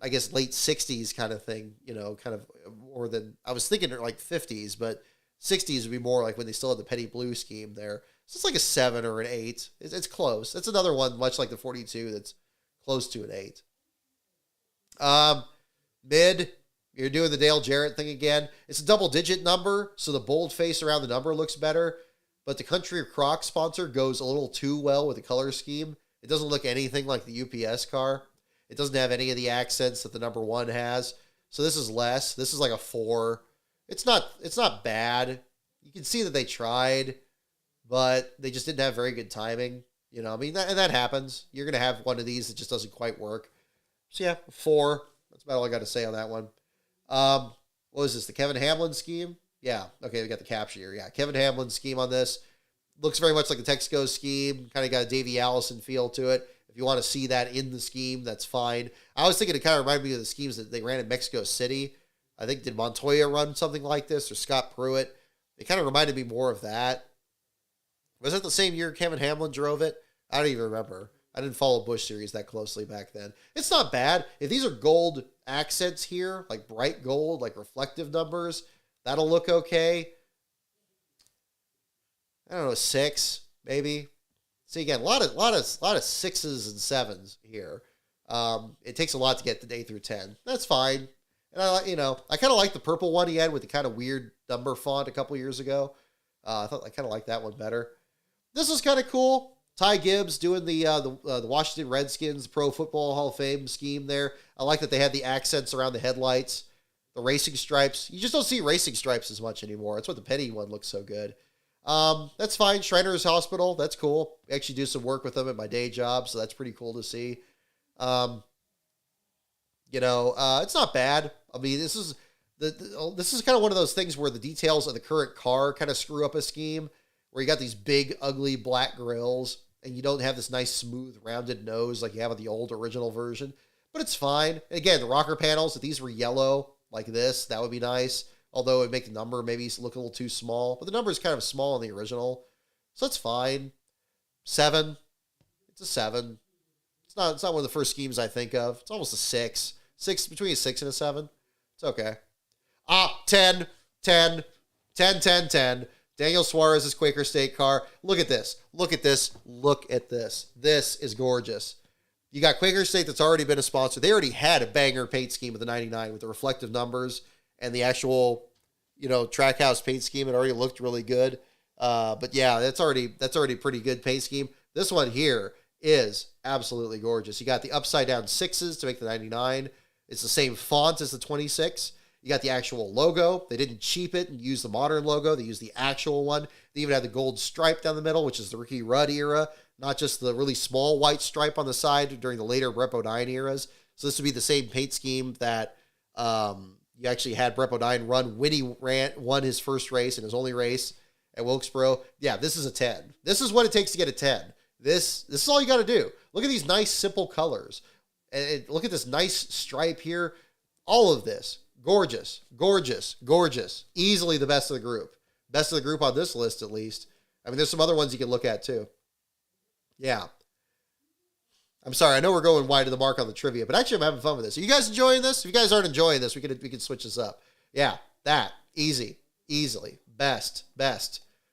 I guess, late 60s kind of thing, kind of more than, I was thinking like 50s, but 60s would be more like when they still had the Petty Blue scheme there. So it's like a 7 or an 8. It's close. It's another one, much like the 42, that's close to an 8. Mid, you're doing the Dale Jarrett thing again. It's a double-digit number, so the bold face around the number looks better, but the Country of Crocs sponsor goes a little too well with the color scheme. It doesn't look anything like the UPS car. It doesn't have any of the accents that the number 1 has. So this is less. This is like a 4. It's not bad. You can see that they tried, but they just didn't have very good timing. And that happens. You're going to have one of these that just doesn't quite work. So yeah, 4. That's about all I got to say on that one. What was this? The Kevin Hamlin scheme? Yeah. Okay, we got the capture here. Yeah, Kevin Hamlin scheme on this. Looks very much like the Texaco scheme. Kind of got a Davey Allison feel to it. If you want to see that in the scheme, that's fine. I was thinking it kind of reminded me of the schemes that they ran in Mexico City. I think, did Montoya run something like this, or Scott Pruitt? It kind of reminded me more of that. Was that the same year Kevin Hamlin drove it? I don't even remember. I didn't follow Busch Series that closely back then. It's not bad. If these are gold accents here, like bright gold, like reflective numbers, that'll look okay. I don't know, 6, maybe. See, again, a lot of 6s and 7s here. It takes a lot to get to 8 through 10. That's fine. And I kind of like the purple one he had with the kind of weird number font a couple years ago. I kind of like that one better. This is kind of cool. Ty Gibbs doing the Washington Redskins Pro Football Hall of Fame scheme there. I like that they had the accents around the headlights, the racing stripes. You just don't see racing stripes as much anymore. That's what the Petty one looks so good. That's fine. Shriners Hospital, that's cool. We actually do some work with them at my day job, so that's pretty cool to see. It's not bad. I mean, this is kind of one of those things where the details of the current car kind of screw up a scheme, where you got these big, ugly black grills, and you don't have this nice, smooth, rounded nose like you have with the old original version. But it's fine. And again, the rocker panels, if these were yellow like this, that would be nice. Although it would make the number maybe look a little too small. But the number is kind of small in the original. So it's fine. 7. It's a 7. It's not one of the first schemes I think of. It's almost a 6. 6, between a 6 and a 7. It's okay. 10. Daniel Suarez's Quaker State car. Look at this. Look at this. Look at this. This is gorgeous. You got Quaker State that's already been a sponsor. They already had a banger paint scheme with the 99 with the reflective numbers and the actual, Trackhouse paint scheme. It already looked really good. But yeah, that's already pretty good paint scheme. This one here is absolutely gorgeous. You got the upside down 6s to make the 99. It's the same font as the 26. You got the actual logo. They didn't cheap it and use the modern logo. They used the actual one. They even had the gold stripe down the middle, which is the Ricky Rudd era, not just the really small white stripe on the side during the later Brett Bodine eras. So this would be the same paint scheme that you actually had Brett Bodine run when he won his first race and his only race at Wilkesboro. Yeah, this is a 10. This is what it takes to get a 10. This is all you got to do. Look at these nice, simple colors. And look at this nice stripe here. All of this. Gorgeous, gorgeous, gorgeous. Easily the best of the group. Best of the group on this list, at least. I mean, there's some other ones you can look at, too. Yeah. I'm sorry. I know we're going wide of the mark on the trivia, but actually I'm having fun with this. Are you guys enjoying this? If you guys aren't enjoying this, we can switch this up. Yeah, that. Easy. Easily. Best.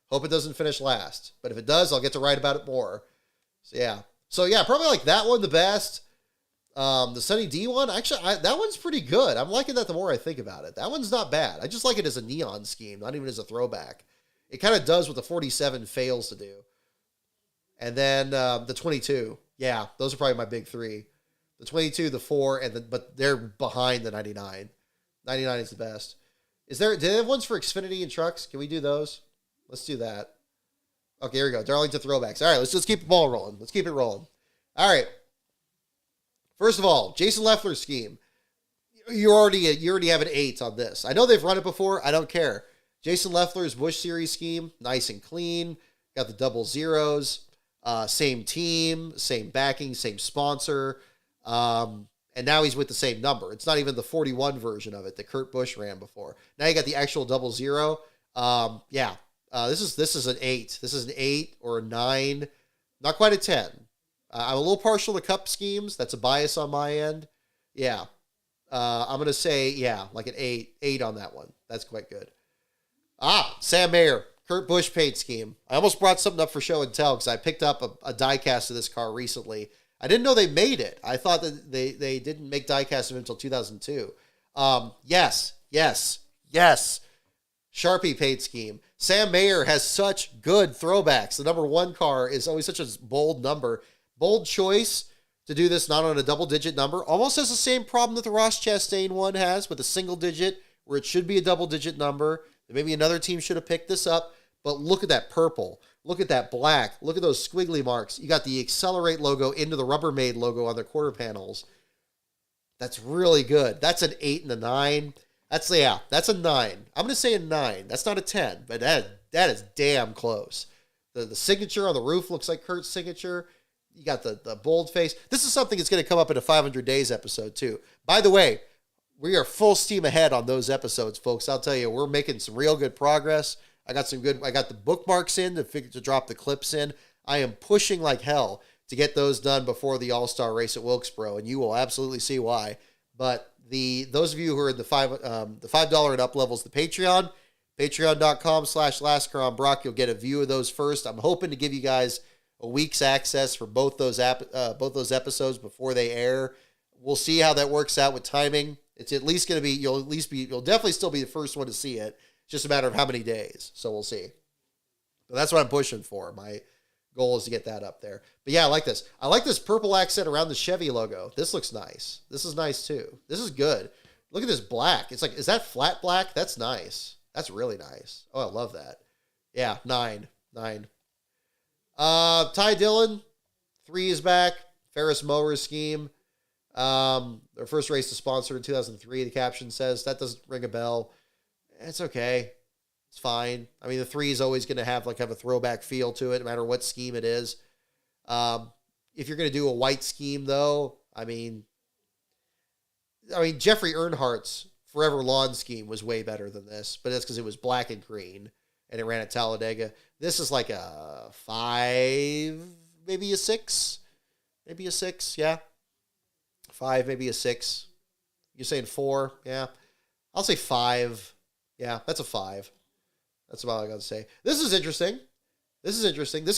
Hope it doesn't finish last. But if it does, I'll get to write about it more. So yeah, probably like that one the best. The Sunny D one, actually, that one's pretty good. I'm liking that the more I think about it. That one's not bad. I just like it as a neon scheme, not even as a throwback. It kind of does what the 47 fails to do. And then the 22. Yeah, those are probably my big 3. The 22, the 4, but they're behind the 99. 99 is the best. Do they have ones for Xfinity and trucks? Can we do those? Let's do that. Okay, here we go. Darlington throwbacks. All right, let's just keep the ball rolling. Let's keep it rolling. All right. First of all, Jason Leffler's scheme. You already have an 8 on this. I know they've run it before. I don't care. Jason Leffler's Busch Series scheme, nice and clean. Got the double zeros. Same team, same backing, same sponsor. And now he's with the same number. It's not even the 41 version of it that Kurt Busch ran before. Now you got the actual double zero. This is an 8. This is an 8 or a 9. Not quite a 10. I'm a little partial to cup schemes. That's a bias on my end. Yeah. I'm going to say, like an 8 on that one. That's quite good. Sam Mayer, Kurt Busch paint scheme. I almost brought something up for show and tell because I picked up a diecast of this car recently. I didn't know they made it. I thought that they didn't make diecast of it until 2002. Yes. Sharpie paint scheme. Sam Mayer has such good throwbacks. The number 1 car is always such a bold number. Bold choice to do this not on a double-digit number. Almost has the same problem that the Ross Chastain one has with a single digit where it should be a double-digit number. Maybe another team should have picked this up. But look at that purple. Look at that black. Look at those squiggly marks. You got the Accelerate logo into the Rubbermaid logo on the quarter panels. That's really good. That's an 8 and a 9. That's a 9. I'm going to say a 9. That's not a 10, but that is damn close. The signature on the roof looks like Kurt's signature. You got the bold face. This is something that's going to come up in a 500 Days episode, too. By the way, we are full steam ahead on those episodes, folks. I'll tell you, we're making some real good progress. I got the bookmarks in to drop the clips in. I am pushing like hell to get those done before the All-Star race at Wilkesboro, and you will absolutely see why. But those of you who are in the $5 and up levels, the Patreon, patreon.com/LastCarOnBrock, you'll get a view of those first. I'm hoping to give you guys a week's access for both those episodes before they air. We'll see how that works out with timing. It's at least going to be, you'll definitely still be the first one to see it. It's just a matter of how many days. So we'll see. But that's what I'm pushing for. My goal is to get that up there. But yeah, I like this. I like this purple accent around the Chevy logo. This looks nice. This is nice too. This is good. Look at this black. It's like, is that flat black? That's nice. That's really nice. Oh, I love that. Yeah, 9. Ty Dillon, 3 is back. Ferris Mowers scheme. Their first race to sponsor in 2003, the caption says. That doesn't ring a bell. It's okay. It's fine. I mean, the 3 is always going to have a throwback feel to it, no matter what scheme it is. If you're going to do a white scheme, though, I mean, Jeffrey Earnhardt's Forever Lawn scheme was way better than this, but that's because it was black and green, and it ran at Talladega. This is like a 5, maybe a 6. Maybe a 6, yeah. 5, maybe a 6. You're saying 4, yeah. I'll say 5. Yeah, that's a 5. That's about all I got to say. This is interesting. This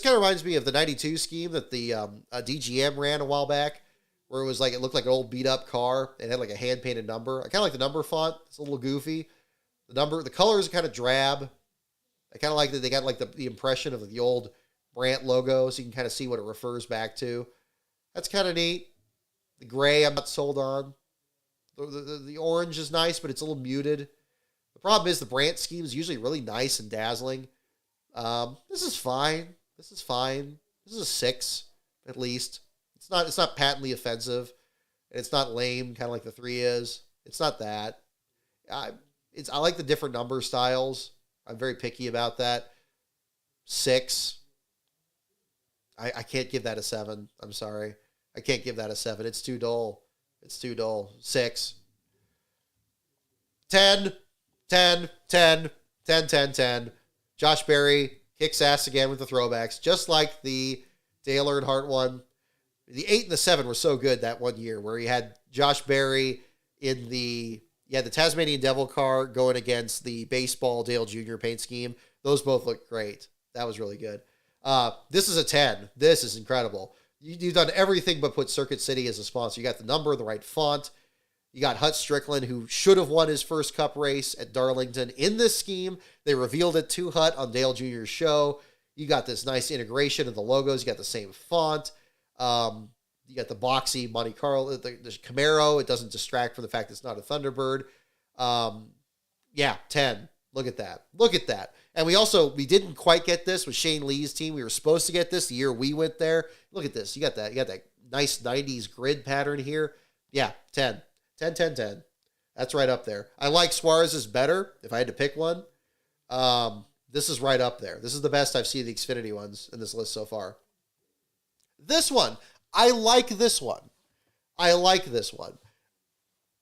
kind of reminds me of the 92 scheme that the DGM ran a while back, where it was it looked like an old beat-up car. It had a hand-painted number. I kind of like the number font. It's a little goofy. The colors are kind of drab. I kind of like that they got the impression of the old Brandt logo, so you can kind of see what it refers back to. That's kind of neat. The gray I'm not sold on. The orange is nice, but it's a little muted. The problem is the Brandt scheme is usually really nice and dazzling. This is fine. This is a 6, at least. It's not patently offensive. And it's not lame, kind of like the 3 is. It's not that. I like the different number styles. I'm very picky about that. 6. I can't give that a 7. I'm sorry. I can't give that a 7. It's too dull. 6. 10. Josh Berry kicks ass again with the throwbacks, just like the Dale Earnhardt one. The 8 and the 7 were so good that one year where he had Josh Berry in the Tasmanian Devil car going against the baseball Dale Jr. paint scheme. Those both look great. That was really good. This is a 10. This is incredible. You've done everything but put Circuit City as a sponsor. You got the number, the right font. You got Hut Strickland, who should have won his first Cup race at Darlington in this scheme. They revealed it to Hut on Dale Jr.'s show. You got this nice integration of the logos. You got the same font. You got the boxy Monte Carlo, the Camaro. It doesn't distract from the fact it's not a Thunderbird. 10. Look at that. And we didn't quite get this with Shane Lee's team. We were supposed to get this the year we went there. Look at this. You got that nice 90s grid pattern here. Yeah, 10. That's right up there. I like Suarez's better if I had to pick one. This is right up there. This is the best I've seen the Xfinity ones in this list so far. This one, I like this one. I like this one.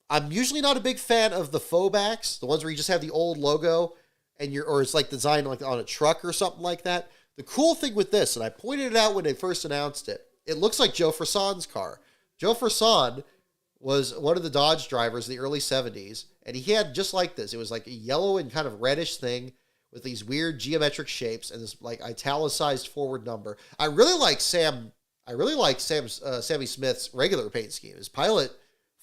I'm usually not a big fan of the faux backs, the ones where you just have the old logo and or it's like designed like on a truck or something like that. The cool thing with this, and I pointed it out when they first announced it, it looks like Joe Fresson's car. Joe Frisson was one of the Dodge drivers in the early 70s, and he had just like this. It was like a yellow and kind of reddish thing with these weird geometric shapes and this like italicized forward number. I really like Sammy Smith's regular paint scheme. His Pilot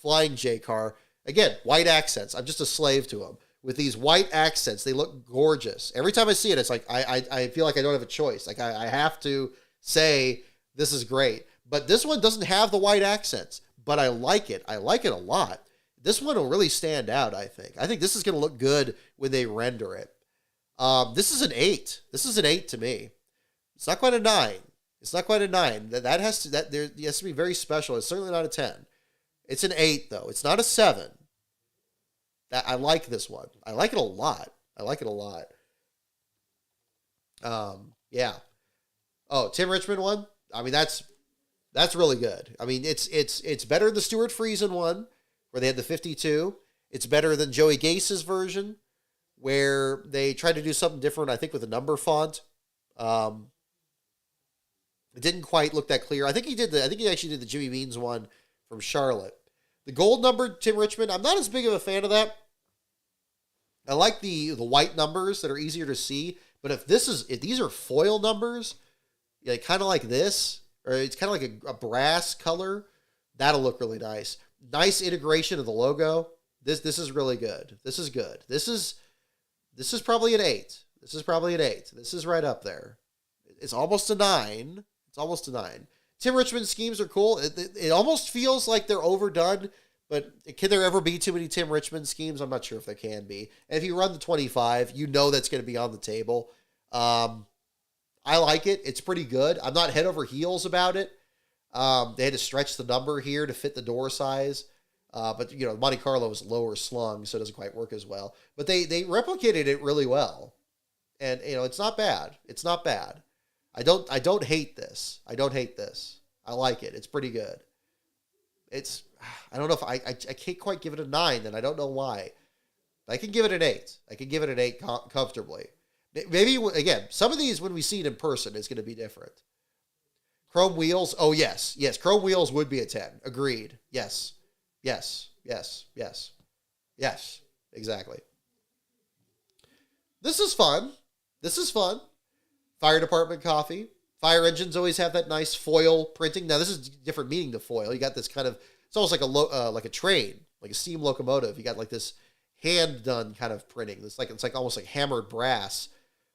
Flying J car, again, white accents. I'm just a slave to them. With these white accents, they look gorgeous. Every time I see it, it's like I feel like I don't have a choice. Like I have to say this is great. But this one doesn't have the white accents, but I like it. I like it a lot. This one will really stand out, I think. I think this is going to look good when they render it. This is an 8. This is an 8 to me. It's not quite a 9. It's not quite a 9. That has to be very special. It's certainly not a 10. It's an 8 though. It's not a 7. I like this one. I like it a lot. I like it a lot. Yeah. Oh, Tim Richmond one. I mean, that's really good. I mean, it's better than the Stuart Friesen one where they had the 52. It's better than Joey Gase's version where they tried to do something different, I think, with a number font. It didn't quite look that clear. I think he actually did the Jimmy Means one from Charlotte. The gold numbered Tim Richmond, I'm not as big of a fan of that. I like the white numbers that are easier to see, but if these are foil numbers, like kind of like this, or it's kind of like a brass color, that'll look really nice. Nice integration of the logo. This is really good. This is good. This is probably an 8. This is probably an 8. This is right up there. It's almost a 9. It's almost a 9. Tim Richmond schemes are cool. It almost feels like they're overdone, but can there ever be too many Tim Richmond schemes? I'm not sure if there can be. And if you run the 25, you know that's going to be on the table. I like it. It's pretty good. I'm not head over heels about it. They had to stretch the number here to fit the door size. But, Monte Carlo is lower slung, so it doesn't quite work as well. But they replicated it really well. And, it's not bad. It's not bad. I don't hate this. I don't hate this. I like it. It's pretty good. I don't know if I can't quite give it a 9, and I don't know why. I can give it an 8. I can give it an 8 comfortably. Maybe, again, some of these, when we see it in person, it's going to be different. Chrome wheels. Oh, yes. Yes, chrome wheels would be a 10. Agreed. Yes. Yes. Yes. Yes. Yes. Exactly. This is fun. This is fun. Fire department coffee. Fire engines always have that nice foil printing. Now, this is different meaning to foil. You got this kind of, it's almost like a train, like a steam locomotive. You got like this hand-done kind of printing. It's like almost like hammered brass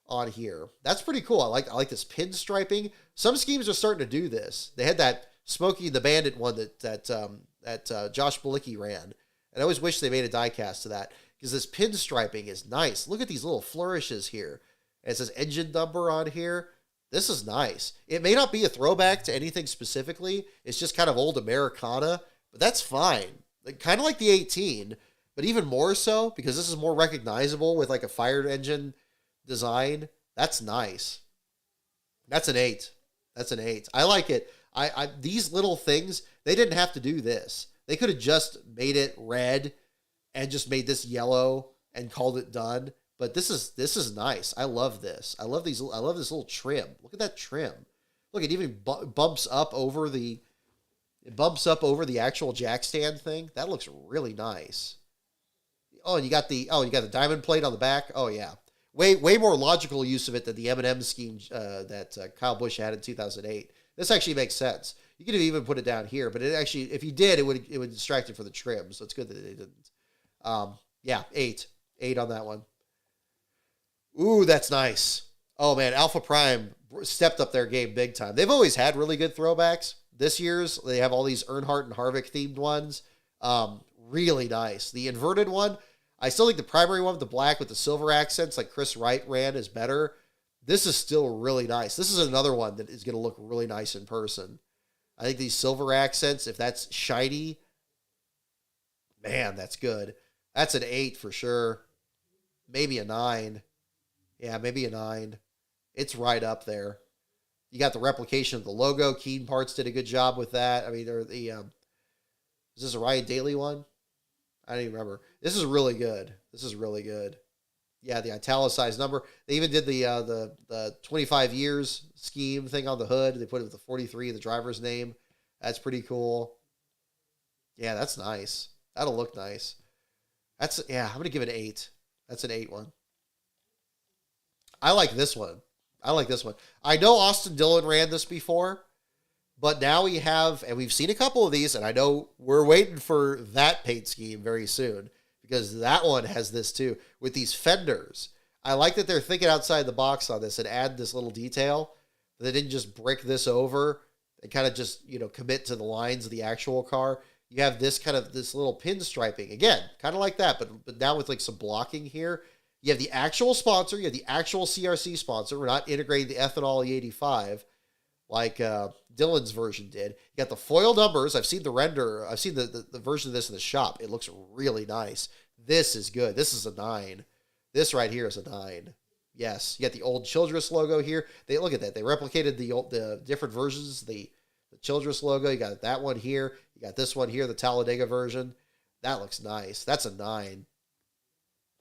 on here. That's pretty cool. I like this pinstriping. Some schemes are starting to do this. They had that Smokey the Bandit one that Josh Bilicki ran. And I always wish they made a diecast to that because this pinstriping is nice. Look at these little flourishes here. And it says engine number on here. This is nice. It may not be a throwback to anything specifically. It's just kind of old Americana, but that's fine. Kind of like the 18, but even more so because this is more recognizable with like a fire engine design. That's nice. That's an 8. That's an 8. I like it. These little things, they didn't have to do this. They could have just made it red and just made this yellow and called it done. But this is nice. I love this. I love this little trim. Look at that trim. Look, it even bumps up over the actual jack stand thing. That looks really nice. Oh, and you got the diamond plate on the back. Oh yeah, way more logical use of it than the M&M scheme that Kyle Busch had in 2008. This actually makes sense. You could have even put it down here, but it actually, if you did, it would distract it for the trim. So it's good that they didn't. Yeah, 8 on that one. Ooh, that's nice. Oh, man, Alpha Prime stepped up their game big time. They've always had really good throwbacks. This year's, they have all these Earnhardt and Harvick themed ones. Really nice. The inverted one, I still think the primary one with the black with the silver accents like Chris Wright ran is better. This is still really nice. This is another one that is going to look really nice in person. I think these silver accents, if that's shiny, man, that's good. That's an 8 for sure. Maybe a 9. Yeah, maybe a 9. It's right up there. You got the replication of the logo. Keen Parts did a good job with that. I mean, or the is this a Ryan Daly one? I don't even remember. This is really good. This is really good. Yeah, the italicized number. They even did the 25 years scheme thing on the hood. They put it with the 43, the driver's name. That's pretty cool. Yeah, that's nice. That'll look nice. I'm gonna give it an 8. That's an 8 one. I like this one. I know Austin Dillon ran this before, but now and we've seen a couple of these, and I know we're waiting for that paint scheme very soon because that one has this too with these fenders. I like that they're thinking outside the box on this and add this little detail. They didn't just brick this over and kind of just, commit to the lines of the actual car. You have this little pinstriping again, kind of like that, but now with like some blocking here. You have the actual sponsor. You have the actual CRC sponsor. We're not integrating the ethanol E85 like Dillon's version did. You got the foil numbers. I've seen the render. I've seen the version of this in the shop. It looks really nice. This is good. This is a 9. This right here is a 9. Yes. You got the old Childress logo here. They look at that. They replicated the different versions. The Childress logo. You got that one here. You got this one here, the Talladega version. That looks nice. That's a 9.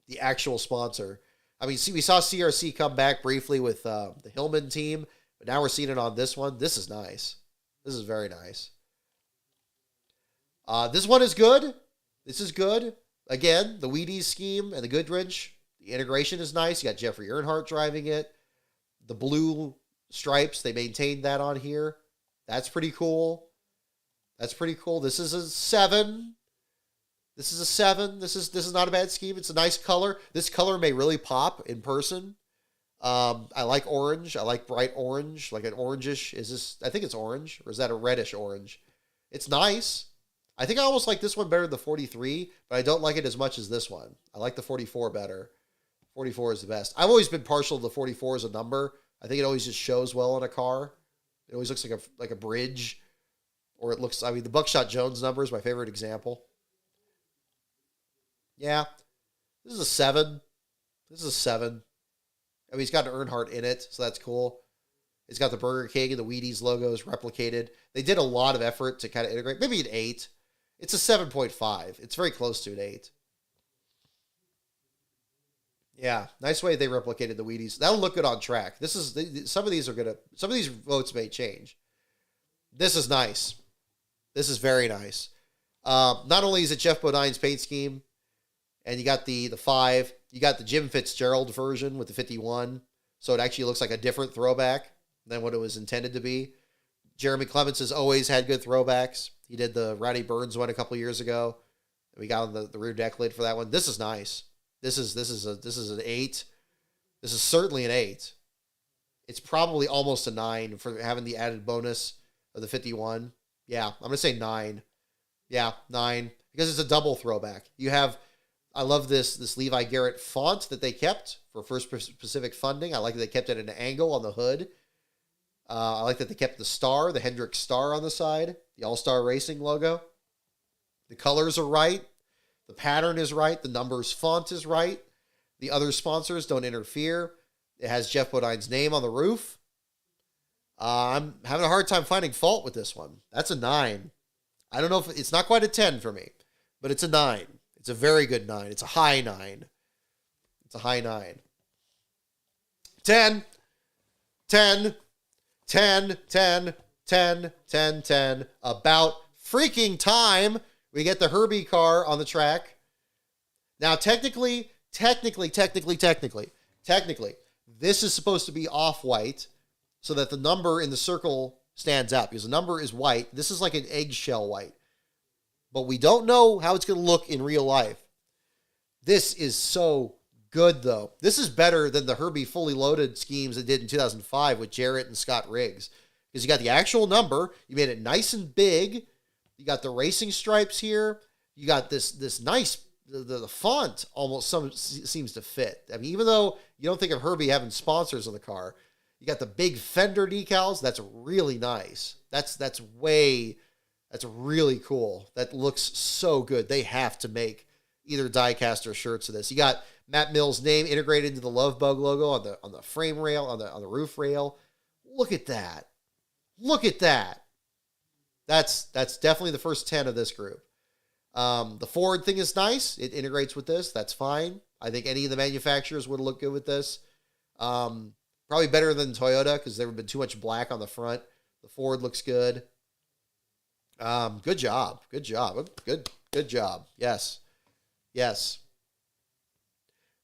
The actual sponsor. I mean, we saw CRC come back briefly with the Hillman team, but now we're seeing it on this one. This is nice. This is very nice. This one is good. This is good. Again, the Wheaties scheme and the Goodrich. The integration is nice. You got Jeffrey Earnhardt driving it. The blue stripes, they maintained that on here. That's pretty cool. This is a 7. This is a 7. This is not a bad scheme. It's a nice color. This color may really pop in person. I like orange. I like bright orange, like an orangish. I think it's orange, or is that a reddish orange? It's nice. I think I almost like this one better than the 43, but I don't like it as much as this one. I like the 44 better. 44 is the best. I've always been partial to the 44 as a number. I think it always just shows well on a car. It always looks like a bridge, or it looks. I mean, the Buckshot Jones number is my favorite example. Yeah, this is a 7. I mean, he's got an Earnhardt in it, so that's cool. It's got the Burger King and the Wheaties logos replicated. They did a lot of effort to kind of integrate. Maybe an 8. It's a 7.5. It's very close to an 8. Yeah, nice way they replicated the Wheaties. That'll look good on track. Some of these votes may change. This is nice. This is very nice. Not only is it Jeff Bodine's paint scheme, and you got the 5, you got the Jim Fitzgerald version with the 51, so it actually looks like a different throwback than what it was intended to be. Jeremy Clements has always had good throwbacks. He did the Rowdy Burns one a couple years ago. We got on the rear deck lid for that one. This is nice. This is an 8. This is certainly an 8. It's probably almost a 9 for having the added bonus of the 51. Yeah, I'm gonna say 9. Yeah, 9 because it's a double throwback. I love this Levi Garrett font that they kept for First Pacific funding. I like that they kept it at an angle on the hood. I like that they kept the Hendrick star on the side, the All-Star Racing logo. The colors are right. The pattern is right. The numbers font is right. The other sponsors don't interfere. It has Jeff Bodine's name on the roof. I'm having a hard time finding fault with this one. That's a 9. I don't know if it's not quite a 10 for me, but it's a 9. It's a very good 9. It's a high 9. It's a high 9. 10, 10, 10, 10, 10, 10, 10. About freaking time we get the Herbie car on the track. Now, technically, this is supposed to be off-white so that the number in the circle stands out because the number is white. This is like an eggshell white. But we don't know how it's going to look in real life. This is so good, though. This is better than the Herbie fully loaded schemes that did in 2005 with Jarrett and Scott Riggs. Because you got the actual number. You made it nice and big. You got the racing stripes here. You got this nice, the font almost seems to fit. I mean, even though you don't think of Herbie having sponsors on the car, you got the big fender decals. That's really nice. That's really cool. That looks so good. They have to make either die-cast or shirts of this. You got Matt Mills' name integrated into the Love Bug logo on the frame rail, on the roof rail. Look at that. Look at that. That's definitely the first 10 of this group. The Ford thing is nice. It integrates with this. That's fine. I think any of the manufacturers would look good with this. Probably better than Toyota because there would have been too much black on the front. The Ford looks good. Good job. Good job. Good job. Yes. Yes.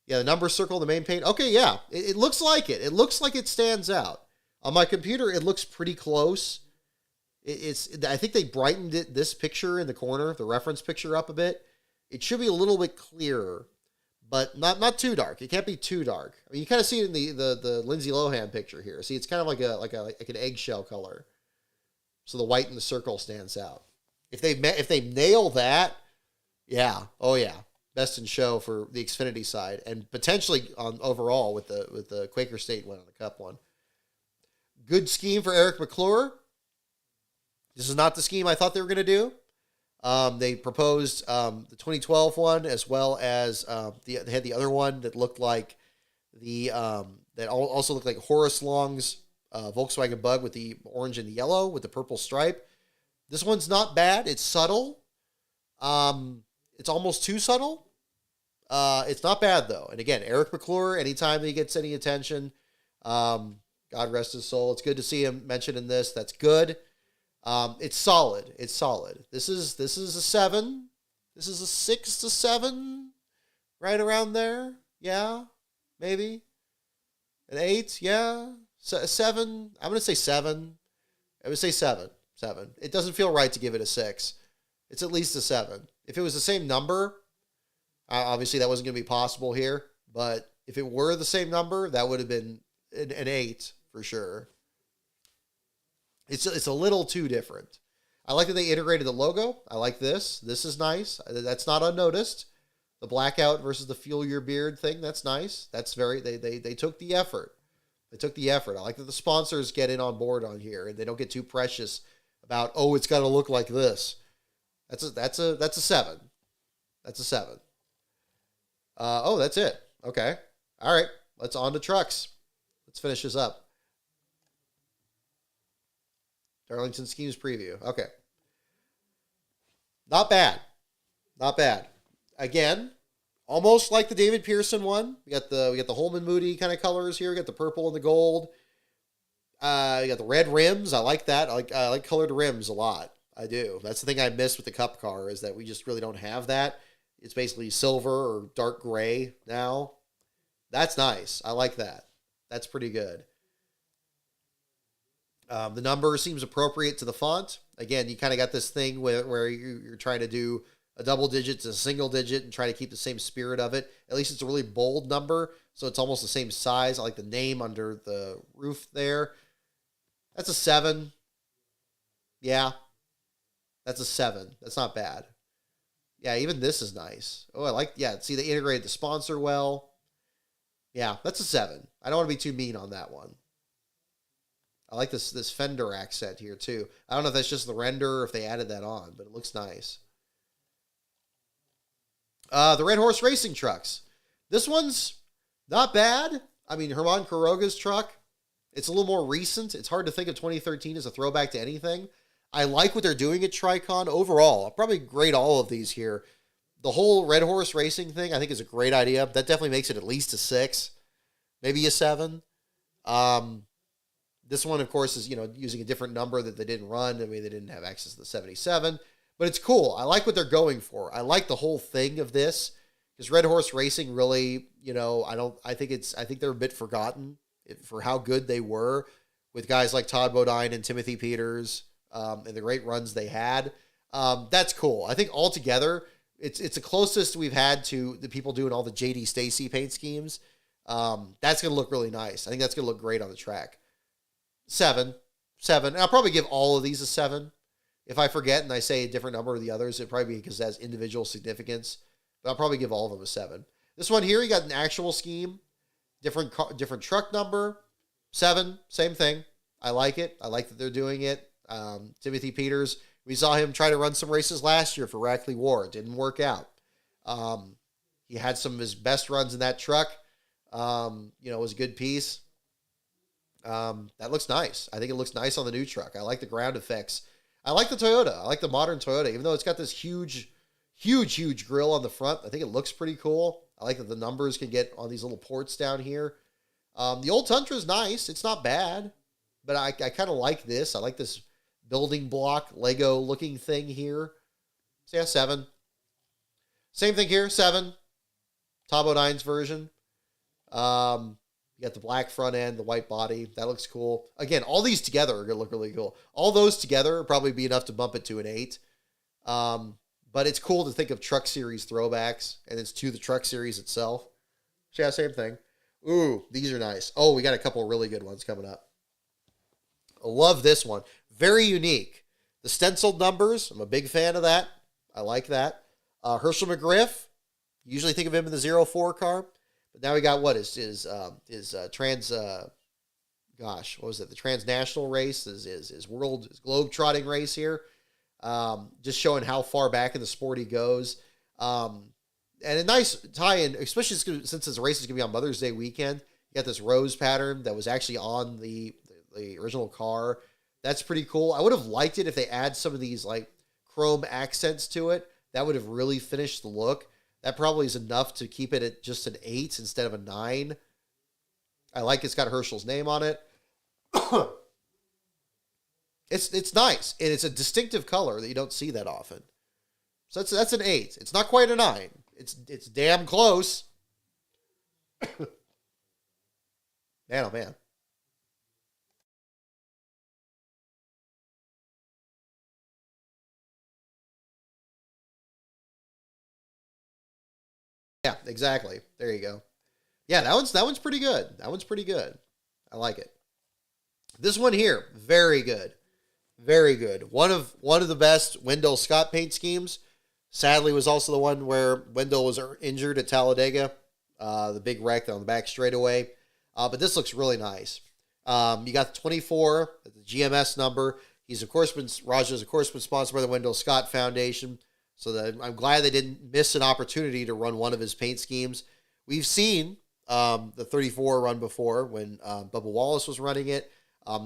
Yeah, the number circle, the main paint. Okay, yeah. It looks like it. It looks like it stands out. On my computer, it looks pretty close. I think they brightened this picture in the corner, the reference picture up a bit. It should be a little bit clearer, but not too dark. It can't be too dark. I mean, you kind of see it in the Lindsay Lohan picture here. See, it's kind of like an eggshell color. So the white in the circle stands out. If they nail that, yeah, oh yeah, best in show for the Xfinity side, and potentially on overall with the Quaker State win on the Cup one. Good scheme for Eric McClure. This is not the scheme I thought they were going to do. They proposed the 2012 one as well as they had the other one that looked like that also looked like Horace Long's Volkswagen Bug with the orange and the yellow with the purple stripe. This one's not bad. It's subtle. It's almost too subtle. It's not bad though. And again, Eric McClure, anytime he gets any attention, God rest his soul. It's good to see him mentioned in this. That's good. It's solid. It's solid. This is a 7. This is a 6 to 7, right around there. Yeah, maybe an 8. Yeah, 7. I'm gonna say 7. I would say 7. 7. It doesn't feel right to give it a 6. It's at least a 7. If it was the same number, obviously that wasn't gonna be possible here. But if it were the same number, that would have been an 8 for sure. It's a little too different. I like that they integrated the logo. I like this. This is nice. That's not unnoticed. The blackout versus the fuel your beard thing, that's nice. That's very, they took the effort. They took the effort. I like that the sponsors get in on board on here and they don't get too precious about, oh, it's got to look like this. That's a 7. That's a 7. Oh, that's it. Okay. All right. Let's on to trucks. Let's finish this up. Darlington Schemes preview. Okay. Not bad. Not bad. Again, almost like the David Pearson one. We got the Holman Moody kind of colors here. We got the purple and the gold. We got the red rims. I like that. I like colored rims a lot. I do. That's the thing I miss with the Cup car is that we just really don't have that. It's basically silver or dark gray now. That's nice. I like that. That's pretty good. The number seems appropriate to the font. Again, you kind of got this thing where you're trying to do a double digit to a single digit and try to keep the same spirit of it. At least it's a really bold number, so it's almost the same size. I like the name under the roof there. That's a 7. Yeah, that's a 7. That's not bad. Yeah, even this is nice. Oh, I like, yeah, see, they integrated the sponsor well. Yeah, that's a 7. I don't want to be too mean on that one. I like this fender accent here too. I don't know if that's just the render or if they added that on, but it looks nice. The Red Horse Racing trucks. This one's not bad. I mean, Herman Quiroga's truck, it's a little more recent. It's hard to think of 2013 as a throwback to anything. I like what they're doing at Tricon overall. I'll probably grade all of these here. The whole Red Horse Racing thing, I think, is a great idea. That definitely makes it at least a 6, maybe a 7. This one, of course, is, using a different number that they didn't run. I mean, they didn't have access to the 77, but it's cool. I like what they're going for. I like the whole thing of this because Red Horse Racing really, I think they're a bit forgotten for how good they were with guys like Todd Bodine and Timothy Peters, and the great runs they had. That's cool. I think altogether, it's the closest we've had to the people doing all the JD Stacy paint schemes. That's going to look really nice. I think that's going to look great on the track. 7. And I'll probably give all of these a 7. If I forget and I say a different number of the others, it'd probably be because it has individual significance. But I'll probably give all of them a 7. This one here, you got an actual scheme, different truck number, 7, same thing. I like it. I like that they're doing it. Timothy Peters, we saw him try to run some races last year for Rackley War. It didn't work out. He had some of his best runs in that truck. It was a good piece. That looks nice. I think it looks nice on the new truck. I like the ground effects. I like the Toyota. I like the modern Toyota, even though it's got this huge, huge, huge grill on the front. I think it looks pretty cool. I like that the numbers can get on these little ports down here. The old Tundra is nice. It's not bad, but I kind of like this. I like this building block Lego looking thing here. So yeah, 7. Same thing here, 7. Tabo 9's version. You got the black front end, the white body. That looks cool. Again, all these together are going to look really cool. All those together will probably be enough to bump it to an 8. But it's cool to think of Truck Series throwbacks, and it's to the Truck Series itself. So yeah, same thing. Ooh, these are nice. Oh, we got a couple really good ones coming up. I love this one. Very unique. The stenciled numbers, I'm a big fan of that. I like that. Herschel McGriff, usually think of him in the 04 car. But now we got what is the transnational race, his globe trotting race here. Just showing how far back in the sport he goes. And a nice tie-in, especially since this race is going to be on Mother's Day weekend. You got this rose pattern that was actually on the original car. That's pretty cool. I would have liked it if they add some of these like chrome accents to it. That would have really finished the look. That probably is enough to keep it at just an 8 instead of a 9. I like it's got Herschel's name on it. It's nice, and it's a distinctive color that you don't see that often. So that's an 8. It's not quite a 9. It's damn close. Man, oh man. Yeah, exactly. There you go. Yeah, that one's pretty good. That one's pretty good. I like it. This one here, very good. Very good. One of the best Wendell Scott paint schemes. Sadly, was also the one where Wendell was injured at Talladega. The big wreck on the back straightaway. But this looks really nice. You got the 24, the GMS number. Raj's of course been sponsored by the Wendell Scott Foundation. So I'm glad they didn't miss an opportunity to run one of his paint schemes. We've seen the 34 run before when Bubba Wallace was running it.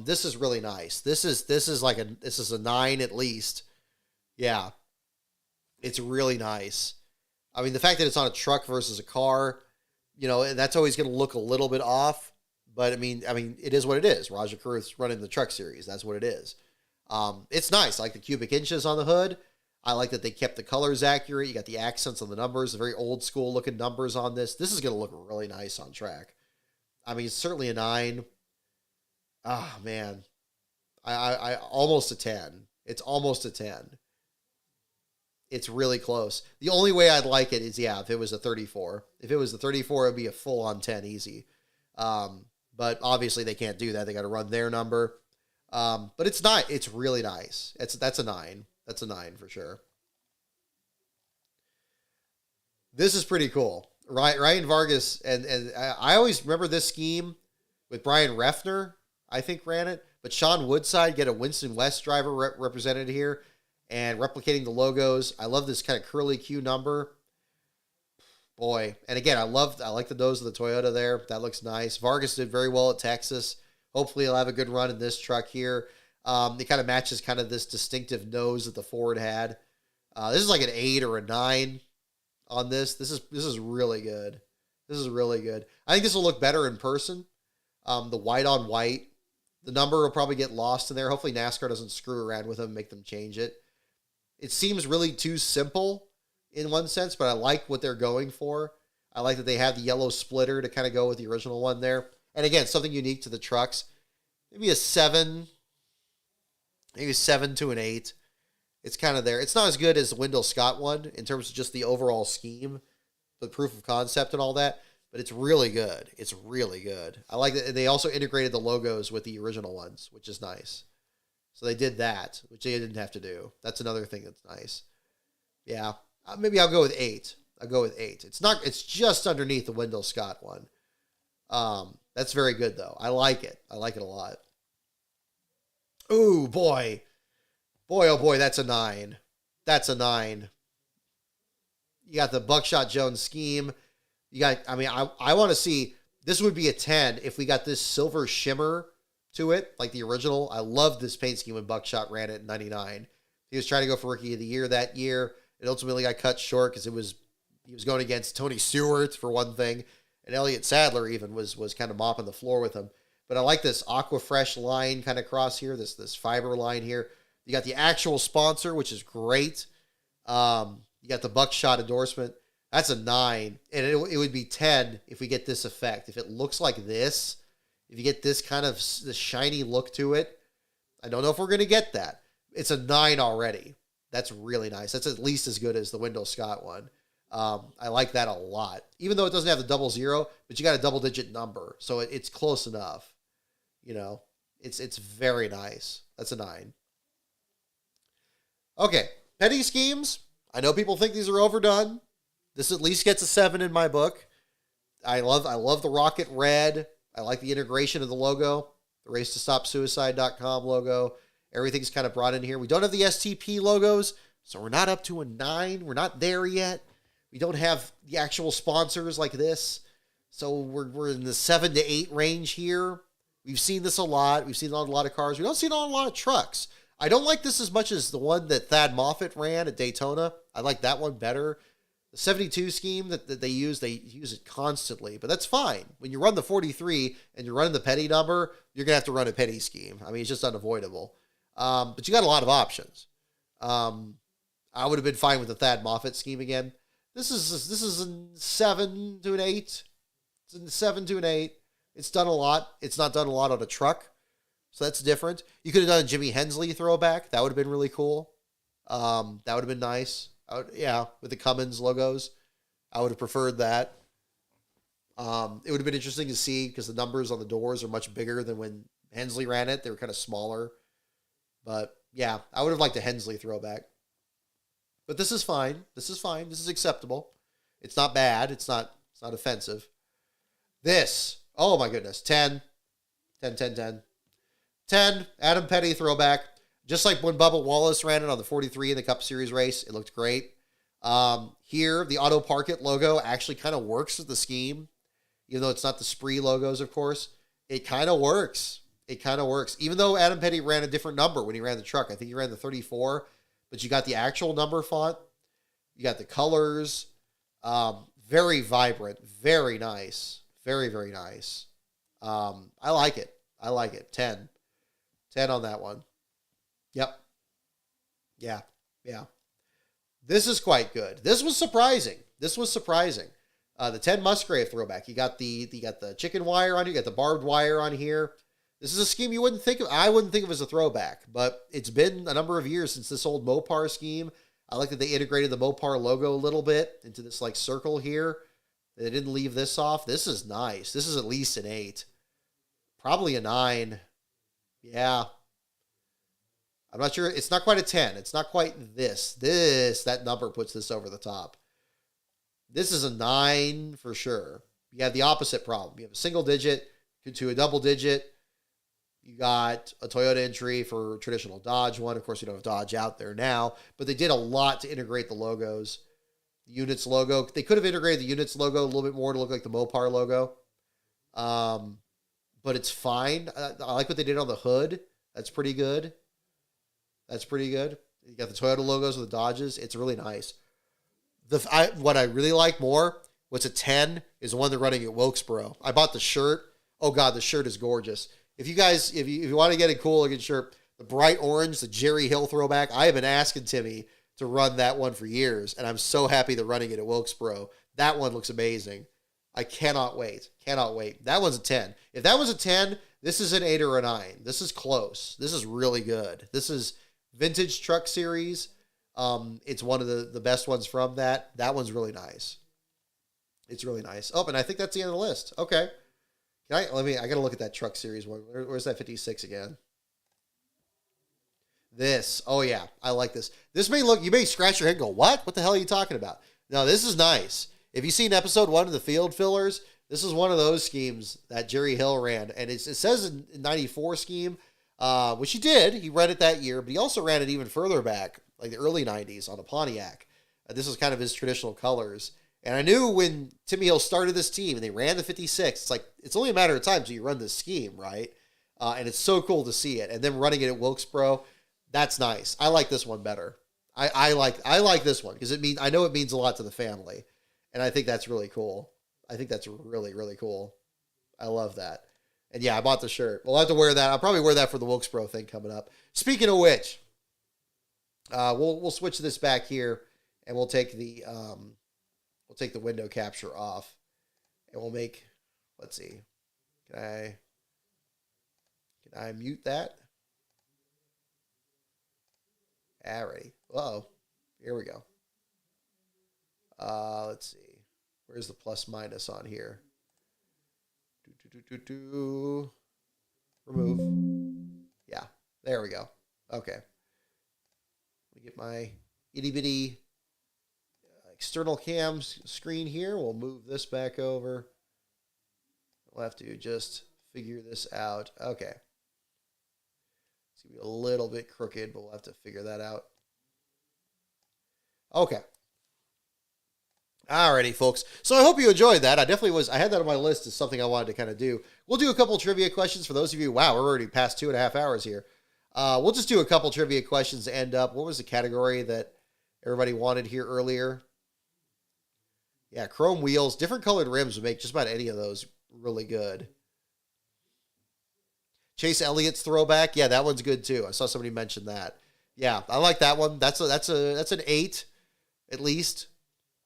This is really nice. This is a 9 at least. Yeah, it's really nice. I mean, the fact that it's on a truck versus a car, that's always going to look a little bit off. But I mean, it is what it is. Rajah Caruth's running the Truck Series. That's what it is. It's nice. I like the cubic inches on the hood. I like that they kept the colors accurate. You got the accents on the numbers, the very old school looking numbers on this. This is going to look really nice on track. I mean, it's certainly a 9. Ah, man. I almost a 10. It's almost a 10. It's really close. The only way I'd like it is, if it was a 34. If it was a 34, it would be a full-on 10 easy. But obviously they can't do that. They got to run their number. But it's not. It's really nice. That's a 9. That's a 9 for sure. This is pretty cool. Ryan Vargas, and I always remember this scheme with Brian Refner, I think ran it. But Sean Woodside, get a Winston West driver represented here and replicating the logos. I love this kind of curly Q number. Boy. And again, I like the nose of the Toyota there. That looks nice. Vargas did very well at Texas. Hopefully he'll have a good run in this truck here. It kind of matches kind of this distinctive nose that the Ford had. This is like an 8 or a 9 on this. This is really good. This is really good. I think this will look better in person. The white on white. The number will probably get lost in there. Hopefully NASCAR doesn't screw around with them and make them change it. It seems really too simple in one sense, but I like what they're going for. I like that they have the yellow splitter to kind of go with the original one there. And again, something unique to the trucks. Maybe a 7. Maybe 7 to an 8. It's kind of there. It's not as good as the Wendell Scott one in terms of just the overall scheme, the proof of concept and all that, but it's really good. It's really good. I like that. And they also integrated the logos with the original ones, which is nice. So they did that, which they didn't have to do. That's another thing that's nice. Yeah, maybe I'll go with 8. I'll go with 8. It's just underneath the Wendell Scott one. That's very good though. I like it. I like it a lot. Ooh, boy. Boy, oh boy, that's a 9. That's a 9. You got the Buckshot Jones scheme. You got, I mean, I want to see, this would be a 10 if we got this silver shimmer to it, like the original. I loved this paint scheme when Buckshot ran it in 99. He was trying to go for Rookie of the Year that year. It ultimately got cut short because he was going against Tony Stewart for one thing, and Elliott Sadler even was kind of mopping the floor with him. But I like this Aqua Fresh line kind of cross here, this fiber line here. You got the actual sponsor, which is great. You got the Buckshot endorsement. That's a 9, and it would be 10 if we get this effect. If it looks like this, if you get this kind of this shiny look to it, I don't know if we're going to get that. It's a 9 already. That's really nice. That's at least as good as the Wendell Scott one. I like that a lot. Even though it doesn't have the 00, but you got a double-digit number, so it's close enough. You know, it's very nice. That's a 9. Okay, petty schemes. I know people think these are overdone. This at least gets a 7 in my book. I love the Rocket Red. I like the integration of the logo, the racetostopsuicide.com logo. Everything's kind of brought in here. We don't have the STP logos, so we're not up to a 9. We're not there yet. We don't have the actual sponsors like this. So we're in the 7 to 8 range here. We've seen this a lot. We've seen it on a lot of cars. We don't see it on a lot of trucks. I don't like this as much as the one that Thad Moffitt ran at Daytona. I like that one better. The 72 scheme that they use it constantly, but that's fine. When you run the 43 and you're running the petty number, you're going to have to run a petty scheme. I mean, it's just unavoidable. But you got a lot of options. I would have been fine with the Thad Moffitt scheme again. This is a 7 to an 8. It's a 7 to an 8. It's done a lot. It's not done a lot on a truck, so that's different. You could have done a Jimmy Hensley throwback. That would have been really cool. That would have been nice. With the Cummins logos. I would have preferred that. It would have been interesting to see because the numbers on the doors are much bigger than when Hensley ran it. They were kind of smaller. But yeah, I would have liked a Hensley throwback. But this is fine. This is fine. This is acceptable. It's not bad. It's not offensive. This, oh my goodness, 10, Adam Petty throwback. Just like when Bubba Wallace ran it on the 43 in the Cup Series race, it looked great. Here, the Auto Park It logo actually kind of works with the scheme, even though it's not the Spree logos, of course. It kind of works. Even though Adam Petty ran a different number when he ran the truck. I think he ran the 34, but you got the actual number font. You got the colors. Very vibrant. Very nice. Very, very nice. I like it. 10. 10 on that one. Yep. Yeah. This is quite good. This was surprising. The Ted Musgrave throwback. You got the chicken wire on here. You got the barbed wire on here. This is a scheme you wouldn't think of. I wouldn't think of as a throwback, but it's been a number of years since this old Mopar scheme. I like that they integrated the Mopar logo a little bit into this like circle here. They didn't leave this off. This is nice. This is at least an 8. Probably a 9. Yeah. I'm not sure. It's not quite a 10. It's not quite this. That number puts this over the top. This is a 9 for sure. You have the opposite problem. You have a single digit to a double digit. You got a Toyota entry for traditional Dodge one. Of course, you don't have Dodge out there now, but they did a lot to integrate the logos. The Units logo. They could have integrated the Units logo a little bit more to look like the Mopar logo. But it's fine. I like what they did on the hood. That's pretty good. You got the Toyota logos with the Dodges. It's really nice. What I really like more, what's a 10, is the one they're running at Wilkesboro. I bought the shirt. Oh God, the shirt is gorgeous. If you want to get a cool looking shirt, the bright orange, the Jerry Hill throwback, I have been asking Timmy to run that one for years, and I'm so happy they're running it at Wilkesboro. That one looks amazing. I cannot wait. That one's a 10. If that was a 10, this is an 8 or a 9. This is close. This is really good. This is Vintage Truck Series. It's one of the best ones from that. That one's really nice. It's really nice. Oh, and I think that's the end of the list. Okay. I gotta look at that Truck Series one. Where's that 56 again? This. Oh yeah, I like this. You may scratch your head and go, what? What the hell are you talking about? No, this is nice. If you've seen episode 1 of the Field Fillers, this is one of those schemes that Jerry Hill ran. And it says in 94 scheme, which he did. He ran it that year, but he also ran it even further back, like the early 90s on a Pontiac. This was kind of his traditional colors. And I knew when Timmy Hill started this team and they ran the 56, it's like, it's only a matter of time until you run this scheme, right? And it's so cool to see it. And then running it at Wilkesboro, that's nice. I like this one better. I like this one because I know it means a lot to the family. And I think that's really cool. I think that's really, really cool. I love that. And yeah, I bought the shirt. We'll have to wear that. I'll probably wear that for the Wilkesboro thing coming up. Speaking of which, we'll switch this back here and we'll take the window capture off and we'll make, let's see. Can I mute that? Alrighty. Uh-oh. Here we go. Let's see. Where's the plus minus on here? Remove. Yeah. There we go. Okay. Let me get my itty bitty external cam screen here. We'll move this back over. We'll have to just figure this out. Okay. It's going to be a little bit crooked, but we'll have to figure that out. Okay. Alrighty, folks. So I hope you enjoyed that. I had that on my list as something I wanted to kind of do. We'll do a couple trivia questions for those of you. Wow, we're already past 2.5 hours here. We'll just do a couple trivia questions to end up. What was the category that everybody wanted here earlier? Yeah, chrome wheels. Different colored rims would make just about any of those really good. Chase Elliott's throwback. Yeah, that one's good too. I saw somebody mention that. Yeah, I like that one. That's an 8 at least.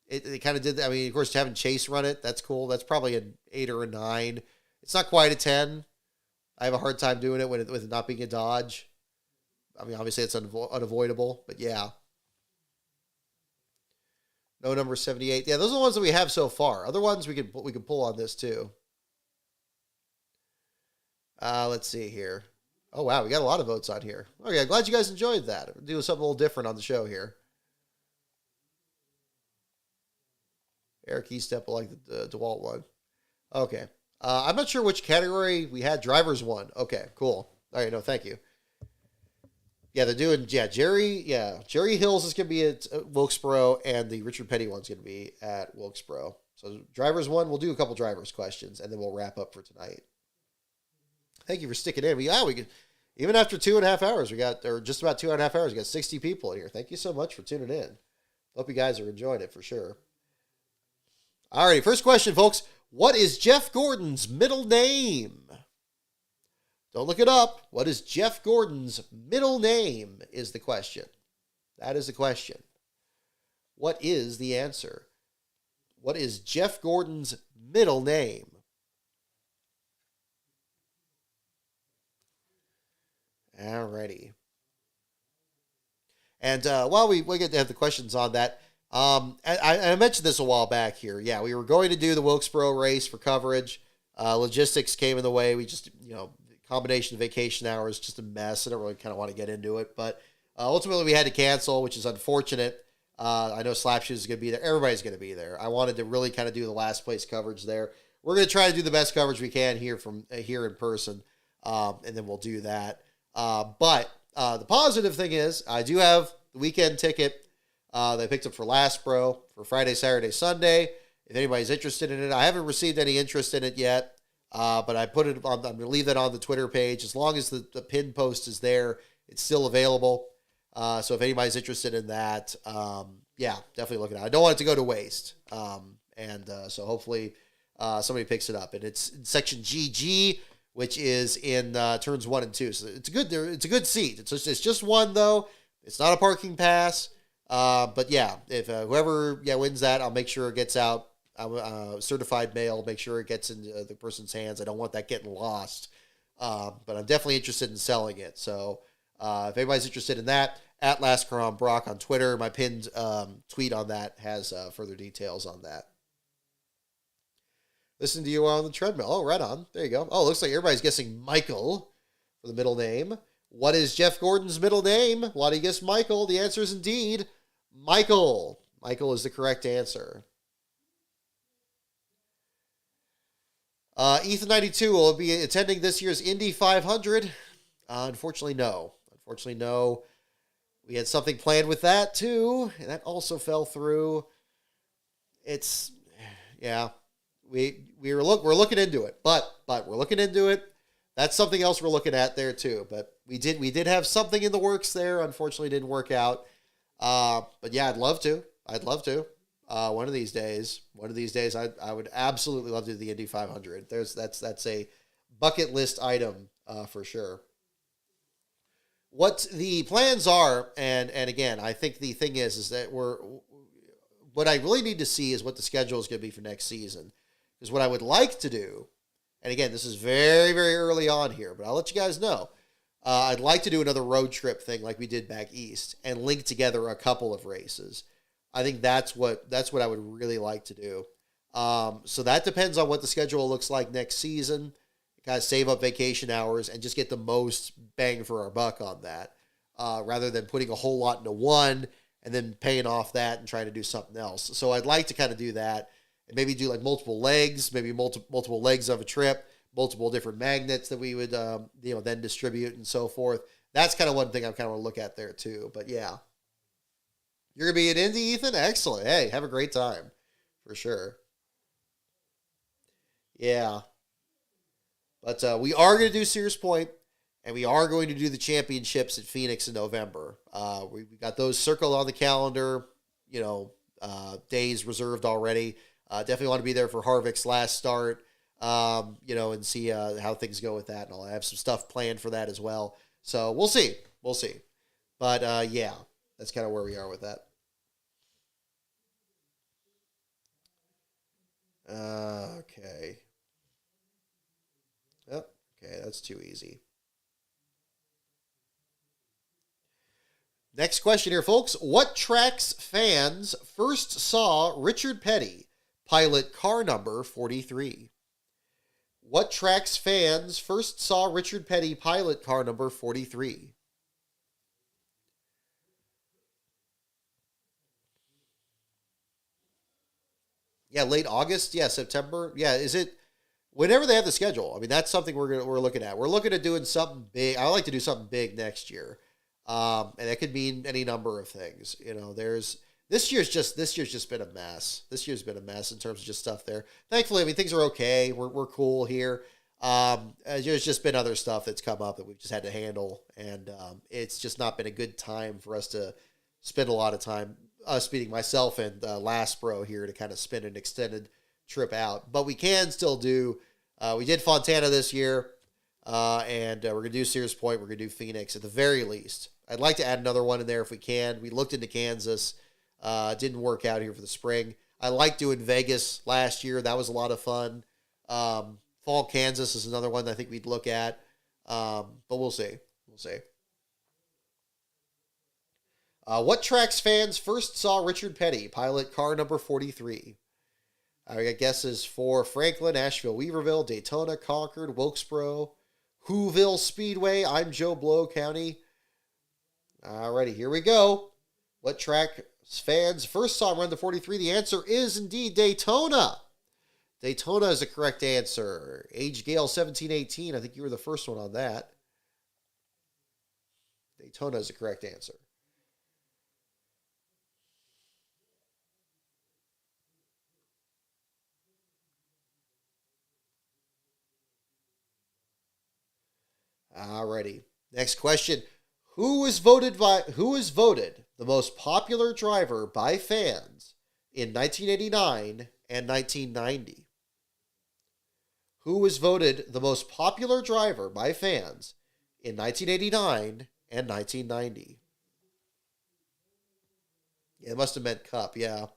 It kind of did. I mean, of course, having Chase run it, that's cool. That's probably an 8 or a 9. It's not quite a 10. I have a hard time doing it with it not being a Dodge. I mean, obviously it's unavoidable, but yeah. No number 78. Yeah, those are the ones that we have so far. Other ones we could pull on this too. Let's see here. Oh wow, we got a lot of votes on here. Okay, glad you guys enjoyed that. We're doing something a little different on the show here. Eric Estep will like the DeWalt one. Okay. I'm not sure which category we had. Drivers one. Okay, cool. All right, no, thank you. Yeah, they're doing, Jerry Hills is going to be at Wilkesboro, and the Richard Petty one's going to be at Wilkesboro. So drivers one, we'll do a couple drivers questions, and then we'll wrap up for tonight. Thank you for sticking in. We could, even after 2.5 hours, or just about 2.5 hours, we got 60 people in here. Thank you so much for tuning in. Hope you guys are enjoying it for sure. All right, first question, folks. What is Jeff Gordon's middle name? Don't look it up. What is Jeff Gordon's middle name is the question. That is the question. What is the answer? What is Jeff Gordon's middle name? Alrighty. And while we get to have the questions on that, I mentioned this a while back here. Yeah, we were going to do the Wilkesboro race for coverage. Logistics came in the way. We just, combination of vacation hours, just a mess. I don't really kind of want to get into it, but ultimately we had to cancel, which is unfortunate. I know Slapshoes is going to be there. Everybody's going to be there. I wanted to really kind of do the last place coverage there. We're going to try to do the best coverage we can here from here in person, and then we'll do that. But the positive thing is I do have the weekend ticket that I picked up for Lastbro for Friday, Saturday, Sunday. If anybody's interested in it, I haven't received any interest in it yet. But I put it on, I'm going to leave that on the Twitter page. As long as the pin post is there, it's still available. So if anybody's interested in that, definitely look at it. I don't want it to go to waste. So hopefully somebody picks it up. And it's in section GG, which is in turns 1 and 2. So it's a good seat. It's just one though. It's not a parking pass. But yeah, if whoever wins that, I'll make sure it gets out. Certified mail, make sure it gets into the person's hands. I don't want that getting lost. But I'm definitely interested in selling it. So if anybody's interested in that, at LastCarOnBrock on Twitter, my pinned tweet on that has further details on that. Listen to you on the treadmill. Oh, right on. There you go. Oh, looks like everybody's guessing Michael for the middle name. What is Jeff Gordon's middle name? Why do you guess Michael? The answer is indeed Michael. Michael is the correct answer. Ethan92 will be attending this year's Indy 500. Unfortunately, no. We had something planned with that too, and that also fell through. It's yeah, we're looking into it, but we're looking into it. That's something else we're looking at there too. But we did have something in the works there. Unfortunately, didn't work out. But yeah, I'd love to. I'd love to. One of these days, I would absolutely love to do the Indy 500. That's a bucket list item for sure. What the plans are, and again, I think the thing is that what I really need to see is what the schedule is going to be for next season. Because what I would like to do, and again, this is very, very early on here, but I'll let you guys know. I'd like to do another road trip thing like we did back east and link together a couple of races. I think that's what I would really like to do. So that depends on what the schedule looks like next season. Kind of save up vacation hours and just get the most bang for our buck on that, rather than putting a whole lot into one and then paying off that and trying to do something else. So I'd like to kind of do that and maybe do like multiple legs, maybe multiple legs of a trip, multiple different magnets that we would then distribute and so forth. That's kind of one thing I kind of want to look at there too. But yeah, you're gonna be in Indy, Ethan. Excellent. Hey, have a great time for sure. Yeah. But we are going to do Sears Point, and we are going to do the championships at Phoenix in November. We got those circled on the calendar, days reserved already. Definitely want to be there for Harvick's last start, and see how things go with that. And I'll have some stuff planned for that as well. So we'll see. We'll see. But yeah, that's kind of where we are with that. Okay. Yep. Okay, that's too easy. Next question here, folks. What tracks fans first saw Richard Petty pilot car number 43? What tracks fans first saw Richard Petty pilot car number 43? Yeah, late August. Yeah, September. Yeah, is it whenever they have the schedule? I mean, that's something we're looking at. We're looking at doing something big. I like to do something big next year, and that could mean any number of things. There's this year's just been a mess. This year's been a mess in terms of just stuff there. Thankfully, I mean things are okay. We're cool here. There's just been other stuff that's come up that we've just had to handle, and it's just not been a good time for us to spend a lot of time. Us meeting myself and Last Bro here to kind of spend an extended trip out, but we can still do. We did Fontana this year, and we're gonna do Sears Point. We're gonna do Phoenix at the very least. I'd like to add another one in there if we can. We looked into Kansas, didn't work out here for the spring. I liked doing Vegas last year. That was a lot of fun. Fall Kansas is another one that I think we'd look at, but we'll see. We'll see. What tracks fans first saw Richard Petty pilot car number 43? I got guesses for Franklin, Asheville, Weaverville, Daytona, Concord, Wilkesboro, Whoville Speedway. I'm Joe Blow County. Alrighty, here we go. What track fans first saw him run the 43? The answer is indeed Daytona. Daytona is the correct answer. Age Gale 1718. I think you were the first one on that. Daytona is the correct answer. Alrighty. Next question. Who is voted the most popular driver by fans in 1989 and 1990? Who was voted the most popular driver by fans in 1989 and 1990? Yeah, it must have meant Cup, yeah.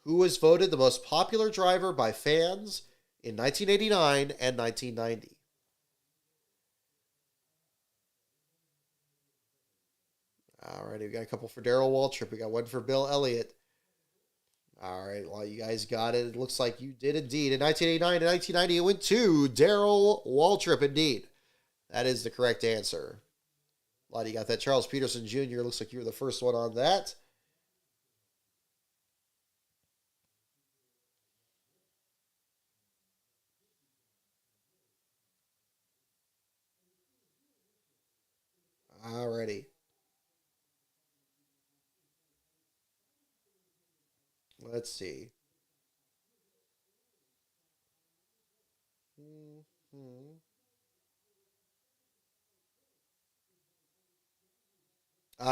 Who was voted the most popular driver by fans in 1989 and 1990? All right, we got a couple for Darrell Waltrip. We got one for Bill Elliott. All right, well, you guys got it. It looks like you did indeed. In 1989 and 1990, it went to Darrell Waltrip, indeed. That is the correct answer. A lot of you got that. Charles Peterson Jr. Looks like you were the first one on that. already. Let's see.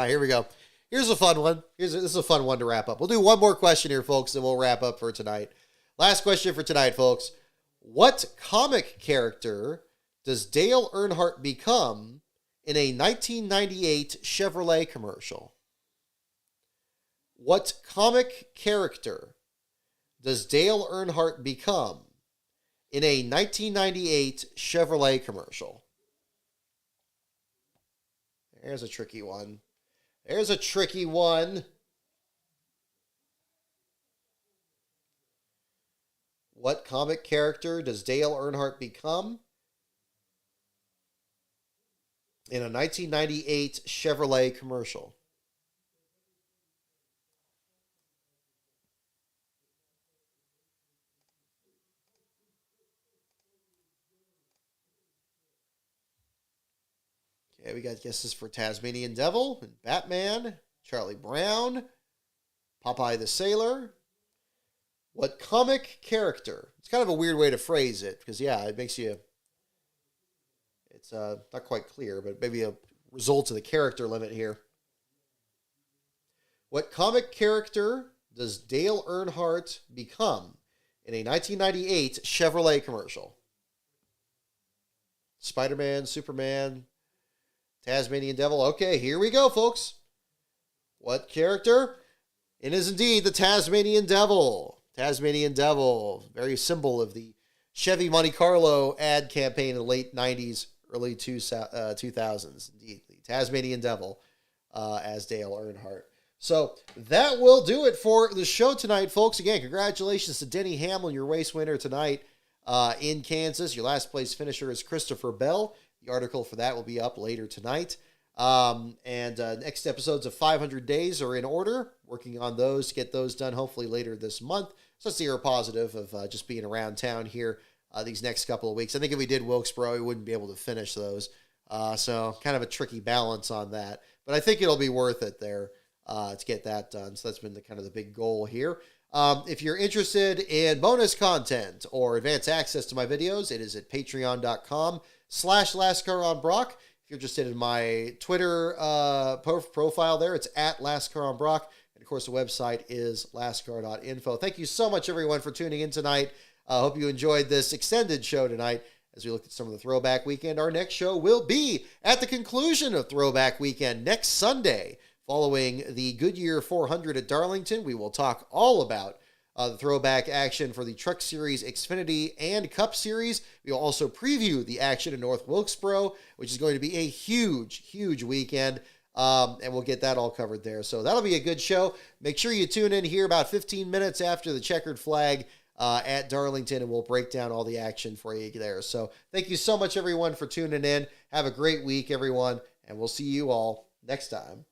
Here we go. Here's a fun one. This is a fun one to wrap up. We'll do one more question here, folks, and we'll wrap up for tonight. Last question for tonight, folks. What comic character does Dale Earnhardt become in a 1998 Chevrolet commercial? What comic character does Dale Earnhardt become in a 1998 Chevrolet commercial? There's a tricky one. There's a tricky one. What comic character does Dale Earnhardt become in a 1998 Chevrolet commercial? Okay, we got guesses for Tasmanian Devil and Batman, Charlie Brown, Popeye the Sailor. What comic character? It's kind of a weird way to phrase it because, yeah, it makes you... It's not quite clear, but maybe a result of the character limit here. What comic character does Dale Earnhardt become in a 1998 Chevrolet commercial? Spider-Man, Superman, Tasmanian Devil. Okay, here we go, folks. What character? It is indeed the Tasmanian Devil. Tasmanian Devil, very symbol of the Chevy Monte Carlo ad campaign in the late 90s, early 2000s. Indeed, the Tasmanian Devil as Dale Earnhardt. So that will do it for the show tonight, folks. Again, congratulations to Denny Hamlin, your race winner tonight in Kansas. Your last place finisher is Christopher Bell. The article for that will be up later tonight. Next episodes of 500 Days are in order. Working on those to get those done hopefully later this month. So that's the air positive of just being around town here these next couple of weeks. I think if we did Wilkesboro, we wouldn't be able to finish those. So kind of a tricky balance on that. But I think it'll be worth it there to get that done. So that's been the kind of the big goal here. If you're interested in bonus content or advanced access to my videos, it is at patreon.com/LastCarOnBrock. If you're interested in my Twitter profile there, it's at LastCarOnBrock. And of course, the website is lastcar.info. Thank you so much, everyone, for tuning in tonight. I hope you enjoyed this extended show tonight as we look at some of the Throwback Weekend. Our next show will be at the conclusion of Throwback Weekend next Sunday. Following the Goodyear 400 at Darlington, we will talk all about the throwback action for the Truck Series Xfinity and Cup Series. We will also preview the action in North Wilkesboro, which is going to be a huge, huge weekend. And we'll get that all covered there. So that'll be a good show. Make sure you tune in here about 15 minutes after the checkered flag at Darlington, and we'll break down all the action for you there. So thank you so much, everyone, for tuning in. Have a great week, everyone, and we'll see you all next time.